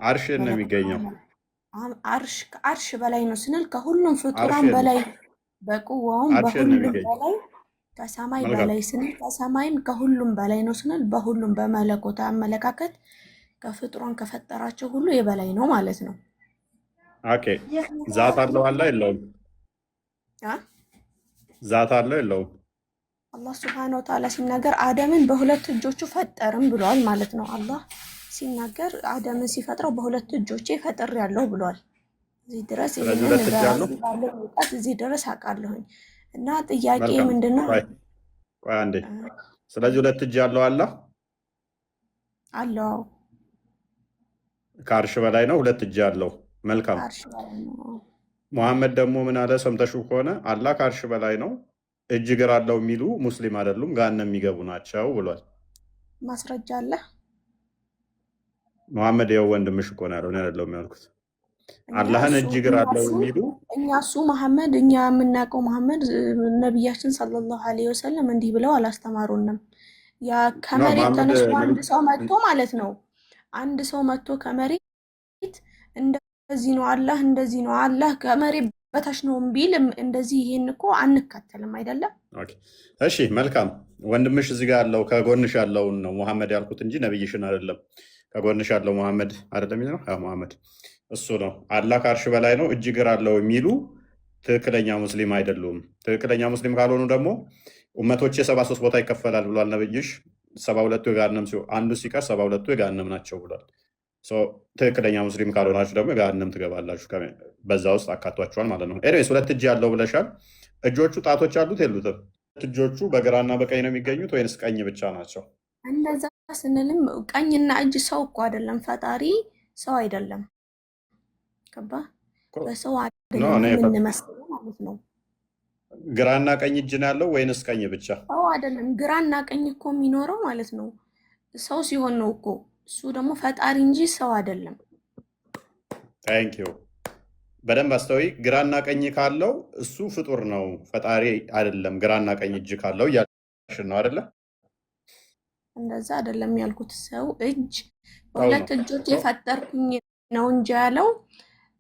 አርሽ ነው የሚገኘው። አርሽ በላይ ነው ስንል ከሁሉም ፍጡራን በላይ በቁዋውም በሁሉም በላይ ከሰማይ በላይ ስንል ከሰማይም ከሁሉም በላይ ነው ስንል በሁሉም በመለኮት አመለካከት ከፍጡራን ከፈጠራቸው ሁሉ የበላይ ነው ማለት ነው። ኦኬ ዛት አለው አለ የለውም? ዛት አለው የለውም? አላህ ሱብሃነሁ ወተዓላ ሲናገር አደምን በሁለት እጆቹ ፈጠርም ብሏል ማለት ነው። አላህ ሲናገር አደምን ሲፈጥረው በሁለት እጆቼ ፈጥሬያለሁ ብሏል። እዚህ ድረስ እዚህ ድረስ አውቃለሁኝ። እና ጥያቄ ምንድነው? ቆይ አንዴ። ስለዚህ ሁለት እጅ ያለው አላህ አለው ከአርሽ በላይ ነው፣ ሁለት እጅ ያለው። መልካም። ሙሐመድ ደግሞ ምን አለ ሰምተሽው ከሆነ አላህ ከአርሽ በላይ ነው እጅ እግር አለው የሚሉ ሙስሊም አይደሉም ገሃነም የሚገቡ ናቸው ብሏል። ማስረጃ አለ? ሙሐመድ ያው ወንድምሽ እኮ ነው ያለው፣ እኔ አይደለሁም ያልኩት። አላህን እጅ እግር አለው የሚሉ እኛ እሱ መሐመድ እኛ የምናውቀው መሐመድ ነቢያችን ሰለላሁ ዐለይሂ ወሰለም እንዲህ ብለው አላስተማሩንም። ያ ከመሬት ተነስቶ አንድ ሰው መጥቶ ማለት ነው። አንድ ሰው መጥቶ ከመሬት እንደዚህ ነው አላህ እንደዚህ ነው አላህ ከመሬት በታች ነው ቢል እንደዚህ ይሄን እኮ አንከተልም አይደለም። እሺ መልካም ወንድምሽ እዚህ ጋር ያለው ከጎንሽ ያለውን ነው መሐመድ ያልኩት እንጂ ነብይሽን አይደለም። ከጎንሽ ያለው መሐመድ አይደለም ይለው መሐመድ እሱ ነው። አላህ ከአርሽ በላይ ነው እጅ እግር አለው የሚሉ ትክክለኛ ሙስሊም አይደሉም። ትክክለኛ ሙስሊም ካልሆኑ ደግሞ ኡመቶች 73 ቦታ ይከፈላል ብሏል ነብይሽ። 72ቱ የገሃነም ሲሆን አንዱ ሲቀር 72ቱ የገሃነም ናቸው ብሏል። ትክክለኛ ሙስሊም ካልሆናችሁ ደግሞ የገሃነም ትገባላችሁ። በዛ ውስጥ አካቷችኋል ማለት ነው። ኤኒዌይስ ሁለት እጅ ያለው ብለሻል። እጆቹ ጣቶች አሉት የሉትም? እጆቹ በግራና በቀኝ ነው የሚገኙት ወይንስ ቀኝ ብቻ ናቸው? እንደዛ ስንልም ቀኝና እጅ ሰው እኮ አይደለም፣ ፈጣሪ ሰው አይደለም። ገባ? በሰው አይደለም የምንመስለው ማለት ነው። ግራና ቀኝ እጅ ነው ያለው ወይንስ ቀኝ ብቻ? ሰው አይደለም። ግራና ቀኝ እኮ የሚኖረው ማለት ነው ሰው ሲሆን ነው እኮ። እሱ ደግሞ ፈጣሪ እንጂ ሰው አይደለም። ታንክ ዩ በደንብ አስተውይ። ግራና ቀኝ ካለው እሱ ፍጡር ነው፣ ፈጣሪ አይደለም። ግራና ቀኝ እጅ ካለው እያልሽን ነው አይደለ? እንደዛ አይደለም ያልኩት። ሰው እጅ በሁለት እጆች የፈጠርኩኝ ነው እንጂ ያለው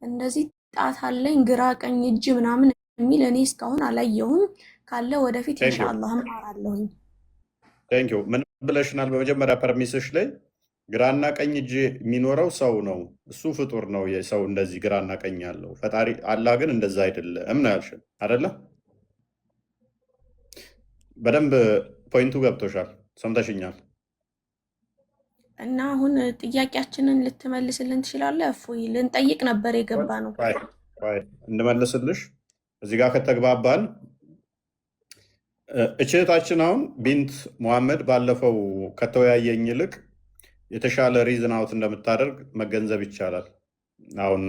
እንደዚህ ጣት አለኝ ግራ ቀኝ እጅ ምናምን የሚል እኔ እስካሁን አላየሁም። ካለ ወደፊት ኢንሻአላህ እማራለሁኝ። ታንክ ዩ ምን ብለሽናል? በመጀመሪያ ፐርሚስሽ ላይ ግራና ቀኝ እጅ የሚኖረው ሰው ነው፣ እሱ ፍጡር ነው። የሰው እንደዚህ ግራና ቀኝ ያለው ፈጣሪ አላህ ግን እንደዛ አይደለም ነው ያልሽን አይደለ? በደንብ ፖይንቱ ገብቶሻል፣ ሰምተሽኛል። እና አሁን ጥያቄያችንን ልትመልስልን ትችላለህ? እፎይ ልንጠይቅ ነበር የገባ ነው። እንመልስልሽ እዚህ ጋር ከተግባባን። እችታችን አሁን ቢንት ሙሐመድ ባለፈው ከተወያየኝ ይልቅ የተሻለ ሪዝን አውት እንደምታደርግ መገንዘብ ይቻላል። አሁን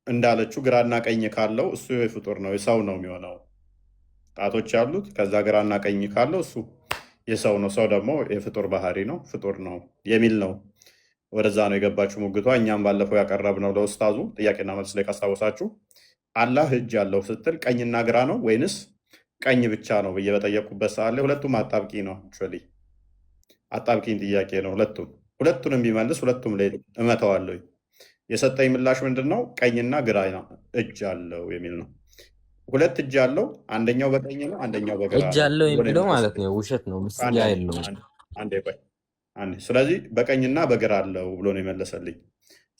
እንዳለችው ግራና ቀኝ ካለው እሱ የፍጡር ነው የሰው ነው የሚሆነው። ጣቶች ያሉት ከዛ ግራና ቀኝ ካለው እሱ የሰው ነው። ሰው ደግሞ የፍጡር ባህሪ ነው፣ ፍጡር ነው የሚል ነው። ወደዛ ነው የገባችው ሙግቷ። እኛም ባለፈው ያቀረብነው ለኡስታዙ ጥያቄና መልስ ላይ ካስታወሳችሁ አላህ እጅ ያለው ስትል ቀኝና ግራ ነው ወይንስ ቀኝ ብቻ ነው ብዬ በጠየቁበት ሰዓት ላይ ሁለቱም አጣብቂ ነው። አክቹዋሊ አጣብቂኝ ጥያቄ ነው። ሁለቱንም ቢመልስ ሁለቱም ላይ እመተዋለሁ። የሰጠኝ ምላሽ ምንድን ነው? ቀኝና ግራ እጅ አለው የሚል ነው። ሁለት እጅ አለው፣ አንደኛው በቀኝ ነው፣ አንደኛው በግራ እጅ አለው የሚለው ማለት ነው ውሸት ነው። ምስል የለውም። አንዴ ቆይ አንዴ። ስለዚህ በቀኝና በግራ አለው ብሎ ነው የመለሰልኝ።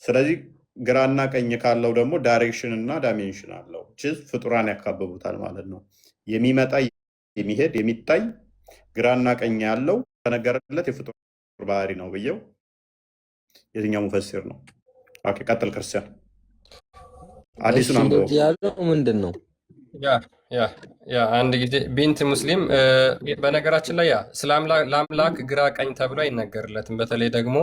ስለዚህ ግራና ቀኝ ካለው ደግሞ ዳይሬክሽን እና ዳይሜንሽን አለው። ፍጡራን ያካበቡታል ማለት ነው። የሚመጣ የሚሄድ የሚታይ ግራና ቀኝ ያለው ተነገረለት የፍጡር ባህሪ ነው ብዬው የትኛው ሙፈሲር ነው? ኦኬ ቀጥል ክርስቲያን። አዲሱን አንብበው ያለው ምንድን ነው? ያ አንድ ጊዜ ቢንት ሙስሊም በነገራችን ላይ ለአምላክ ግራ ቀኝ ተብሎ አይነገርለትም። በተለይ ደግሞ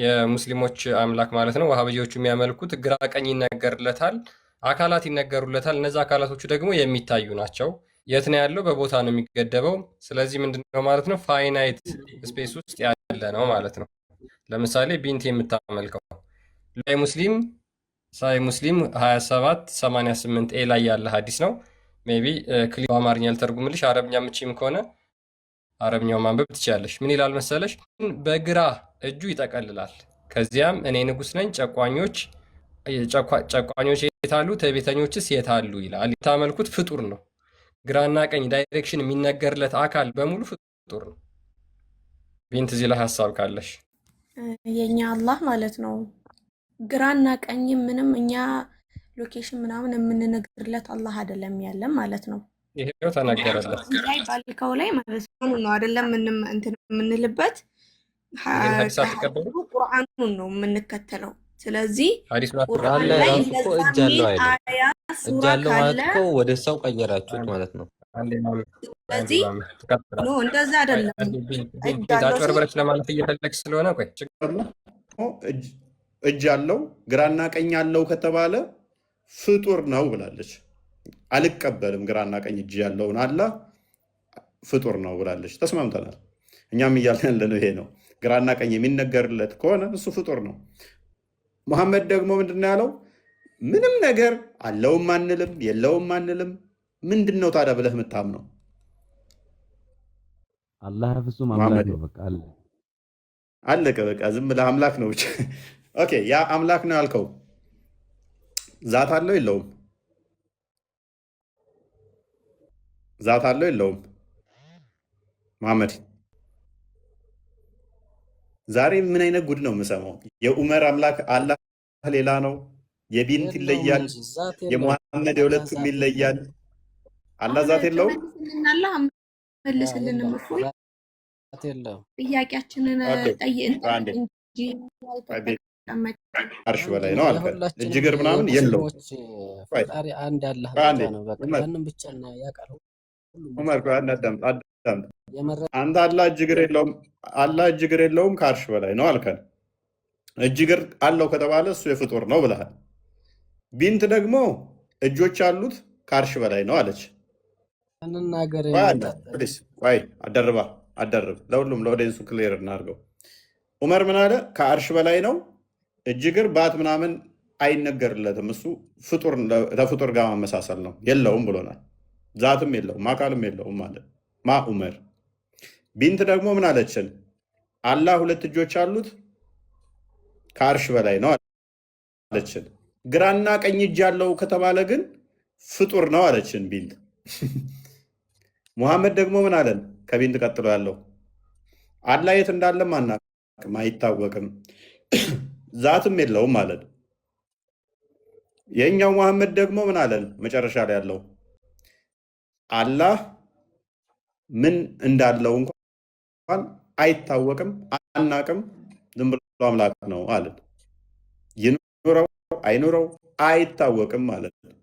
የሙስሊሞች አምላክ ማለት ነው ዋሃብዮቹ የሚያመልኩት ግራ ቀኝ ይነገርለታል፣ አካላት ይነገሩለታል። እነዚ አካላቶቹ ደግሞ የሚታዩ ናቸው። የት ነው ያለው? በቦታ ነው የሚገደበው። ስለዚህ ምንድነው ማለት ነው? ፋይናይት ስፔስ ውስጥ ያለ ነው ማለት ነው። ለምሳሌ ቢንት የምታመልከው ሳይ ሙስሊም 2788 ኤ ላይ ያለ ሀዲስ ነው። ሜይ ቢ ክሊፕ በአማርኛ ልተርጉምልሽ፣ አረብኛ ምችም ከሆነ አረብኛው ማንበብ ትችላለሽ። ምን ይላል መሰለሽ? በግራ እጁ ይጠቀልላል። ከዚያም እኔ ንጉስ ነኝ፣ ጨቋኞች የታሉ? ትዕቢተኞችስ የታሉ? ይላል። የምታመልኩት ፍጡር ነው። ግራና ቀኝ ዳይሬክሽን የሚነገርለት አካል በሙሉ ፍጡር ነው። ቢንት እዚህ ላይ ሀሳብ ካለሽ? የኛ አላህ ማለት ነው ግራና ቀኝ ምንም እኛ ሎኬሽን ምናምን የምንነግርለት አላህ አይደለም ያለን ማለት ነው። ይሄው ተነገረለት ላይ ባልከው ላይ ማለት ነው አይደለም እንትን የምንልበት ቁርአኑን ነው የምንከተለው። ስለዚህ ቁርአን ላይ ራሱ እኮ እጅ አለው አይደል? እጅ አለው ማለት እኮ ወደ ሰው ቀየራችሁት ማለት ነው። ስለዚህ ነው እንደዛ አይደለም። አጭበርበረች ለማለት እየፈለግሽ ስለሆነ ቆይ እጅ አለው ግራና ቀኝ አለው ከተባለ ፍጡር ነው ብላለች። አልቀበልም ግራና ቀኝ እጅ ያለውን አላህ ፍጡር ነው ብላለች። ተስማምተናል። እኛም እያልን ያለነው ይሄ ነው። ግራና ቀኝ የሚነገርለት ከሆነ እሱ ፍጡር ነው። ሙሐመድ ደግሞ ምንድን ነው ያለው? ምንም ነገር አለውም አንልም የለውም አንልም። ምንድን ነው ታዲያ ብለህ የምታምነው? አላህ ፍጹም አምላክ ነው። በቃ አለቀ። በቃ ዝም ብለህ አምላክ ነው ብቻ። ኦኬ፣ ያ አምላክ ነው ያልከው ዛት አለው የለውም? ዛት አለው የለውም? መሐመድ ዛሬ ምን አይነት ጉድ ነው የምሰማው? የኡመር አምላክ አላህ ሌላ ነው፣ የቢንት ይለያል፣ የሙሐመድ የሁለቱም ይለያል። አላህ ዛት የለውም? መልስልንም እኮ ጥያቄያችንን ጠይቀን እንጂ አርሽ በላይ ነው አልከ። እጅ እግር ምናምን የለውም። ፈጣሪ አንድ አላህ ብቻ ነው። በቃ ያንን ብቻ ነው ያውቃል። ዑመር አዳምጥ። አንተ አላህ እጅ እግር የለውም፣ አላህ እጅ እግር የለውም ከአርሽ በላይ ነው አልከን። እጅ እግር አለው ከተባለ እሱ የፍጡር ነው ብለሃል። ቢንት ደግሞ እጆች አሉት ከአርሽ በላይ ነው አለች። አደርብ ለሁሉም ለኦዲየንሱ ክሊር እናድርገው። ዑመር ምን አለ? ከአርሽ በላይ ነው፣ እጅ እግር ባት ምናምን አይነገርለትም፣ እሱ ለፍጡር ጋር ማመሳሰል ነው፣ የለውም ብሎናል። ዛትም የለውም አካልም የለውም ማለት ማ ዑመር። ቢንት ደግሞ ምን አለችን? አላህ ሁለት እጆች አሉት ከአርሽ በላይ ነው አለችን። ግራና ቀኝ እጅ ያለው ከተባለ ግን ፍጡር ነው አለችን ቢንት። ሙሐመድ ደግሞ ምን አለን? ከቢንት ቀጥሎ ያለው አላህ የት እንዳለም አናውቅም፣ አይታወቅም፣ ዛትም የለውም አለን። የእኛው ሙሐመድ ደግሞ ምን አለን? መጨረሻ ላይ ያለው አላህ ምን እንዳለው እንኳን አይታወቅም፣ አናውቅም፣ ዝም ብሎ አምላክ ነው አለን። ይኑረው አይኑረው አይታወቅም ማለት ነው።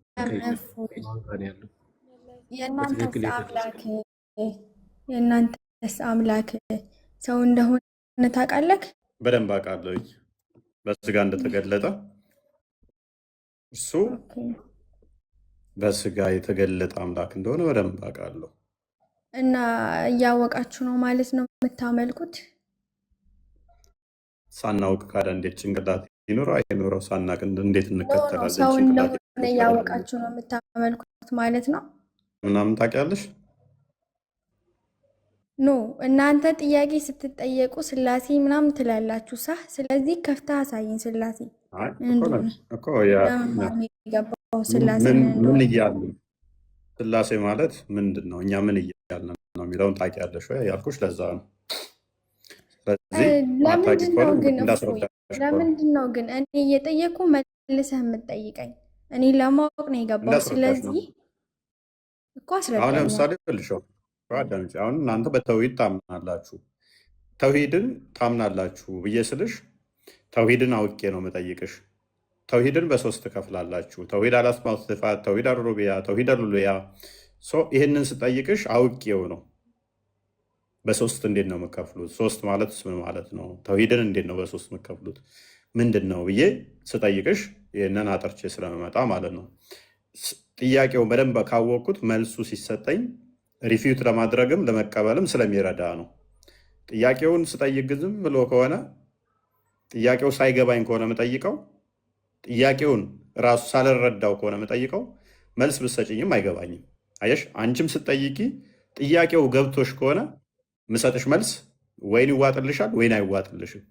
የእናንተስ አምላክ ሰው እንደሆነ ታውቃለህ? በደንብ አውቃለሁ። በስጋ እንደተገለጠ እሱ በስጋ የተገለጠ አምላክ እንደሆነ በደንብ አውቃለሁ። እና እያወቃችሁ ነው ማለት ነው የምታመልኩት? ሳናውቅ ካዳ እንዴት ጭንቅላት ይኖረው አይኖረው ሳናቅ እንዴት እንከተላለን? ሰው እንደሆነ እያወቃችሁ ነው የምታመልኩት ማለት ነው ምናምን ታውቂያለሽ? ኖ እናንተ ጥያቄ ስትጠየቁ ስላሴ ምናምን ትላላችሁ ሳ ስለዚህ ከፍታ አሳይን። ስላሴ ምን እያሉ ስላሴ ማለት ምንድን ነው? እኛ ምን እያልን ነው የሚለውን ታውቂያለሽ ወይ ያልኩሽ ለዛ ነው። ለምንድን ነው ግን እኔ እየጠየኩ መልሰህ የምትጠይቀኝ? እኔ ለማወቅ ነው የገባው። ስለዚህ እኮ አስረዳኝ። አሁን ለምሳሌ ልሸው አዳምጪ። አሁን እናንተ በተውሂድ ታምናላችሁ፣ ተውሂድን ታምናላችሁ ብዬ ስልሽ ተውሂድን አውቄ ነው የምጠይቅሽ። ተውሂድን በሶስት ከፍላላችሁ፣ ተውሂድ አልአስማእ ወሲፋት፣ ተውሂድ አልሩቡቢያ፣ ተውሂድ አልኡሉሂያ። ይህንን ስጠይቅሽ አውቄው ነው። በሶስት እንዴት ነው የምከፍሉት? ሶስት ማለት ምን ማለት ነው? ተውሂድን እንዴት ነው በሶስት የምከፍሉት? ምንድን ነው ብዬ ስጠይቅሽ ይህንን አጠርቼ ስለመመጣ ማለት ነው። ጥያቄውን በደንብ ካወቅኩት መልሱ ሲሰጠኝ ሪፊዩት ለማድረግም ለመቀበልም ስለሚረዳ ነው። ጥያቄውን ስጠይቅ ዝም ብሎ ከሆነ ጥያቄው ሳይገባኝ ከሆነ የምጠይቀው ጥያቄውን ራሱ ሳልረዳው ከሆነ የምጠይቀው መልስ ብትሰጭኝም አይገባኝም። አየሽ፣ አንቺም ስትጠይቂ ጥያቄው ገብቶሽ ከሆነ ምሰጥሽ መልስ ወይን ይዋጥልሻል ወይን አይዋጥልሽም፣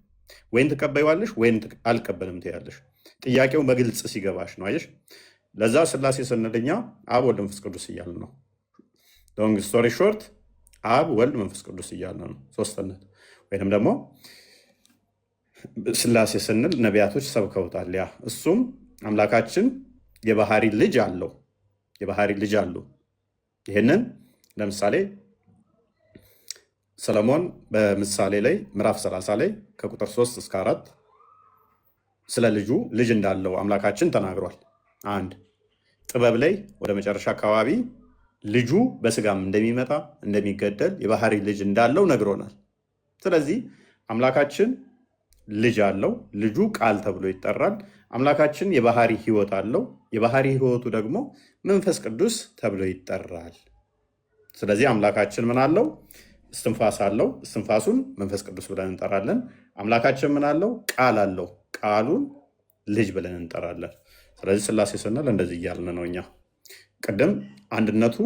ወይን ትቀበይዋለሽ ወይን አልቀበልም ትያለሽ። ጥያቄውን በግልጽ ሲገባሽ ነው። አየሽ፣ ለዛ ስላሴ ስንል እኛ አብ ወልድ መንፈስ ቅዱስ እያልን ነው። ሎንግ ስቶሪ ሾርት አብ ወልድ መንፈስ ቅዱስ እያልን ነው። ሶስትነት ወይንም ደግሞ ስላሴ ስንል ነቢያቶች ሰብከውታል። ያ እሱም አምላካችን የባህሪ ልጅ አለው፣ የባህሪ ልጅ አለው። ይህንን ለምሳሌ ሰለሞን በምሳሌ ላይ ምዕራፍ 30 ላይ ከቁጥር 3 እስከ 4 ስለ ልጁ ልጅ እንዳለው አምላካችን ተናግሯል። አንድ ጥበብ ላይ ወደ መጨረሻ አካባቢ ልጁ በስጋም እንደሚመጣ እንደሚገደል የባህሪ ልጅ እንዳለው ነግሮናል። ስለዚህ አምላካችን ልጅ አለው። ልጁ ቃል ተብሎ ይጠራል። አምላካችን የባህሪ ህይወት አለው። የባህሪ ህይወቱ ደግሞ መንፈስ ቅዱስ ተብሎ ይጠራል። ስለዚህ አምላካችን ምን አለው? እስትንፋስ አለው። እስትንፋሱን መንፈስ ቅዱስ ብለን እንጠራለን። አምላካችን ምን አለው? ቃል አለው። ቃሉን ልጅ ብለን እንጠራለን። ስለዚህ ስላሴ ስንል እንደዚህ እያልን ነው። እኛ ቅድም አንድነቱ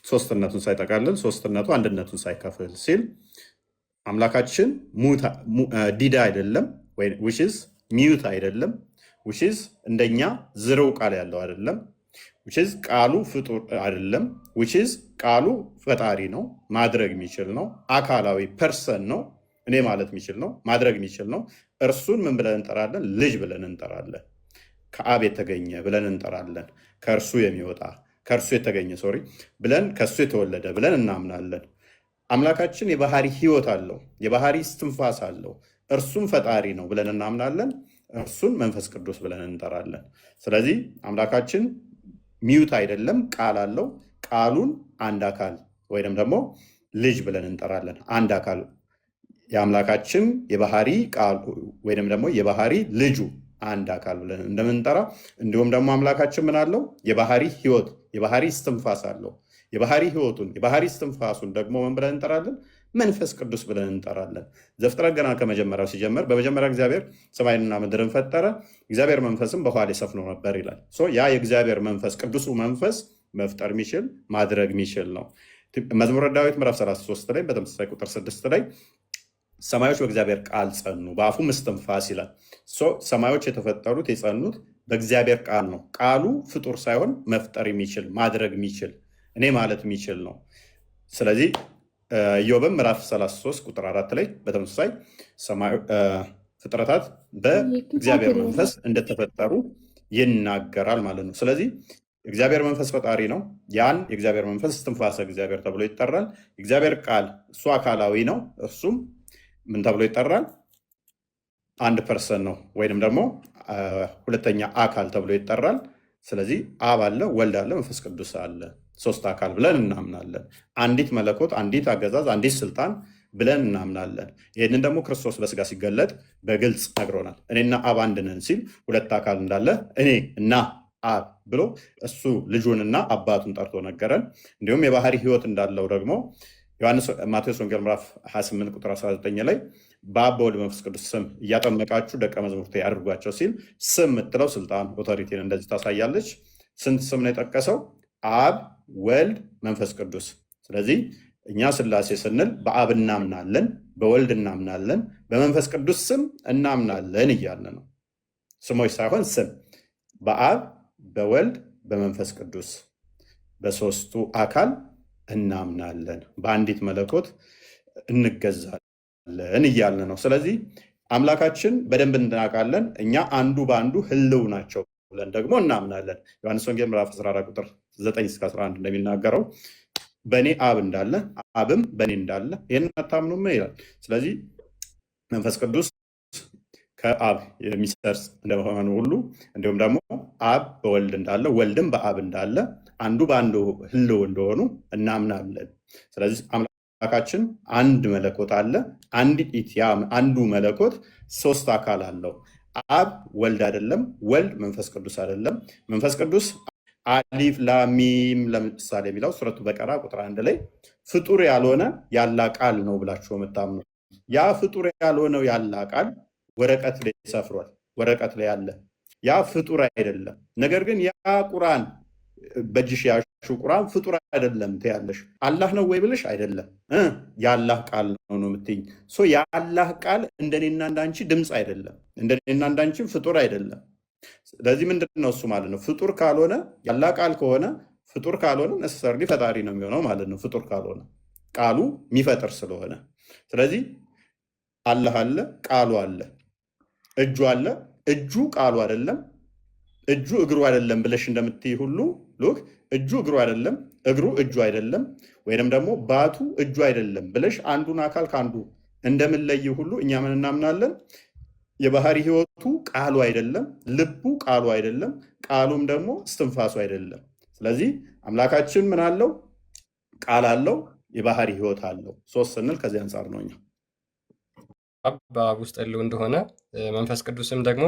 ሶስትነቱን ሳይጠቃልል ሶስትነቱ አንድነቱን ሳይከፍል ሲል አምላካችን ዲዳ አይደለም፣ ዊችዝ ሚዩት አይደለም፣ ዊችዝ እንደኛ ዝርው ቃል ያለው አይደለም፣ ዊችዝ ቃሉ ፍጡር አይደለም፣ ዊችዝ ቃሉ ፈጣሪ ነው፣ ማድረግ የሚችል ነው፣ አካላዊ ፐርሰን ነው፣ እኔ ማለት የሚችል ነው፣ ማድረግ የሚችል ነው። እርሱን ምን ብለን እንጠራለን? ልጅ ብለን እንጠራለን። ከአብ የተገኘ ብለን እንጠራለን። ከእርሱ የሚወጣ ከእርሱ የተገኘ ብለን ከእሱ የተወለደ ብለን እናምናለን። አምላካችን የባህሪ ህይወት አለው፣ የባህሪ እስትንፋስ አለው። እርሱም ፈጣሪ ነው ብለን እናምናለን። እርሱን መንፈስ ቅዱስ ብለን እንጠራለን። ስለዚህ አምላካችን ሚዩት አይደለም፣ ቃል አለው። ቃሉን አንድ አካል ወይም ደግሞ ልጅ ብለን እንጠራለን። አንድ አካል የአምላካችን የባህሪ ቃል ወይም ደግሞ የባህሪ ልጁ አንድ አካል ብለን እንደምንጠራ እንዲሁም ደግሞ አምላካችን ምን አለው? የባህሪ ህይወት የባህሪ እስትንፋስ አለው። የባህሪ ህይወቱን የባህሪ እስትንፋሱን ደግሞ ምን ብለን እንጠራለን? መንፈስ ቅዱስ ብለን እንጠራለን። ዘፍጥረት ገና ከመጀመሪያው ሲጀመር በመጀመሪያ እግዚአብሔር ሰማይንና ምድርን ፈጠረ፣ እግዚአብሔር መንፈስም በውኃ ላይ ሰፍኖ ነበር ይላል። ያ የእግዚአብሔር መንፈስ ቅዱሱ መንፈስ መፍጠር የሚችል ማድረግ የሚችል ነው። መዝሙረ ዳዊት ምዕራፍ 33 ላይ በተመሳሳይ ቁጥር 6 ላይ ሰማዮች በእግዚአብሔር ቃል ጸኑ፣ በአፉም እስትንፋስ ይላል። ሰማዮች የተፈጠሩት የጸኑት በእግዚአብሔር ቃል ነው። ቃሉ ፍጡር ሳይሆን መፍጠር የሚችል ማድረግ የሚችል እኔ ማለት የሚችል ነው። ስለዚህ ኢዮብም ምዕራፍ 33 ቁጥር 4 ላይ በተመሳሳይ ፍጥረታት በእግዚአብሔር መንፈስ እንደተፈጠሩ ይናገራል ማለት ነው። ስለዚህ እግዚአብሔር መንፈስ ፈጣሪ ነው። ያን የእግዚአብሔር መንፈስ እስትንፋሰ እግዚአብሔር ተብሎ ይጠራል። የእግዚአብሔር ቃል እሱ አካላዊ ነው። እሱም ምን ተብሎ ይጠራል? አንድ ፐርሰን ነው ወይንም ደግሞ ሁለተኛ አካል ተብሎ ይጠራል። ስለዚህ አብ አለ፣ ወልድ አለ፣ መንፈስ ቅዱስ አለ። ሶስት አካል ብለን እናምናለን። አንዲት መለኮት፣ አንዲት አገዛዝ፣ አንዲት ስልጣን ብለን እናምናለን። ይህንን ደግሞ ክርስቶስ በስጋ ሲገለጥ በግልጽ ነግሮናል። እኔና አብ አንድ ነን ሲል ሁለት አካል እንዳለ እኔ እና አብ ብሎ እሱ ልጁንና አባቱን ጠርቶ ነገረን። እንዲሁም የባህሪ ህይወት እንዳለው ደግሞ ማቴዎስ ወንጌል ምዕራፍ 28 ቁጥር 19 ላይ በአብ በወልድ መንፈስ ቅዱስ ስም እያጠመቃችሁ ደቀ መዛሙርቴ አድርጓቸው ሲል ስም የምትለው ስልጣን ኦቶሪቲን እንደዚህ ታሳያለች። ስንት ስም ነው የጠቀሰው? አብ፣ ወልድ፣ መንፈስ ቅዱስ። ስለዚህ እኛ ስላሴ ስንል በአብ እናምናለን፣ በወልድ እናምናለን፣ በመንፈስ ቅዱስ ስም እናምናለን እያለ ነው። ስሞች ሳይሆን ስም። በአብ በወልድ በመንፈስ ቅዱስ በሶስቱ አካል እናምናለን፣ በአንዲት መለኮት እንገዛለን እያልን ነው። ስለዚህ አምላካችን በደንብ እናውቃለን። እኛ አንዱ በአንዱ ህልው ናቸው ብለን ደግሞ እናምናለን። ዮሐንስ ወንጌል ምዕራፍ 14 ቁጥር 9-11 እንደሚናገረው በእኔ አብ እንዳለ አብም በእኔ እንዳለ ይህን አታምኑም ይላል። ስለዚህ መንፈስ ቅዱስ ከአብ የሚሰርጽ እንደሆነ ሁሉ እንዲሁም ደግሞ አብ በወልድ እንዳለ ወልድም በአብ እንዳለ አንዱ በአንዱ ህልው እንደሆኑ እናምናለን። ስለዚህ አምላካችን አንድ መለኮት አለ። አንዱ መለኮት ሶስት አካል አለው። አብ ወልድ አይደለም፣ ወልድ መንፈስ ቅዱስ አይደለም። መንፈስ ቅዱስ አሊፍ ላሚም ለምሳሌ የሚለው ሱረቱ በቀራ ቁጥር 1 ላይ ፍጡር ያልሆነ ያላ ቃል ነው ብላችሁ የምታምኑ ያ ፍጡር ያልሆነው ያላ ቃል ወረቀት ላይ ሰፍሯል። ወረቀት ላይ ያለ ያ ፍጡር አይደለም። ነገር ግን ያ ቁርአን በእጅሽ ያሹ ቁርአን ፍጡር አይደለም ትያለሽ። አላህ ነው ወይ ብለሽ አይደለም የአላህ ቃል ነው የምትይኝ። የአላህ ቃል እንደኔና እንዳንቺ ድምፅ አይደለም፣ እንደኔና እንዳንቺ ፍጡር አይደለም። ስለዚህ ምንድን ነው እሱ ማለት ነው? ፍጡር ካልሆነ የአላህ ቃል ከሆነ ፍጡር ካልሆነ ነሰሰርሊ ፈጣሪ ነው የሚሆነው ማለት ነው። ፍጡር ካልሆነ ቃሉ የሚፈጥር ስለሆነ፣ ስለዚህ አላህ አለ፣ ቃሉ አለ፣ እጁ አለ። እጁ ቃሉ አይደለም፣ እጁ እግሩ አይደለም ብለሽ እንደምትይ ሁሉ ሉክ እጁ እግሩ አይደለም፣ እግሩ እጁ አይደለም፣ ወይንም ደግሞ ባቱ እጁ አይደለም ብለሽ አንዱን አካል ከአንዱ እንደምንለይ ሁሉ እኛ ምን እናምናለን? የባህሪ ህይወቱ ቃሉ አይደለም፣ ልቡ ቃሉ አይደለም፣ ቃሉም ደግሞ እስትንፋሱ አይደለም። ስለዚህ አምላካችን ምን አለው? ቃል አለው፣ የባህሪ ህይወት አለው። ሶስት ስንል ከዚህ አንጻር ነው እኛ በአብ ውስጥ ህልው እንደሆነ መንፈስ ቅዱስም ደግሞ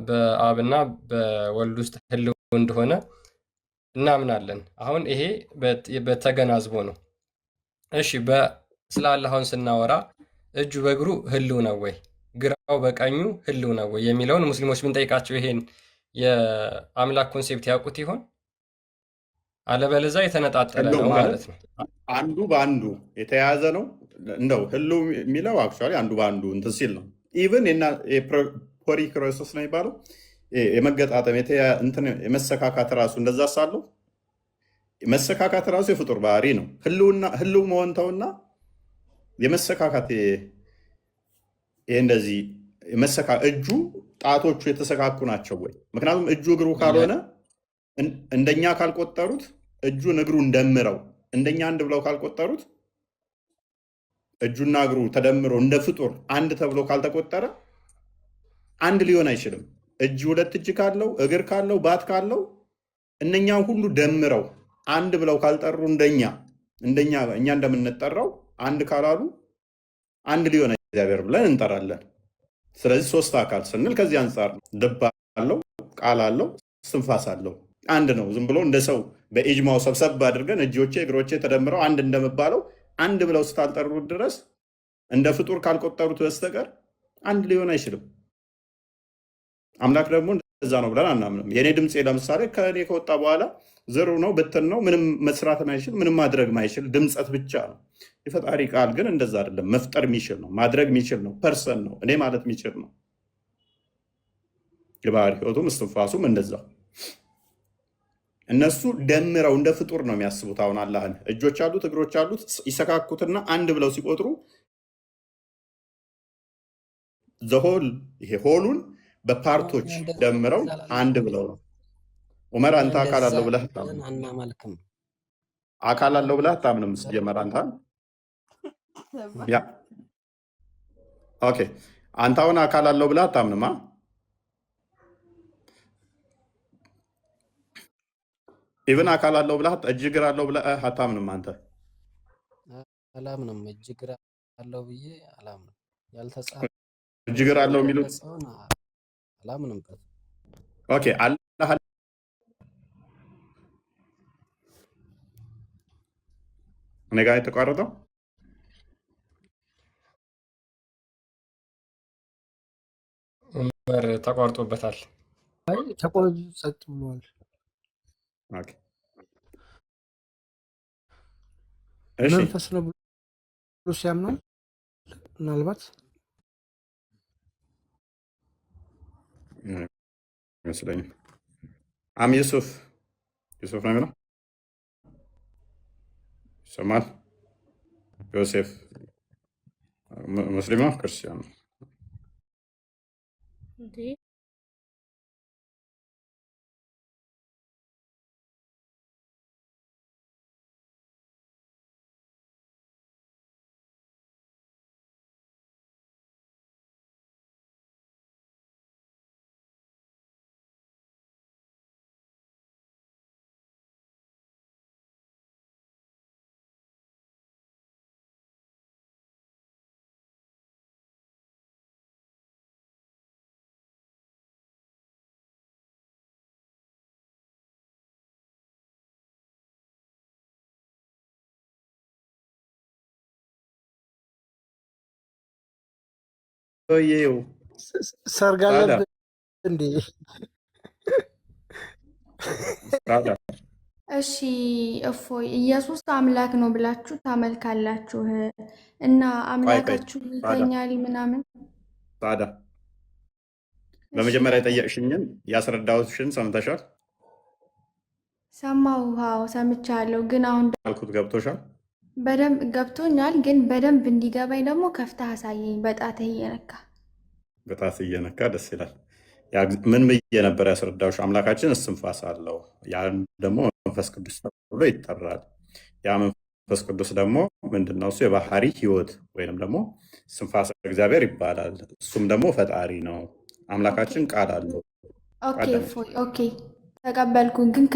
በአብና በወልድ ውስጥ ህልው እንደሆነ እናምናለን። አሁን ይሄ በተገናዝቦ ነው። እሺ ስለ አላህ አሁን ስናወራ እጁ በእግሩ ህልው ነው ወይ? ግራው በቀኙ ህልው ነው ወይ የሚለውን ሙስሊሞች ብንጠይቃቸው ይሄን የአምላክ ኮንሴፕት ያውቁት ይሆን? አለበለዛ የተነጣጠለ ነው ማለት ነው። አንዱ በአንዱ የተያያዘ ነው። እንደው ህልው የሚለው አክቹዋሊ አንዱ በአንዱ እንትን ሲል ነው። ኢቭን ፖሪክሮሶስ ነው የሚባለው የመገጣጠም የመሰካካት ራሱ እንደዛ ሳለው መሰካካት ራሱ የፍጡር ባህሪ ነው። ህልው መሆንተውና የመሰካካት ይሄ እንደዚህ እጁ ጣቶቹ የተሰካኩ ናቸው ወይ? ምክንያቱም እጁ እግሩ ካልሆነ እንደኛ ካልቆጠሩት እጁን እግሩን ደምረው እንደኛ አንድ ብለው ካልቆጠሩት እጁና እግሩ ተደምሮ እንደ ፍጡር አንድ ተብሎ ካልተቆጠረ አንድ ሊሆን አይችልም። እጅ ሁለት እጅ ካለው እግር ካለው ባት ካለው እነኛን ሁሉ ደምረው አንድ ብለው ካልጠሩ እንደኛ እኛ እንደምንጠራው አንድ ካላሉ አንድ ሊሆን እግዚአብሔር ብለን እንጠራለን። ስለዚህ ሶስት አካል ስንል ከዚህ አንጻር ነው። ልብ አለው፣ ቃል አለው፣ ስንፋስ አለው። አንድ ነው። ዝም ብሎ እንደ ሰው በኢጅማው ሰብሰብ አድርገን እጆቼ እግሮቼ ተደምረው አንድ እንደመባለው አንድ ብለው ስታልጠሩት ድረስ እንደ ፍጡር ካልቆጠሩት በስተቀር አንድ ሊሆን አይችልም። አምላክ ደግሞ እንደዛ ነው ብለን አናምንም። የኔ ድምፄ ለምሳሌ ከእኔ ከወጣ በኋላ ዝሩ ነው ብትን ነው ምንም መስራት ማይችል ምንም ማድረግ ማይችል ድምፀት ብቻ ነው። የፈጣሪ ቃል ግን እንደዛ አይደለም። መፍጠር የሚችል ነው፣ ማድረግ የሚችል ነው፣ ፐርሰን ነው፣ እኔ ማለት የሚችል ነው። የባህሪ ህይወቱም እስትንፋሱም እንደዛ። እነሱ ደምረው እንደ ፍጡር ነው የሚያስቡት። አሁን አላህን እጆች አሉት እግሮች አሉት ይሰካኩትና አንድ ብለው ሲቆጥሩ ዘሆል ይሄ ሆሉን በፓርቶች ደምረው አንድ ብለው ነው። ዑመር አንተ አካል አለው ብለህ አናመልክም። አካል አለው ብለህ አታምንም። ሲጀመር አንተ ያ ኦኬ፣ አንተ አሁን አካል አለው ብለህ አታምንም። ኢቭን አካል አለው ብለህ እጅ እግር አለው ብለህ አታምንም። አንተ አላምንም። እጅ እግር አለው ብዬ አላምንም። ያልተጻፈ እጅ እግር አለው የሚሉት አላምንበት። ኦኬ አላህ እኔ ጋር የተቋረጠው ዑመር ተቋርጦበታል። ተቆርጦ ጸጥ ብሏል። መንፈስ ነው ብሎ ሲያምናል ምናልባት ይመስለኛል። ዩሱፍ ነው የሚለው ይሰማል። ዮሴፍ ሙስሊም ነው ክርስቲያን ነው? ሰርግ አለብህ እንዴ? እሺ እፎይ፣ ኢየሱስ አምላክ ነው ብላችሁ ታመልካላችሁ እና አምላካችሁ ይተኛል ምናምን። ታዲያ በመጀመሪያ የጠየቅሽኝን ያስረዳሁሽን ሰምተሻል? ሰማሁ። አዎ ሰምቻለሁ። ግን አሁን ያልኩት ገብቶሻል? በደንብ ገብቶኛል። ግን በደንብ እንዲገባኝ ደግሞ ከፍተህ አሳየኝ። በጣትህ እየነካ በጣትህ እየነካ ደስ ይላል። ምን ብዬ ነበር ያስረዳሁሽ? አምላካችን እስትንፋስ አለው። ያን ደግሞ መንፈስ ቅዱስ ተብሎ ይጠራል። ያ መንፈስ ቅዱስ ደግሞ ምንድነው? እሱ የባህሪ ህይወት ወይንም ደግሞ እስትንፋስ እግዚአብሔር ይባላል። እሱም ደግሞ ፈጣሪ ነው። አምላካችን ቃል አለው። ኦኬ ተቀበልኩ። ግን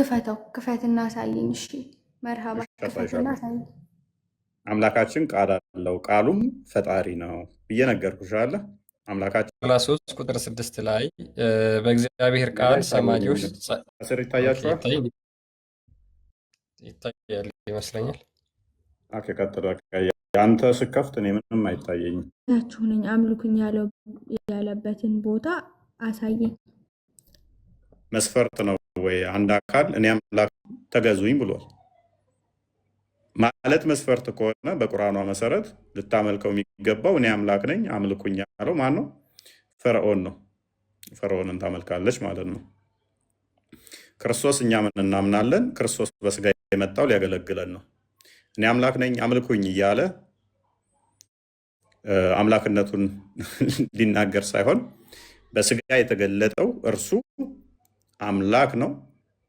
ክፈትና አሳየኝ። እሺ መርሃባ፣ ክፈትና አሳየኝ። አምላካችን ቃል አለው፣ ቃሉም ፈጣሪ ነው ብዬ ነገርኩሽ አለ። አምላካችን 3 ቁጥር 6 ላይ በእግዚአብሔር ቃል ሰማዮች ስር ይታያቸዋል ይታያል ይመስለኛል። ቀጥሎ አንተ ስከፍት እኔ ምንም አይታየኝም። ታችሁ ነኝ አምልኩኝ ያለበትን ቦታ አሳየኝ። መስፈርት ነው ወይ? አንድ አካል እኔ አምላክ ተገዙኝ ብሏል ማለት መስፈርት ከሆነ በቁርአኗ መሰረት ልታመልከው የሚገባው እኔ አምላክ ነኝ አምልኩኝ ያለው ማን ነው? ፈርዖን ነው። ፈርዖንን ታመልካለች ማለት ነው። ክርስቶስ እኛ ምን እናምናለን? ክርስቶስ በስጋ የመጣው ሊያገለግለን ነው። እኔ አምላክ ነኝ አምልኩኝ እያለ አምላክነቱን ሊናገር ሳይሆን በስጋ የተገለጠው እርሱ አምላክ ነው።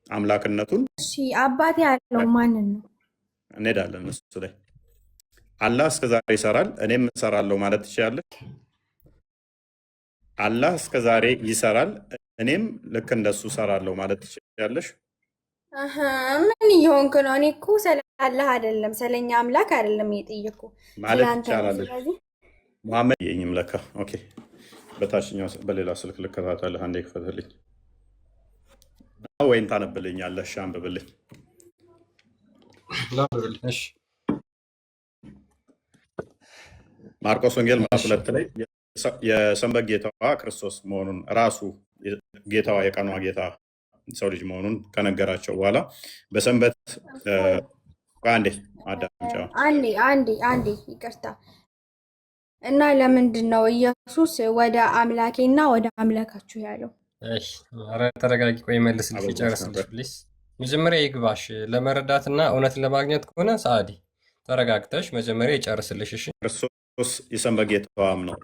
አምላክነቱን እሺ አባቴ ያለው ማንን ነው? እንሄዳለን እሱ ላይ። አላህ እስከዛሬ ይሰራል እኔም እሰራለሁ ማለት ትችላለህ? አላህ እስከዛሬ ይሰራል እኔም ልክ እንደሱ እሰራለሁ ማለት ትችላለሽ? ምን እየሆንክ ነው? እኔ እኮ ስለ አላህ አይደለም ስለኛ አምላክ አይደለም የጠየኩ ማለት ትችላለሽ። መሐመድ የኝም ለካ ኦኬ። በታችኛው በሌላ ስልክ ልከታተልህ። አንዴ ክፈትልኝ ወይም ታነብልኛለሽ? አንብብልኝ። እሺ ማርቆስ ወንጌል ምዕራፍ 2 ላይ የሰንበት ጌታዋ ክርስቶስ መሆኑን ራሱ ጌታዋ የቀኗ ጌታ ሰው ልጅ መሆኑን ከነገራቸው በኋላ በሰንበት አንዴ ይቅርታ እና ለምንድን ነው ኢየሱስ ወደ አምላኬና ወደ አምላካችሁ ያለው? ኧረ ተረጋጊ፣ ቆይ መልስልሽ፣ ይጨርስልሽ ፕሊስ። መጀመሪያ ይግባሽ። ለመረዳትና እውነትን ለማግኘት ከሆነ ሰዓዲ ተረጋግተሽ መጀመሪያ ይጨርስልሽ። እሺ ክርስቶስ የሰንበት ጌታዋም ነው።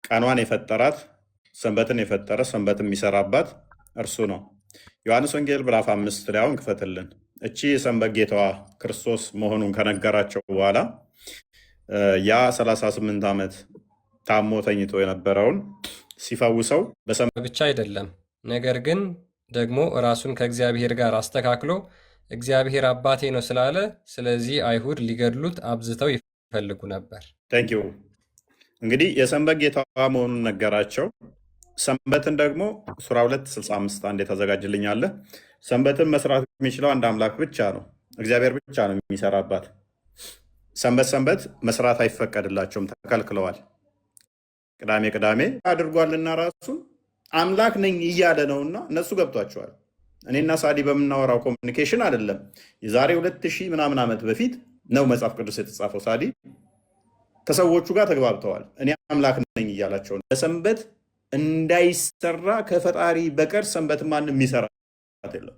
ቀኗን የፈጠራት ሰንበትን የፈጠረ ሰንበት የሚሰራባት እርሱ ነው። ዮሐንስ ወንጌል ምዕራፍ 5 ላይ አሁን ክፈትልን። እቺ የሰንበት ጌታዋ ክርስቶስ መሆኑን ከነገራቸው በኋላ ያ 38 ዓመት ታሞ ተኝቶ የነበረውን ሲፈውሰው በሰንበት ብቻ አይደለም፣ ነገር ግን ደግሞ ራሱን ከእግዚአብሔር ጋር አስተካክሎ እግዚአብሔር አባቴ ነው ስላለ፣ ስለዚህ አይሁድ ሊገድሉት አብዝተው ይፈልጉ ነበር። ቴንኪው። እንግዲህ የሰንበት ጌታዋ መሆኑን ነገራቸው። ሰንበትን ደግሞ ሱራ 2:65 አንድ የተዘጋጅልኛለ። ሰንበትን መስራት የሚችለው አንድ አምላክ ብቻ ነው፣ እግዚአብሔር ብቻ ነው የሚሰራባት። ሰንበት መስራት አይፈቀድላቸውም፣ ተከልክለዋል። ቅዳሜ አድርጓልና ራሱን አምላክ ነኝ እያለ ነውና እነሱ ገብቷቸዋል። እኔና ሳዲ በምናወራው ኮሚኒኬሽን አይደለም። የዛሬ 2000 ምናምን ዓመት በፊት ነው መጽሐፍ ቅዱስ የተጻፈው። ሳዲ ከሰዎቹ ጋር ተግባብተዋል። እኔ አምላክ ነኝ እያላቸው ነው። ለሰንበት እንዳይሰራ ከፈጣሪ በቀር ሰንበት ማንም የሚሰራት የለም።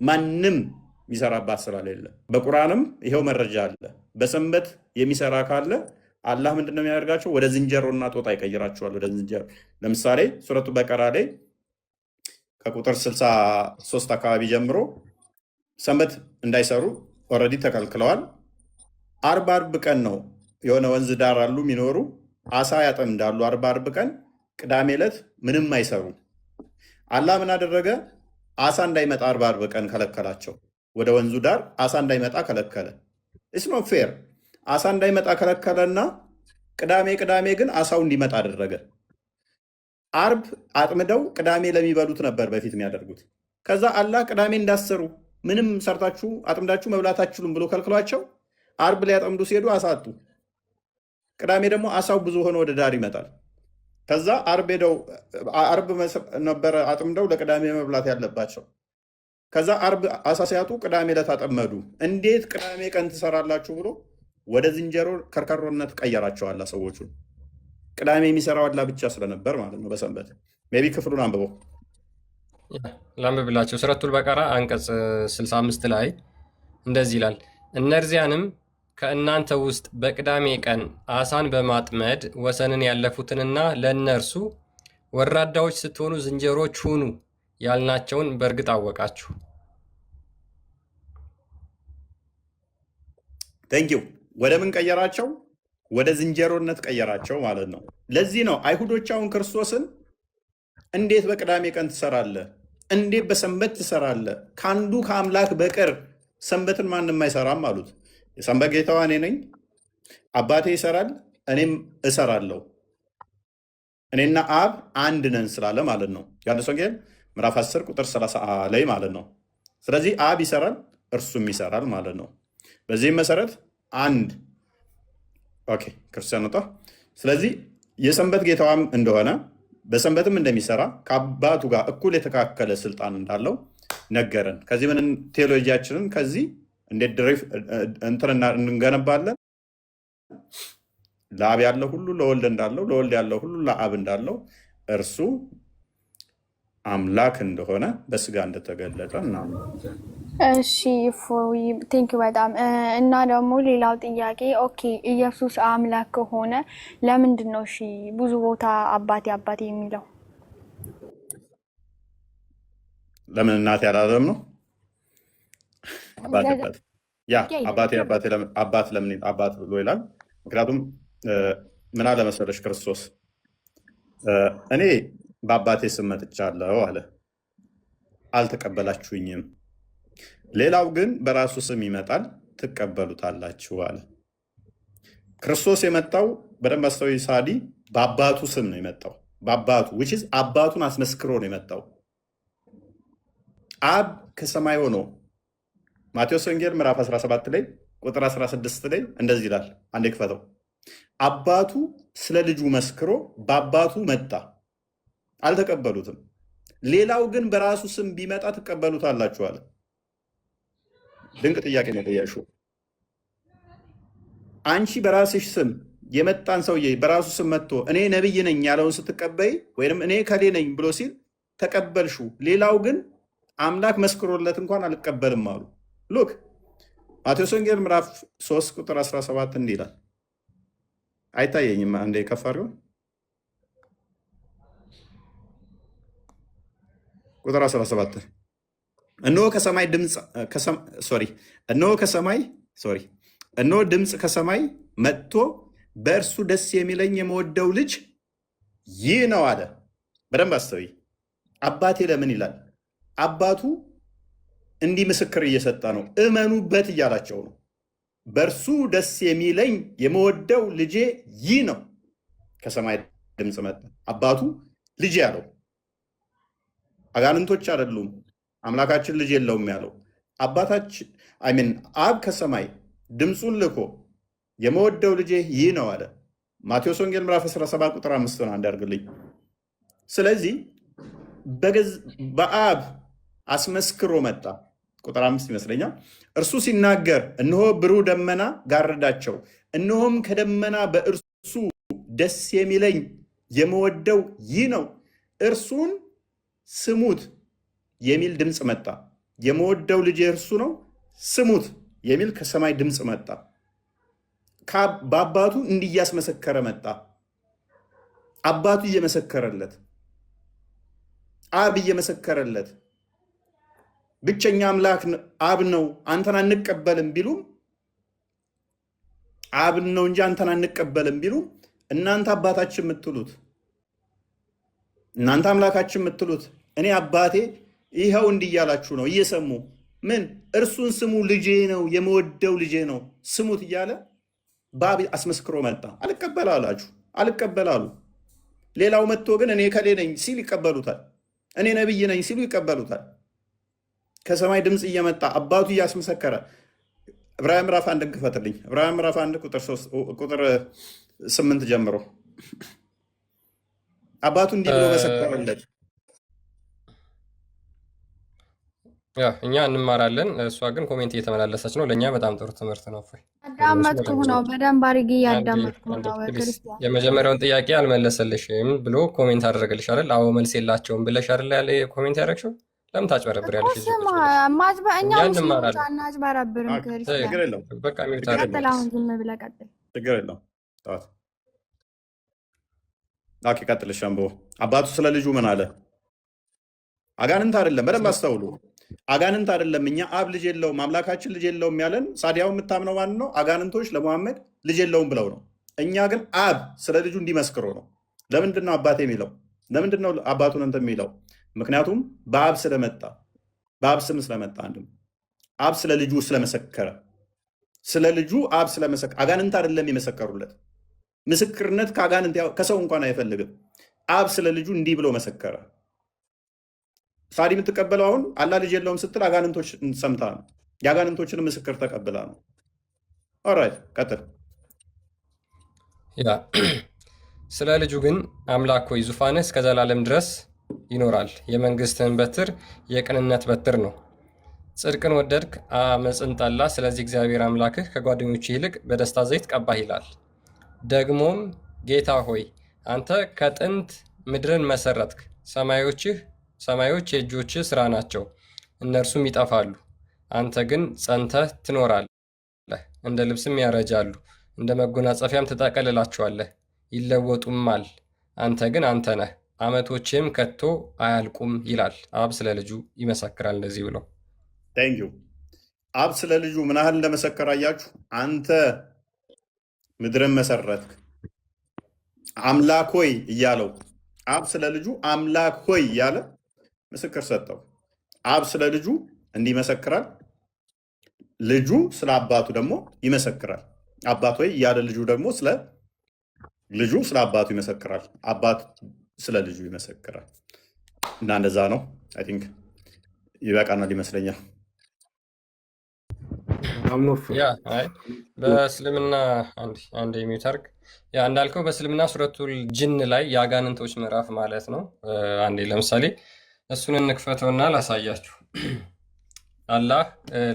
ማንም የሚሰራባት ስላሌለ በቁርአንም ይሄው መረጃ አለ። በሰንበት የሚሰራ ካለ አላህ ምንድን ነው የሚያደርጋቸው? ወደ ዝንጀሮና ጦጣ ይቀይራቸዋል። ወደ ዝንጀሮ ለምሳሌ ሱረቱ በቀራ ላይ ከቁጥር 63 አካባቢ ጀምሮ ሰንበት እንዳይሰሩ ኦልሬዲ ተከልክለዋል። አርብ ቀን ነው የሆነ ወንዝ ዳር አሉ የሚኖሩ አሳ ያጠምዳሉ። አርብ ቀን፣ ቅዳሜ ዕለት ምንም አይሰሩም። አላህ ምን አደረገ? አሳ እንዳይመጣ አርብ ቀን ከለከላቸው። ወደ ወንዙ ዳር አሳ እንዳይመጣ ከለከለ። ኢትስ ኖት ፌር። አሳ እንዳይመጣ ከለከለና ቅዳሜ ግን አሳው እንዲመጣ አደረገ። አርብ አጥምደው ቅዳሜ ለሚበሉት ነበር በፊት የሚያደርጉት። ከዛ አላህ ቅዳሜ እንዳሰሩ ምንም ሰርታችሁ አጥምዳችሁ መብላት አትችሉም ብሎ ከልክሏቸው አርብ ላይ ያጠምዱ ሲሄዱ አሳ አጡ። ቅዳሜ ደግሞ አሳው ብዙ ሆኖ ወደ ዳር ይመጣል። ከዛ አርብ ነበረ አጥምደው ለቅዳሜ መብላት ያለባቸው። ከዛ አርብ አሳ ሲያጡ ቅዳሜ ዕለት አጠመዱ። እንዴት ቅዳሜ ቀን ትሰራላችሁ ብሎ ወደ ዝንጀሮ ከርከሮነት ቀየራቸዋላ ሰዎቹን። ቅዳሜ የሚሰራው አላህ ብቻ ስለነበር ማለት ነው። በሰንበት ሜይ ቢ ክፍሉን አንብበው ላንብብላቸው። ሱረቱል በቀራ አንቀጽ 65 ላይ እንደዚህ ይላል፣ እነዚያንም ከእናንተ ውስጥ በቅዳሜ ቀን አሳን በማጥመድ ወሰንን ያለፉትንና ለእነርሱ ወራዳዎች ስትሆኑ ዝንጀሮች ሁኑ ያልናቸውን በእርግጥ አወቃችሁ። ቴንኪው። ወደ ምን ቀየራቸው? ወደ ዝንጀሮነት ቀየራቸው ማለት ነው። ለዚህ ነው አይሁዶች አሁን ክርስቶስን እንዴት በቅዳሜ ቀን ትሰራለህ? እንዴት በሰንበት ትሰራለህ? ከአንዱ ከአምላክ በቀር ሰንበትን ማንም አይሰራም አሉት። የሰንበት ጌታዋ እኔ ነኝ፣ አባቴ ይሰራል፣ እኔም እሰራለሁ፣ እኔና አብ አንድ ነን ስላለ ማለት ነው። ዮሐንስ ወንጌል ምዕራፍ 10 ቁጥር 30 ላይ ማለት ነው። ስለዚህ አብ ይሰራል፣ እርሱም ይሰራል ማለት ነው። በዚህም መሰረት አንድ ኦኬ ክርስቲያን ወጣ። ስለዚህ የሰንበት ጌታዋም እንደሆነ በሰንበትም እንደሚሰራ ከአባቱ ጋር እኩል የተካከለ ስልጣን እንዳለው ነገረን። ከዚህ ምን ቴዎሎጂያችንን ከዚህ እንዴት እንትን እንገነባለን? ለአብ ያለው ሁሉ ለወልድ እንዳለው፣ ለወልድ ያለው ሁሉ ለአብ እንዳለው፣ እርሱ አምላክ እንደሆነ በስጋ እንደተገለጠ እናምናለን። እሺ ቴንክ በጣም እና ደግሞ ሌላው ጥያቄ ኦኬ ኢየሱስ አምላክ ከሆነ ለምንድን ነው እሺ ብዙ ቦታ አባቴ አባቴ የሚለው? ለምን እናቴ አላለም ነው? አባቴ አባት ለምን አባት ብሎ ይላል? ምክንያቱም ምን አለ መሰለሽ ክርስቶስ እኔ በአባቴ ስም መጥቻለሁ አለ፣ አልተቀበላችሁኝም። ሌላው ግን በራሱ ስም ይመጣል ትቀበሉታላችሁ አለ። ክርስቶስ የመጣው በደንብ አስተውይ ሳዲ፣ በአባቱ ስም ነው የመጣው። በአባቱ አባቱን አስመስክሮ ነው የመጣው። አብ ከሰማይ ሆኖ ማቴዎስ ወንጌል ምዕራፍ 17 ላይ ቁጥር 16 ላይ እንደዚህ ይላል። አንዴ ክፈተው። አባቱ ስለ ልጁ መስክሮ በአባቱ መጣ፣ አልተቀበሉትም። ሌላው ግን በራሱ ስም ቢመጣ ትቀበሉታላችሁ አለ። ድንቅ ጥያቄ ነው የጠየቅሽው። አንቺ በራስሽ ስም የመጣን ሰውዬ በራሱ ስም መጥቶ እኔ ነብይ ነኝ ያለውን ስትቀበይ ወይም እኔ ከሌ ነኝ ብሎ ሲል ተቀበልሹ። ሌላው ግን አምላክ መስክሮለት እንኳን አልቀበልም አሉ። ሉክ ማቴዎስ ወንጌል ምዕራፍ 3 ቁጥር 17 እንዲህ ይላል። አይታየኝም። አንዴ ከፋሪው ቁጥር 17 እነሆ ድምፅ ከሰማይ መጥቶ በእርሱ ደስ የሚለኝ የምወደው ልጅ ይህ ነው አለ። በደንብ አስተውይ። አባቴ ለምን ይላል? አባቱ እንዲህ ምስክር እየሰጠ ነው። እመኑበት እያላቸው ነው። በእርሱ ደስ የሚለኝ የምወደው ልጄ ይህ ነው። ከሰማይ ድምፅ መጣ። አባቱ ልጅ ያለው አጋንንቶች አይደሉም። አምላካችን ልጅ የለውም ያለው አባታችን አብ ከሰማይ ድምፁን ልኮ የመወደው ልጄ ይህ ነው አለ። ማቴዎስ ወንጌል ምዕራፍ 17 ቁጥር 5 ነው አንዳርግልኝ። ስለዚህ በአብ አስመስክሮ መጣ። ቁጥር 5 ይመስለኛል። እርሱ ሲናገር እነሆ ብሩህ ደመና ጋረዳቸው፣ እነሆም ከደመና በእርሱ ደስ የሚለኝ የመወደው ይህ ነው፣ እርሱን ስሙት የሚል ድምፅ መጣ። የመወደው ልጅ እርሱ ነው፣ ስሙት የሚል ከሰማይ ድምፅ መጣ። በአባቱ እንዲህ እያስመሰከረ መጣ። አባቱ እየመሰከረለት፣ አብ እየመሰከረለት፣ ብቸኛ አምላክ አብ ነው አንተን አንቀበልም ቢሉም፣ አብ ነው እንጂ አንተን አንቀበልም ቢሉም፣ እናንተ አባታችን የምትሉት እናንተ አምላካችን የምትሉት እኔ አባቴ ይኸው እንዲህ እያላችሁ ነው እየሰሙ ምን እርሱን ስሙ ልጄ ነው የመወደው ልጄ ነው ስሙት እያለ በአብ አስመስክሮ መጣ። አልቀበል አላችሁ፣ አልቀበል አሉ። ሌላው መጥቶ ግን እኔ ከሌ ነኝ ሲል ይቀበሉታል። እኔ ነብይ ነኝ ሲሉ ይቀበሉታል። ከሰማይ ድምፅ እየመጣ አባቱ እያስመሰከረ ዕብራውያን ምዕራፍ 1 ክፈትልኝ። ዕብራውያን ምዕራፍ 1 ቁጥር 8 ጀምሮ አባቱ እንዲህ ብሎ መሰከረለት። እኛ እንማራለን፣ እሷ ግን ኮሜንት እየተመላለሰች ነው። ለእኛ በጣም ጥሩ ትምህርት ነው። ያዳመጥኩህ ነው፣ በደንብ አድርጌ ያዳመጥኩህ ነው። የመጀመሪያውን ጥያቄ አልመለሰልሽም ብሎ ኮሜንት አደረገልሽ አይደል? አዎ መልስ የላቸውም ብለሽ አይደል ያለ ኮሜንት ያደረግሽው? ለምን ታጭበረብሪያለሽ? እኛ ሙስሊሞች አናጭበረብርም። ክርስቲያን በቃ ቀጥል። አሁን ዝም ብለህ ቀጥል። ችግር የለውም። ቀጥል። ሸምቦ አባቱ ስለ ልጁ ምን አለ? አጋንንት አይደለም። በደንብ አስተውሉ። አጋንንት አይደለም። እኛ አብ ልጅ የለውም አምላካችን ልጅ የለውም ያለን ሳዲያው የምታምነው ማን ነው? አጋንንቶች ለሙሐመድ ልጅ የለውም ብለው ነው። እኛ ግን አብ ስለ ልጁ እንዲመስክሮ ነው። ለምንድን ነው አባቴ የሚለው? ለምንድን ነው አባቱን እንትን የሚለው? ምክንያቱም በአብ ስለመጣ፣ በአብ ስም ስለመጣ፣ አንድም አብ ስለ ልጁ ስለመሰከረ፣ ስለ ልጁ አብ ስለመሰከረ። አጋንንት አይደለም የመሰከሩለት። ምስክርነት ከአጋንንት ከሰው እንኳን አይፈልግም። አብ ስለ ልጁ እንዲህ ብሎ መሰከረ። ሳዲ የምትቀበለው አሁን አላህ ልጅ የለውም ስትል አጋንንቶች ሰምታ ነው። የአጋንንቶችን ምስክር ተቀብላ ነው። ኦራይት ቀጥል። ያ ስለ ልጁ ግን አምላክ ሆይ ዙፋንህ እስከ ዘላለም ድረስ ይኖራል። የመንግስትህን በትር የቅንነት በትር ነው። ጽድቅን ወደድክ፣ አመፅን ጠላ። ስለዚህ እግዚአብሔር አምላክህ ከጓደኞች ይልቅ በደስታ ዘይት ቀባህ ይላል። ደግሞም ጌታ ሆይ አንተ ከጥንት ምድርን መሰረትክ። ሰማዮች የእጆችህ ስራ ናቸው፣ እነርሱም ይጠፋሉ። አንተ ግን ጸንተህ ትኖራለህ፣ እንደ ልብስም ያረጃሉ፣ እንደ መጎናጸፊያም ትጠቀልላቸዋለህ፣ ይለወጡማል። አንተ ግን አንተ ነህ፣ ዓመቶችህም ከቶ አያልቁም ይላል። አብ ስለ ልጁ ይመሰክራል እንደዚህ ብሎ። ቴንኪው። አብ ስለ ልጁ ምን ያህል እንደመሰከረ አያችሁ። አንተ ምድርን መሰረትክ፣ አምላክ ሆይ እያለው አብ ስለ ልጁ አምላክ ሆይ እያለ ምስክር ሰጠው። አብ ስለ ልጁ እንዲህ ይመሰክራል፣ ልጁ ስለ አባቱ ደግሞ ይመሰክራል። አባት ሆይ እያለ ልጁ ደግሞ ስለ ልጁ ስለ አባቱ ይመሰክራል፣ አባት ስለ ልጁ ይመሰክራል። እና እንደዛ ነው። አይ ቲንክ ይበቃናል ይመስለኛል። በእስልምና አንድ የሚተርክ እንዳልከው በእስልምና ሱረቱል ጅን ላይ የአጋንንቶች ምዕራፍ ማለት ነው። አንዴ ለምሳሌ እሱን እንክፈተውና ላሳያችሁ። አላህ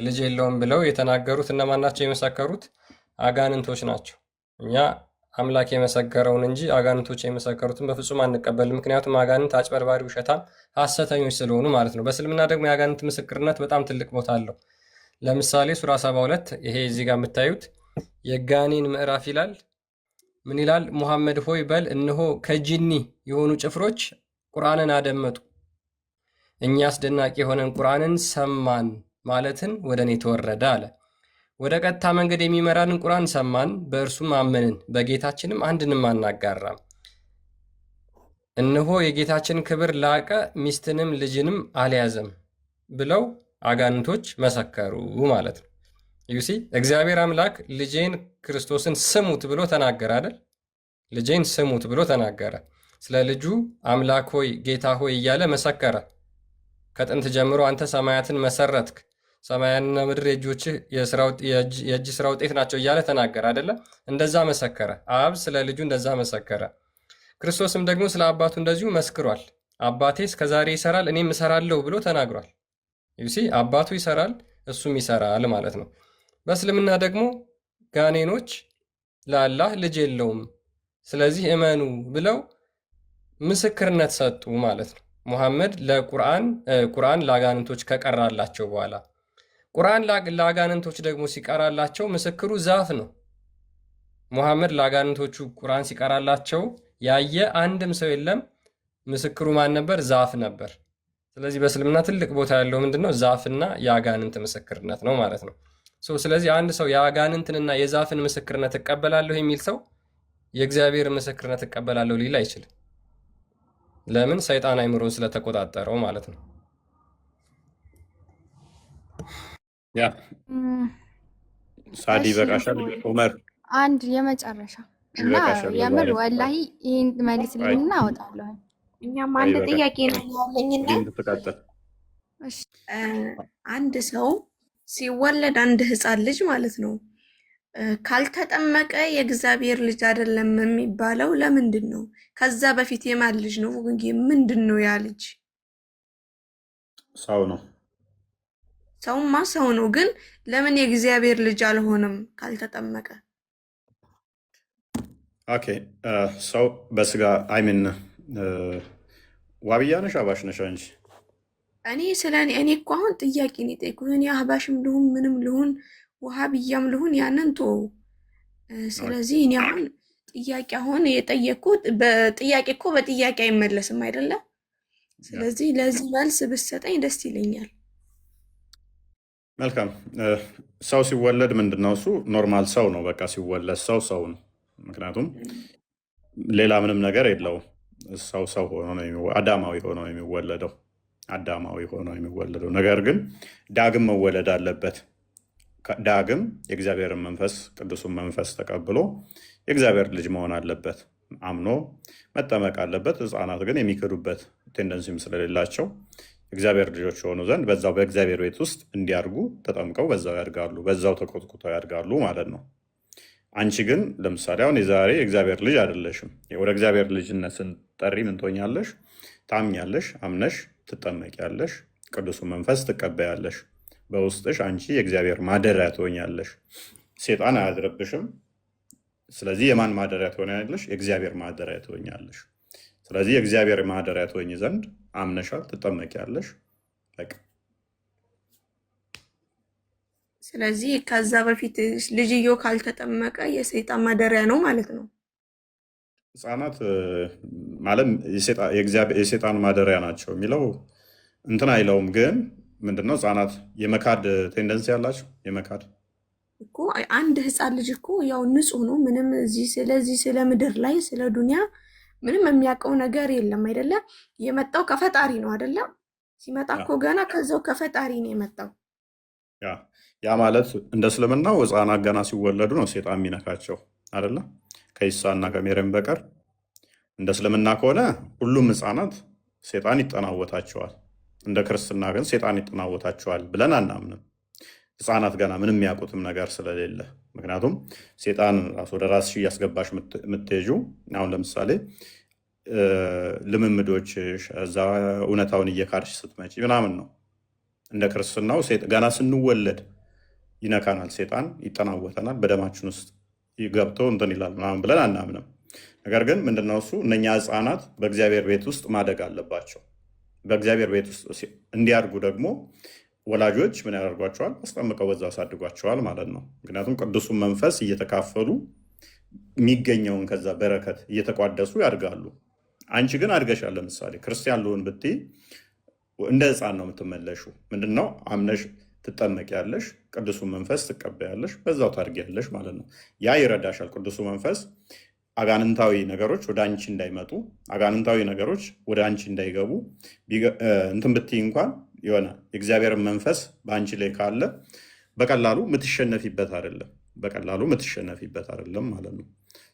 ልጅ የለውም ብለው የተናገሩት እነማን ናቸው? የመሰከሩት አጋንንቶች ናቸው። እኛ አምላክ የመሰከረውን እንጂ አጋንንቶች የመሰከሩትን በፍጹም አንቀበልም። ምክንያቱም አጋንንት አጭበርባሪ፣ ውሸታም፣ ሐሰተኞች ስለሆኑ ማለት ነው። በእስልምና ደግሞ የአጋንንት ምስክርነት በጣም ትልቅ ቦታ አለው። ለምሳሌ ሱራ 72 ይሄ እዚህ ጋር የምታዩት የጋኔን ምዕራፍ ይላል። ምን ይላል? ሙሐመድ ሆይ በል እነሆ ከጂኒ የሆኑ ጭፍሮች ቁርአንን አደመጡ፣ እኛ አስደናቂ የሆነን ቁርአንን ሰማን ማለትን ወደ እኔ ተወረደ አለ። ወደ ቀጥታ መንገድ የሚመራንን ቁርአን ሰማን፣ በእርሱም አመንን፣ በጌታችንም አንድንም አናጋራም። እነሆ የጌታችን ክብር ላቀ፣ ሚስትንም ልጅንም አልያዘም ብለው አጋንንቶች መሰከሩ ማለት ነው። ዩሲ እግዚአብሔር አምላክ ልጄን ክርስቶስን ስሙት ብሎ ተናገረ አይደል? ልጄን ስሙት ብሎ ተናገረ። ስለ ልጁ አምላክ ሆይ ጌታ ሆይ እያለ መሰከረ። ከጥንት ጀምሮ አንተ ሰማያትን መሰረትክ፣ ሰማያንና ምድር የእጅ ስራ ውጤት ናቸው እያለ ተናገረ አይደለ? እንደዛ መሰከረ። አብ ስለ ልጁ እንደዛ መሰከረ። ክርስቶስም ደግሞ ስለ አባቱ እንደዚሁ መስክሯል። አባቴ እስከዛሬ ይሰራል እኔም እሰራለሁ ብሎ ተናግሯል። ዩሲ አባቱ ይሰራል እሱም ይሰራል ማለት ነው። በእስልምና ደግሞ ጋኔኖች ለአላህ ልጅ የለውም ስለዚህ እመኑ ብለው ምስክርነት ሰጡ ማለት ነው። ሙሐመድ ቁርአን ለአጋንንቶች ከቀራላቸው በኋላ ቁርአን ለአጋንንቶች ደግሞ ሲቀራላቸው ምስክሩ ዛፍ ነው። ሙሐመድ ለአጋንንቶቹ ቁርአን ሲቀራላቸው ያየ አንድም ሰው የለም። ምስክሩ ማን ነበር? ዛፍ ነበር። ስለዚህ በእስልምና ትልቅ ቦታ ያለው ምንድነው? ዛፍና የአጋንንት ምስክርነት ነው ማለት ነው። ስለዚህ አንድ ሰው የአጋንንትንና የዛፍን ምስክርነት እቀበላለሁ የሚል ሰው የእግዚአብሔር ምስክርነት እቀበላለሁ ሊል አይችልም። ለምን? ሰይጣን አይምሮን ስለተቆጣጠረው ማለት ነው። ሳዲ በቃሻል። ዑመር አንድ የመጨረሻ እና የምር ወላሂ ይህን መልስልኝና አወጣለሁ። እኛም አንድ ጥያቄ ነው ያለኝና አንድ ሰው ሲወለድ አንድ ህፃን ልጅ ማለት ነው ካልተጠመቀ የእግዚአብሔር ልጅ አይደለም የሚባለው ለምንድን ነው? ከዛ በፊት የማን ልጅ ነው? ምንድን ነው ያ ልጅ? ሰው ነው። ሰውማ ሰው ነው፣ ግን ለምን የእግዚአብሔር ልጅ አልሆነም ካልተጠመቀ? ኦኬ ሰው በስጋ አይምን ዋብያ ነሽ አባሽ ነሽ እንጂ እኔ እኔ እኮ አሁን ጥያቄ ነው የጠየኩት። እኔ አህባሽም ልሁን ምንም ልሁን ውሃብያም ልሁን ያንን ቶ ስለዚህ እኔ አሁን ጥያቄ አሁን የጠየኩት በጥያቄ እኮ በጥያቄ አይመለስም አይደለም። ስለዚህ ለዚህ መልስ ብትሰጠኝ ደስ ይለኛል። መልካም። ሰው ሲወለድ ምንድን ነው? እሱ ኖርማል ሰው ነው። በቃ ሲወለድ ሰው ነው። ምክንያቱም ሌላ ምንም ነገር የለውም። ሰው ሆኖ ነው አዳማዊ ሆኖ የሚወለደው። ነገር ግን ዳግም መወለድ አለበት። ዳግም የእግዚአብሔርን መንፈስ ቅዱሱን መንፈስ ተቀብሎ የእግዚአብሔር ልጅ መሆን አለበት። አምኖ መጠመቅ አለበት። ሕፃናት ግን የሚክዱበት ቴንደንሲም ስለሌላቸው እግዚአብሔር ልጆች የሆኑ ዘንድ በዛው በእግዚአብሔር ቤት ውስጥ እንዲያድጉ ተጠምቀው በዛው ያድጋሉ፣ በዛው ተኮትኩተው ያድጋሉ ማለት ነው። አንቺ ግን ለምሳሌ አሁን የዛሬ የእግዚአብሔር ልጅ አይደለሽም። ወደ እግዚአብሔር ልጅነት ስንጠሪ ምን ትሆኛለሽ? ታምኛለሽ፣ አምነሽ ትጠመቂያለሽ፣ ቅዱሱ መንፈስ ትቀበያለሽ። በውስጥሽ አንቺ የእግዚአብሔር ማደሪያ ትሆኛለሽ። ሴጣን አያድርብሽም። ስለዚህ የማን ማደሪያ ትሆኛለሽ? የእግዚአብሔር ማደሪያ ትሆኛለሽ። ስለዚህ የእግዚአብሔር ማደሪያ ትሆኝ ዘንድ አምነሻል፣ ትጠመቂያለሽ። በቃ ስለዚህ ከዛ በፊት ልጅዮ ካልተጠመቀ የሰይጣን ማደሪያ ነው ማለት ነው። ህፃናት ማለት የሰይጣን ማደሪያ ናቸው የሚለው እንትን አይለውም። ግን ምንድነው ህፃናት የመካድ ቴንደንሲ ያላቸው የመካድ እኮ አንድ ህፃን ልጅ እኮ ያው ንጹህ ነው። ምንም ስለዚህ ስለ ምድር ላይ ስለ ዱንያ ምንም የሚያውቀው ነገር የለም አይደለም። የመጣው ከፈጣሪ ነው አይደለም። ሲመጣ እኮ ገና ከዛው ከፈጣሪ ነው የመጣው። ያ ማለት እንደ እስልምናው ህፃናት ገና ሲወለዱ ነው ሴጣን የሚነካቸው አይደለም። ከኢሳና ከሜርያም በቀር እንደ እስልምና ከሆነ ሁሉም ህፃናት ሴጣን ይጠናወታቸዋል። እንደ ክርስትና ግን ሴጣን ይጠናወታቸዋል ብለን አናምንም። ህፃናት ገና ምንም የሚያውቁትም ነገር ስለሌለ፣ ምክንያቱም ሴጣን ራስ ወደ ራስሽ እያስገባሽ የምትሄጂው አሁን ለምሳሌ ልምምዶችሽ እዛ እውነታውን እየካድሽ ስትመጪ ምናምን ነው። እንደ ክርስትናው ገና ስንወለድ ይነካናል፣ ሴጣን ይጠናወተናል፣ በደማችን ውስጥ ገብቶ እንትን ይላል ምናምን ብለን አናምንም። ነገር ግን ምንድነው እሱ እነኛ ህፃናት በእግዚአብሔር ቤት ውስጥ ማደግ አለባቸው። በእግዚአብሔር ቤት ውስጥ እንዲያድጉ ደግሞ ወላጆች ምን ያደርጓቸዋል? አስጠምቀው በዛ አሳድጓቸዋል ማለት ነው። ምክንያቱም ቅዱሱን መንፈስ እየተካፈሉ የሚገኘውን ከዛ በረከት እየተቋደሱ ያድጋሉ። አንቺ ግን አድገሻል። ለምሳሌ ክርስቲያን ልሆን ብትይ እንደ ህፃን ነው የምትመለሹ። ምንድነው አምነሽ ትጠመቂያለሽ፣ ቅዱሱን መንፈስ ትቀበያለሽ፣ በዛው ታድጊያለሽ ማለት ነው። ያ ይረዳሻል። ቅዱሱ መንፈስ አጋንንታዊ ነገሮች ወደ አንቺ እንዳይመጡ፣ አጋንንታዊ ነገሮች ወደ አንቺ እንዳይገቡ እንትን ብትይ እንኳን የሆነ የእግዚአብሔርን መንፈስ በአንቺ ላይ ካለ በቀላሉ የምትሸነፊበት አይደለም ማለት ነው።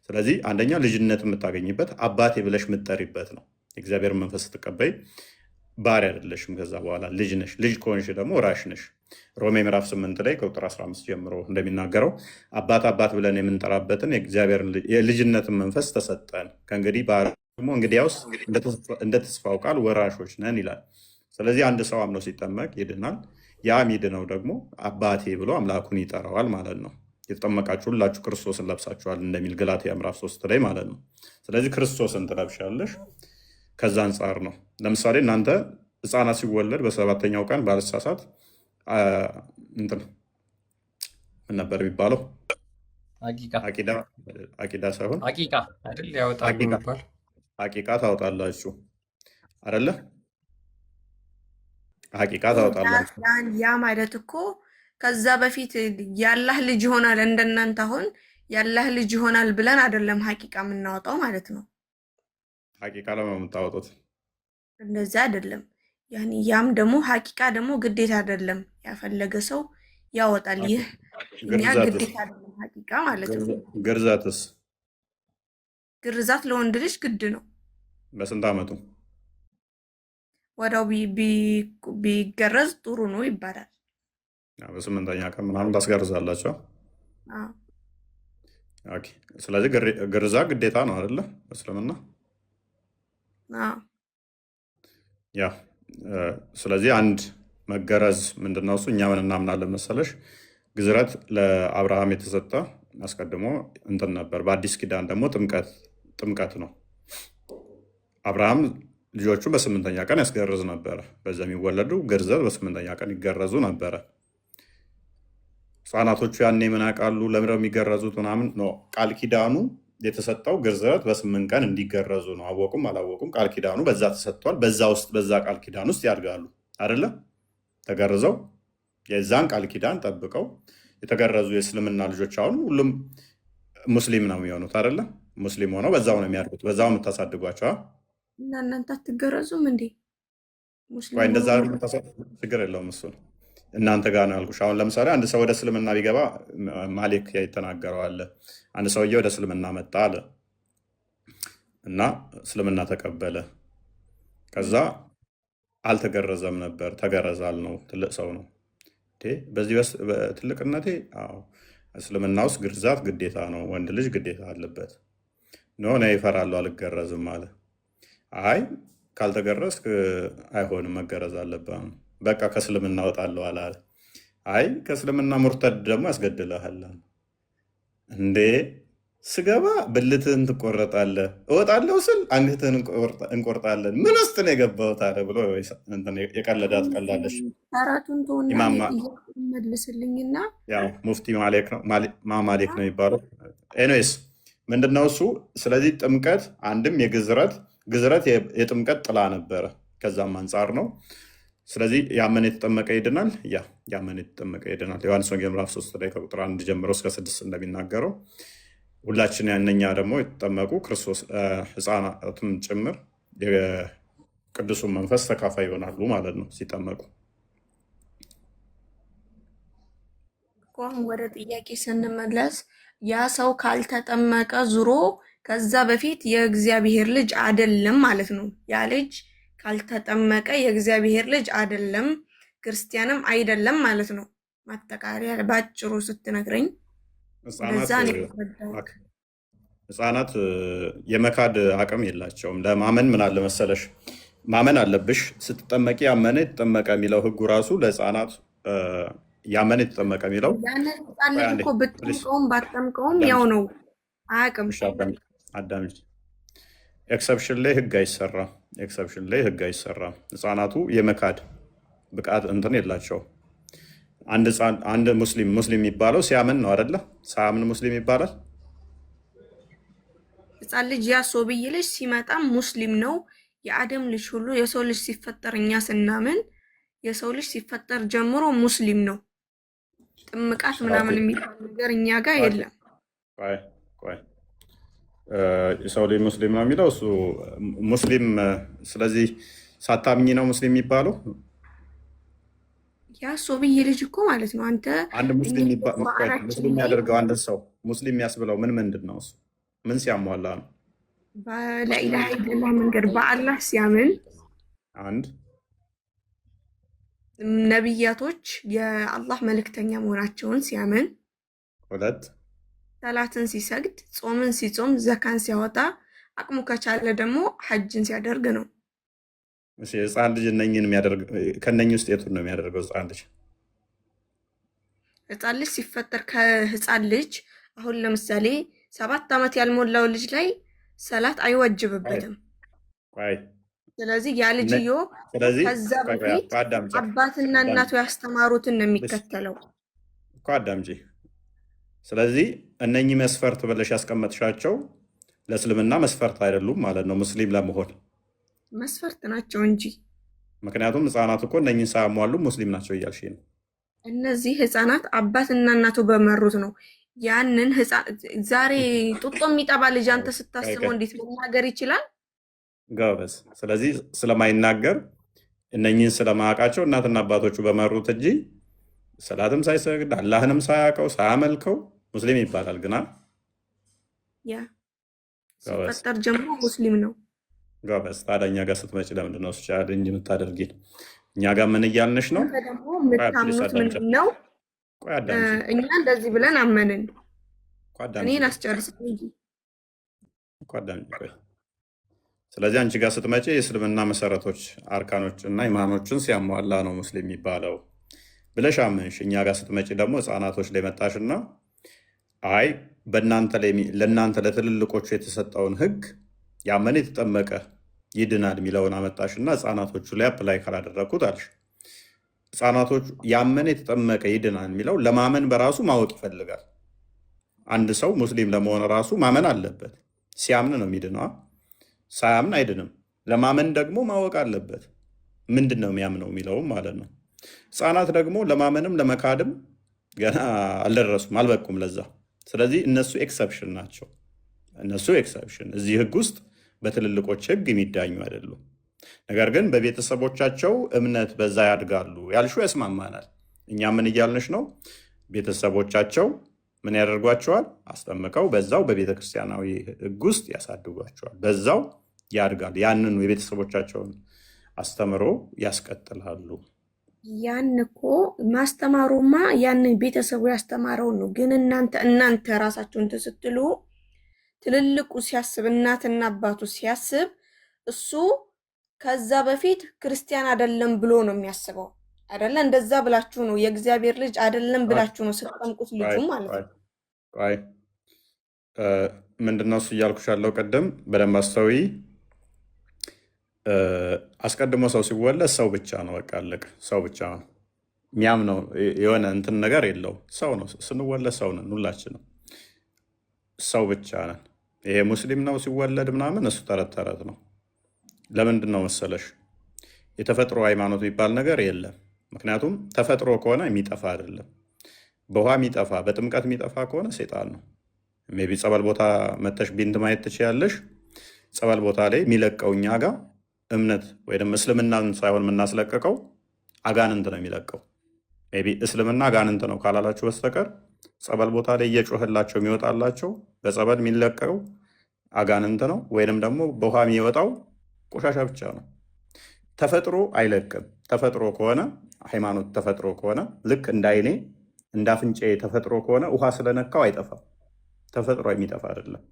ስለዚህ አንደኛ ልጅነት የምታገኝበት አባቴ ብለሽ የምትጠሪበት ነው። የእግዚአብሔርን መንፈስ ስትቀበይ ባሪያ አይደለሽም። ከዛ በኋላ ልጅ ነሽ። ልጅ ከሆንሽ ደግሞ ወራሽ ነሽ። ሮሜ ምዕራፍ 8 ላይ ከቁጥር 15 ጀምሮ እንደሚናገረው አባት ብለን የምንጠራበትን የልጅነትን መንፈስ ተሰጠን። ከእንግዲህ ደግሞ እንግዲያውስ እንደ ተስፋው ቃል ወራሾች ነን ይላል። ስለዚህ አንድ ሰው አምኖ ሲጠመቅ ይድናል። ያ ሚድነው ደግሞ አባቴ ብሎ አምላኩን ይጠራዋል ማለት ነው። የተጠመቃችሁ ሁላችሁ ክርስቶስን ለብሳችኋል እንደሚል ገላትያ ምዕራፍ 3 ላይ ማለት ነው። ስለዚህ ክርስቶስን ትለብሻለሽ። ከዛ አንጻር ነው። ለምሳሌ እናንተ ህፃናት ሲወለድ በሰባተኛው ቀን ባልሳሳት እንትን ምን ነበር የሚባለው? አቂዳ ሳይሆን አቂቃ ታወጣላችሁ አይደለ? አቂቃ ታወጣላችሁ። ያ ማለት እኮ ከዛ በፊት ያላህ ልጅ ይሆናል። እንደናንተ አሁን ያላህ ልጅ ይሆናል ብለን አይደለም ሀቂቃ የምናወጣው ማለት ነው። ሀቂቃ ለምን የምታወጡት? እንደዛ አይደለም። ያም ደግሞ ሀቂቃ ደግሞ ግዴታ አይደለም። ያፈለገ ሰው ያወጣል። ይህ እኛ ግዴታ አይደለም ሀቂቃ ማለት ነው። ግርዛትስ? ግርዛት ለወንድ ልጅ ግድ ነው። በስንት ዓመቱ? ወዲያው ቢገረዝ ጥሩ ነው ይባላል። በስምንተኛ ቀን ምናምን ታስገርዛላቸው። ስለዚህ ግርዛት ግዴታ ነው አይደለ? በእስልምና ያ ስለዚህ አንድ መገረዝ ምንድነው እሱ? እኛ ምን እናምናለን መሰለሽ? ግዝረት ለአብርሃም የተሰጠ አስቀድሞ እንትን ነበር። በአዲስ ኪዳን ደግሞ ጥምቀት ነው። አብርሃም ልጆቹ በስምንተኛ ቀን ያስገርዝ ነበረ። በዛ የሚወለዱ ግርዘት በስምንተኛ ቀን ይገረዙ ነበረ። ህፃናቶቹ ያኔ ምን ያውቃሉ? ለምንድነው የሚገረዙት ምናምን ነው። ቃል ኪዳኑ የተሰጠው ግርዘት በ8 ቀን እንዲገረዙ ነው። አወቁም አላወቁም ቃል ኪዳኑ በዛ ተሰጥቷል። በዛ ቃል ኪዳን ውስጥ ያድጋሉ አይደለ? ተገርዘው የዛን ቃል ኪዳን ጠብቀው የተገረዙ የእስልምና ልጆች አሁን ሁሉም ሙስሊም ነው የሚሆኑት አይደለ? ሙስሊም ሆነው በዛው ነው የሚያድጉት። በዛው የምታሳድጓቸው እና እናንተ አትገረዙም እንዴ? እንደዛ ችግር የለውም እሱ እናንተ ጋር ነው ያልኩሽ። አሁን ለምሳሌ አንድ ሰው ወደ እስልምና ቢገባ ማሊክ ይተናገረዋል። አንድ ሰውዬ ወደ እስልምና መጣ አለ እና እስልምና ተቀበለ። ከዛ አልተገረዘም ነበር። ተገረዛል ነው። ትልቅ ሰው ነው። በዚህ ትልቅነቴ እስልምና ውስጥ ግርዛት ግዴታ ነው፣ ወንድ ልጅ ግዴታ አለበት። ኖ እኔ እፈራለሁ አልገረዝም አለ። አይ ካልተገረዝክ አይሆንም መገረዝ አለብህ፣ በቃ ከእስልምና እወጣለሁ አለ። አይ ከእስልምና ሙርተድ ደግሞ ያስገድልሃል። እንዴ ስገባ ብልትህን ትቆረጣለህ፣ እወጣለሁ ስል አንገትህን እንቆርጣለን። ምን ውስጥ ነው የገባሁት አለ ብሎ የቀለዳት ቀላለች። ተረቱን መልስልኝና ሙፍቲ ማማሌክ ነው የሚባለው። ኤኒዌይስ ምንድነው እሱ? ስለዚህ ጥምቀት አንድም ግዝረት የጥምቀት ጥላ ነበረ፣ ከዛም አንጻር ነው። ስለዚህ ያመነ የተጠመቀ ይድናል። ያመነ የተጠመቀ ይድናል። ዮሐንስ ወንጌል ምዕራፍ 3 ላይ ከቁጥር 1 ጀምሮ እስከ 6 እንደሚናገረው ሁላችን ያነኛ ደግሞ የተጠመቁ ክርስቶስ ሕፃናትም ጭምር የቅዱሱን መንፈስ ተካፋይ ይሆናሉ ማለት ነው ሲጠመቁ። ወደ ጥያቄ ስንመለስ ያ ሰው ካልተጠመቀ ዙሮ ከዛ በፊት የእግዚአብሔር ልጅ አይደለም ማለት ነው። ያ ልጅ ካልተጠመቀ የእግዚአብሔር ልጅ አይደለም፣ ክርስቲያንም አይደለም ማለት ነው። ማጠቃለያ ባጭሩ ስትነግረኝ ህፃናት የመካድ አቅም የላቸውም። ለማመን ምን አለ መሰለሽ፣ ማመን አለብሽ። ስትጠመቂ ያመነ የተጠመቀ የሚለው ህጉ ራሱ ለህፃናት ያመነ የተጠመቀ የሚለው ያንን እኮ ብትጠምቀውም ባትጠምቀውም ያው ነው፣ አያውቅም። አዳምጪ። ኤክሰፕሽን ላይ ህግ አይሰራም። ኤክሰፕሽን ላይ ህግ አይሰራም። ህፃናቱ የመካድ ብቃት እንትን የላቸው። አንድ ሙስሊም የሚባለው ሲያምን ነው አይደለ? ሳያምን ሙስሊም ይባላል? ህፃን ልጅ ያ ሶብይ ልጅ ሲመጣም ሙስሊም ነው። የአደም ልጅ ሁሉ የሰው ልጅ ሲፈጠር እኛ ስናምን የሰው ልጅ ሲፈጠር ጀምሮ ሙስሊም ነው። ጥምቃት ምናምን የሚባል ነገር እኛ ጋር የለም። የሰው ልጅ ሙስሊም ነው የሚለው እሱ ሙስሊም። ስለዚህ ሳታምኝ ነው ሙስሊም የሚባለው። ያ ሶብይ ልጅ እኮ ማለት ነው። አንድ ሙስሊም ያደርገው አንድ ሰው ሙስሊም ያስብለው ምንድን ነው? እሱ ምን ሲያሟላ ነው? በላኢላሃ ኢለላህ መንገድ በአላህ ሲያምን፣ አንድ ነቢያቶች የአላህ መልእክተኛ መሆናቸውን ሲያምን፣ ሁለት ሰላትን ሲሰግድ፣ ጾምን ሲጾም፣ ዘካን ሲያወጣ፣ አቅሙ ከቻለ ደግሞ ሐጅን ሲያደርግ ነው። ህፃን ልጅ እነኝን የሚያደርግ ከነኝህ ውስጥ የቱን ነው የሚያደርገው? ህፃን ልጅ ሲፈጠር ከህፃን ልጅ አሁን ለምሳሌ 7 ዓመት ያልሞላው ልጅ ላይ ሰላት አይወጅብበትም። ስለዚህ ያ ልጅዮ ከዛ በፊት አባትና እናቱ ያስተማሩትን ነው የሚከተለው እኮ። አዳምጪ። ስለዚህ እነኚህ መስፈርት ብለሽ ያስቀመጥሻቸው ለእስልምና መስፈርት አይደሉም ማለት ነው ሙስሊም ለመሆን። መስፈርት ናቸው እንጂ። ምክንያቱም ህፃናት እኮ እነኚህን ሳያሟሉ ሙስሊም ናቸው እያልሽ ነው። እነዚህ ህፃናት አባትና እናቱ በመሩት ነው። ያንን ዛሬ ጡጦ የሚጠባ ልጅ አንተ ስታስበው እንዴት መናገር ይችላል? ጎበዝ። ስለዚህ ስለማይናገር እነኚህን ስለማያውቃቸው እናትና አባቶቹ በመሩት እንጂ ሰላትም ሳይሰግድ አላህንም ሳያውቀው ሳያመልከው ሙስሊም ይባላል። ግና ያ ሲፈጠር ጀምሮ ሙስሊም ነው። ጎበዝ። ታዲያ እኛ ጋር ስትመጪ ለምንድን ነው ቻሌንጅ የምታደርጊን? እኛ ጋር ምን እያልንሽ ነው? ደግሞ የምታምኑት ምንድን ነው? እኛ እንደዚህ ብለን አመንን። እኔን አስጨርስ እንጂ። ስለዚህ አንቺ ጋር ስትመጪ የእስልምና መሰረቶች፣ አርካኖች እና ኢማኖችን ሲያሟላ ነው ሙስሊም የሚባለው ብለሽ አመንሽ። እኛ ጋር ስትመጪ ደግሞ ህፃናቶች ላይ መጣሽና አይ ለእናንተ ለትልልቆቹ የተሰጠውን ህግ ያመነ የተጠመቀ ይድናል የሚለውን አመጣሽና ህፃናቶቹ ላይ አፕላይ ካላደረግኩት አልሽ። ህፃናቶቹ ያመነ የተጠመቀ ይድናል የሚለው ለማመን በራሱ ማወቅ ይፈልጋል። አንድ ሰው ሙስሊም ለመሆን ራሱ ማመን አለበት። ሲያምን ነው የሚድነው፣ ሳያምን አይድንም። ለማመን ደግሞ ማወቅ አለበት። ምንድን ነው የሚያምነው የሚለውም ማለት ነው። ህፃናት ደግሞ ለማመንም ለመካድም ገና አልደረሱም፣ አልበቁም ለዛ። ስለዚህ እነሱ ኤክሰፕሽን ናቸው። እነሱ ኤክሰፕሽን እዚህ ህግ ውስጥ በትልልቆች ህግ የሚዳኙ አይደሉም። ነገር ግን በቤተሰቦቻቸው እምነት በዛ ያድጋሉ ያልሹ ያስማማናል። እኛ ምን እያልንሽ ነው? ቤተሰቦቻቸው ምን ያደርጓቸዋል? አስጠምቀው በዛው በቤተክርስቲያናዊ ህግ ውስጥ ያሳድጓቸዋል። በዛው ያድጋል። ያንኑ የቤተሰቦቻቸውን አስተምሮ ያስቀጥላሉ። ያን እኮ ማስተማሩማ ያን ቤተሰቡ ያስተማረውን ነው። ግን እናንተ ራሳችሁን ስትሉ ትልልቁ ሲያስብ እናትና አባቱ ሲያስብ እሱ ከዛ በፊት ክርስቲያን አይደለም ብሎ ነው የሚያስበው አይደለ? እንደዛ ብላችሁ ነው የእግዚአብሔር ልጅ አይደለም ብላችሁ ነው ስትጠምቁት ልጁ ማለት ነው። ቆይ ምንድነው እሱ እያልኩሽ ያለው ቅድም በደንብ አስተውይ። አስቀድሞ ሰው ሲወለድ ሰው ብቻ ነው፣ በቃ አለቀ። ሰው ብቻ ነው የሚያምነው፣ የሆነ እንትን ነገር የለው። ሰው ነው ስንወለድ፣ ሰው ነን ሁላችንም፣ ሰው ብቻ ነን። ይሄ ሙስሊም ነው ሲወለድ ምናምን እሱ ተረት ተረት ነው። ለምንድን ነው መሰለሽ የተፈጥሮ ሃይማኖት የሚባል ነገር የለም። ምክንያቱም ተፈጥሮ ከሆነ የሚጠፋ አይደለም። በውሃ የሚጠፋ በጥምቀት የሚጠፋ ከሆነ ሴጣን ነው። ሜይ ቢ ጸበል ቦታ መተሽ ቢንት ማየት ትችያለሽ። ጸበል ቦታ ላይ የሚለቀው እኛ ጋር እምነት ወይም እስልምናን ሳይሆን የምናስለቀቀው አጋንንት ነው የሚለቀው። ሜይ ቢ እስልምና አጋንንት ነው ካላላችሁ በስተቀር ጸበል ቦታ ላይ እየጮህላቸው የሚወጣላቸው በጸበል የሚለቀው አጋንንት ነው፣ ወይንም ደግሞ በውሃ የሚወጣው ቆሻሻ ብቻ ነው። ተፈጥሮ አይለቅም። ተፈጥሮ ከሆነ ሃይማኖት ተፈጥሮ ከሆነ ልክ እንደ አይኔ እንደ አፍንጫዬ ተፈጥሮ ከሆነ ውሃ ስለነካው አይጠፋም። ተፈጥሮ የሚጠፋ አይደለም።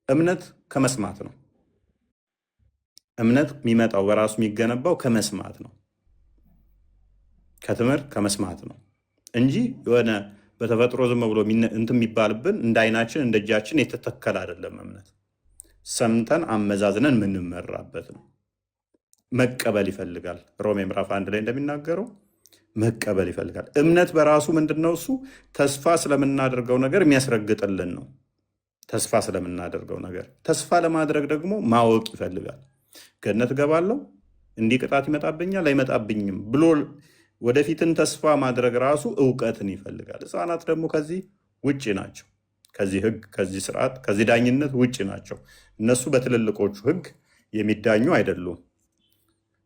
እምነት ከመስማት ነው። እምነት የሚመጣው በራሱ የሚገነባው ከመስማት ነው፣ ከትምህርት ከመስማት ነው እንጂ የሆነ በተፈጥሮ ዝም ብሎ እንትን የሚባልብን እንደ አይናችን እንደ እጃችን የተተከለ አይደለም። እምነት ሰምተን አመዛዝነን የምንመራበት ነው። መቀበል ይፈልጋል። ሮሜ ምዕራፍ 1 ላይ እንደሚናገረው መቀበል ይፈልጋል። እምነት በራሱ ምንድነው? እሱ ተስፋ ስለምናደርገው ነገር የሚያስረግጥልን ነው። ተስፋ ስለምናደርገው ነገር ተስፋ ለማድረግ ደግሞ ማወቅ ይፈልጋል። ገነት እገባለሁ፣ እንዲህ ቅጣት ይመጣብኛል አይመጣብኝም ብሎ ወደፊትን ተስፋ ማድረግ ራሱ እውቀትን ይፈልጋል። ሕፃናት ደግሞ ከዚህ ውጭ ናቸው። ከዚህ ሕግ፣ ከዚህ ስርዓት፣ ከዚህ ዳኝነት ውጭ ናቸው። እነሱ በትልልቆቹ ሕግ የሚዳኙ አይደሉም።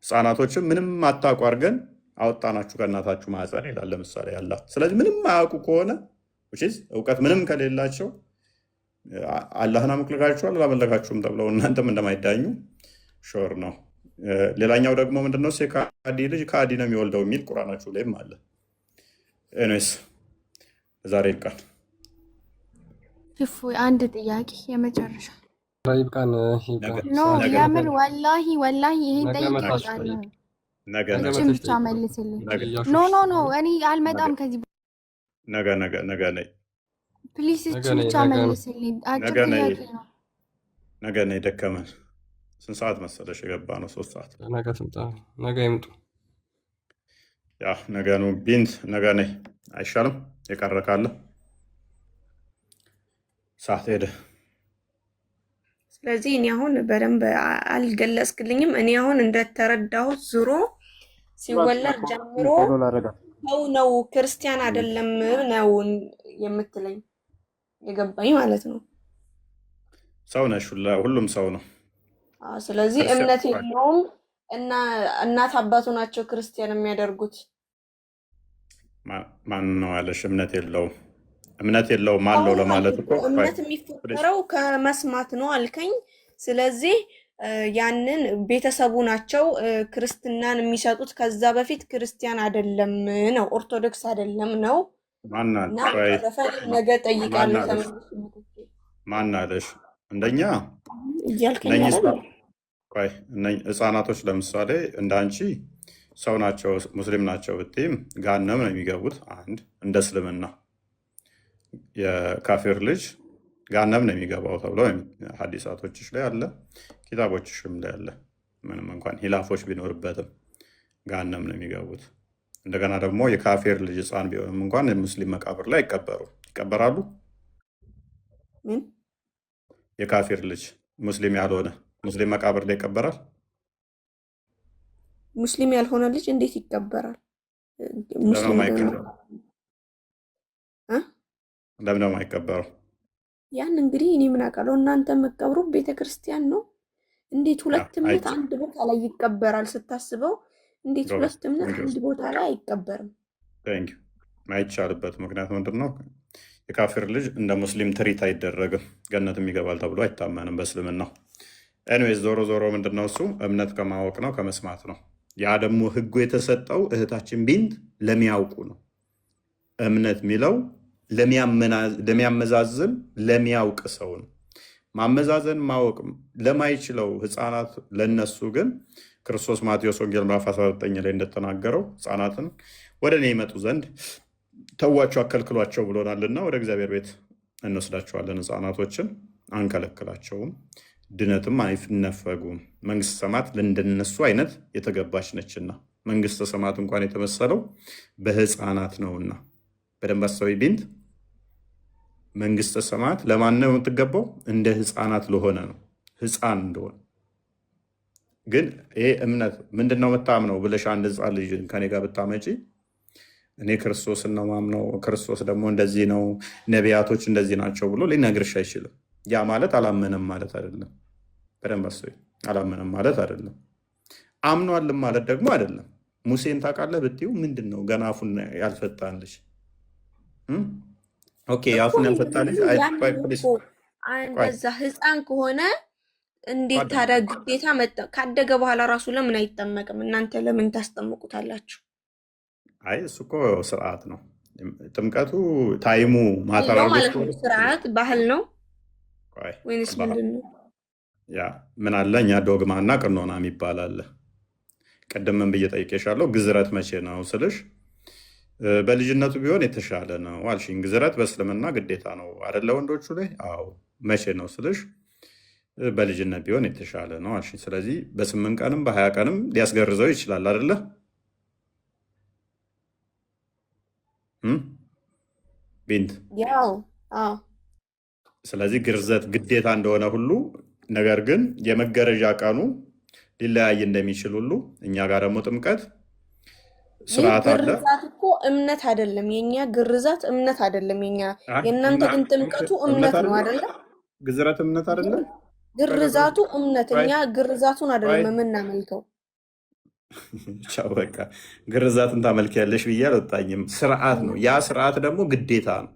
ሕፃናቶችም ምንም አታውቁ አድርገን አወጣናችሁ ከእናታችሁ ማህፀን ይላል ለምሳሌ ያላ። ስለዚህ ምንም አያውቁ ከሆነ እውቀት ምንም ከሌላቸው አላህን አመልካችኋል አላመለካችሁም ተብለው እናንተም እንደማይዳኙ ሾር ነው። ሌላኛው ደግሞ ምንድነው? የካዲ ልጅ ካዲ ነው የሚወልደው የሚል ቁርአናችሁ ላይም አለ። ኤኒዌይስ ዛሬ ይብቃል። አንድ ጥያቄ የመጨረሻ ይብቃን። ኖ የምር ወላሂ ይሄን ጠይቄያለሁ። እችን ብቻ መልስልኝ። ኖ እኔ አልመጣም ከዚህ ነገ ነይ ፕሊስ፣ እችን ብቻ መልስልኝ። አጭር ጥያቄ ነው። ነገ ነይ። ደከመን። ስንት ሰዓት መሰለሽ የገባ ነው? 3 ሰዓት። ነገ ትምጣ። ነገ ይምጡ። ያ ነገ ነው። ቢንት ነገ ነይ አይሻልም? የቀረ ካለ ሰዓት ሄደ። ስለዚህ እኔ አሁን በደንብ አልገለጽክልኝም። እኔ አሁን እንደተረዳሁት ዙሮ ሲወለድ ጀምሮ ሰው ነው ክርስቲያን አይደለም ነው የምትለኝ፣ የገባኝ ማለት ነው። ሰው ነሽ፣ ሁሉም ሰው ነው። ስለዚህ እምነት የለውም እና እናት አባቱ ናቸው ክርስቲያን የሚያደርጉት። ማን ነው ያለሽ? እምነት የለውም እምነት የለውም አለው ለማለት እኮ እምነት የሚፈጠረው ከመስማት ነው አልከኝ። ስለዚህ ያንን ቤተሰቡ ናቸው ክርስትናን የሚሰጡት። ከዛ በፊት ክርስቲያን አይደለም ነው፣ ኦርቶዶክስ አይደለም ነው። ነገ ጠይቃለሁ። ማን አለሽ? እንደኛ ህፃናቶች ለምሳሌ እንደ አንቺ ሰው ናቸው ሙስሊም ናቸው ብትይም ጋነም ነው የሚገቡት። አንድ እንደ እስልምና የካፊር ልጅ ጋነም ነው የሚገባው ተብሎ ሀዲሳቶችሽ ላይ አለ፣ ኪታቦችሽም ላይ አለ። ምንም እንኳን ሂላፎች ቢኖርበትም ጋነም ነው የሚገቡት። እንደገና ደግሞ የካፊር ልጅ ህፃን ቢሆንም እንኳን የሙስሊም መቃብር ላይ ይቀበራሉ። የካፊር ልጅ ሙስሊም ያልሆነ ሙስሊም መቃብር ላይ ይቀበራል። ሙስሊም ያልሆነ ልጅ እንዴት ይቀበራል? ለምን ነው የማይቀበረው? ያን እንግዲህ እኔ ምን አውቃለሁ። እናንተ የምትቀብሩ ቤተክርስቲያን ነው። እንዴት ሁለት እምነት አንድ ቦታ ላይ ይቀበራል? ስታስበው እንዴት ሁለት እምነት አንድ ቦታ ላይ አይቀበርም? ማይቻልበት ምክንያት ምንድን ነው? የካፊር ልጅ እንደ ሙስሊም ትሪት አይደረግም፣ ገነትም ይገባል ተብሎ አይታመንም በእስልምናው። ኤኒዌይስ ዞሮ ዞሮ ምንድነው እሱ እምነት ከማወቅ ነው ከመስማት ነው። ያ ደግሞ ህጉ የተሰጠው እህታችን ቢንት ለሚያውቁ ነው። እምነት የሚለው ለሚያመዛዝን ለሚያውቅ ሰው ነው። ማመዛዘን ማወቅ ለማይችለው ህፃናት ለነሱ ግን ክርስቶስ ማቴዎስ ወንጌል ምዕራፍ 19 ላይ እንደተናገረው ህፃናትን ወደ እኔ ይመጡ ዘንድ ተዋቸው አከልክሏቸው ብሎናልና ወደ እግዚአብሔር ቤት እንወስዳቸዋለን። ህፃናቶችን አንከለክላቸውም፣ ድነትም አይነፈጉም። መንግስተ ሰማያት ለእንደነሱ አይነት የተገባች ነችና መንግስተ ሰማያት እንኳን የተመሰለው በህፃናት ነውና። በደንብ አስተውይ ቢንት። መንግስተ ሰማያት ለማን ነው የምትገባው? እንደ ህፃናት ለሆነ ነው። ህፃን እንደሆነ ግን ይሄ እምነት ምንድን ነው የምታምነው ብለሽ አንድ ህፃን ልጅ ከኔ ጋር ብታመጪ እኔ ክርስቶስን ነው ማምነው፣ ክርስቶስ ደግሞ እንደዚህ ነው፣ ነቢያቶች እንደዚህ ናቸው ብሎ ሊነግርሽ አይችልም። ያ ማለት አላመነም ማለት አይደለም። በደንብ አስተውይ። አላመነም ማለት አይደለም። አምኗልም ማለት ደግሞ አይደለም። ሙሴን ታውቃለህ ብትይው ምንድን ነው ገና አፉን ያልፈታልሽ? ኦኬ አፉን ያልፈታልሽ እንደዛ ህፃን ከሆነ እንዴት ታዲያ ግዴታ ካደገ በኋላ ራሱ ለምን አይጠመቅም? እናንተ ለምን ታስጠምቁታላችሁ? አይ እሱ እኮ ስርዓት ነው። ጥምቀቱ ታይሙ ማተራ ማለት ነው። ስርዓት ባህል ነው ወይንስ ምንድን ነው? ያ ምን አለ እኛ ዶግማ እና ቅኖና የሚባል አለ። ቅድም ምን ብዬ ጠይቄሻለሁ? ግዝረት መቼ ነው ስልሽ በልጅነቱ ቢሆን የተሻለ ነው አልሽኝ። ግዝረት በእስልምና ግዴታ ነው አይደለ ወንዶቹ ላይ? አዎ። መቼ ነው ስልሽ በልጅነት ቢሆን የተሻለ ነው አልሽኝ። ስለዚህ በ8 ቀንም በ20 ቀንም ሊያስገርዘው ይችላል አይደለ ቢንት? ስለዚህ ግርዘት ግዴታ እንደሆነ ሁሉ ነገር ግን የመገረዣ ቀኑ ሊለያይ እንደሚችል ሁሉ እኛ ጋር ደግሞ ጥምቀት ስርዓት አለ። ግርዛት እኮ እምነት አይደለም የኛ ግርዛት እምነት አይደለም የኛ። የእናንተ ግን ጥምቀቱ እምነት ነው አይደለ? ግዝረት እምነት አይደለም፣ ግርዛቱ እምነት። እኛ ግርዛቱን አይደለም የምናመልከው። ቻው በቃ ግርዛትን ታመልኪያለሽ ብዬ አልወጣኝም። ስርዓት ነው። ያ ስርዓት ደግሞ ግዴታ ነው።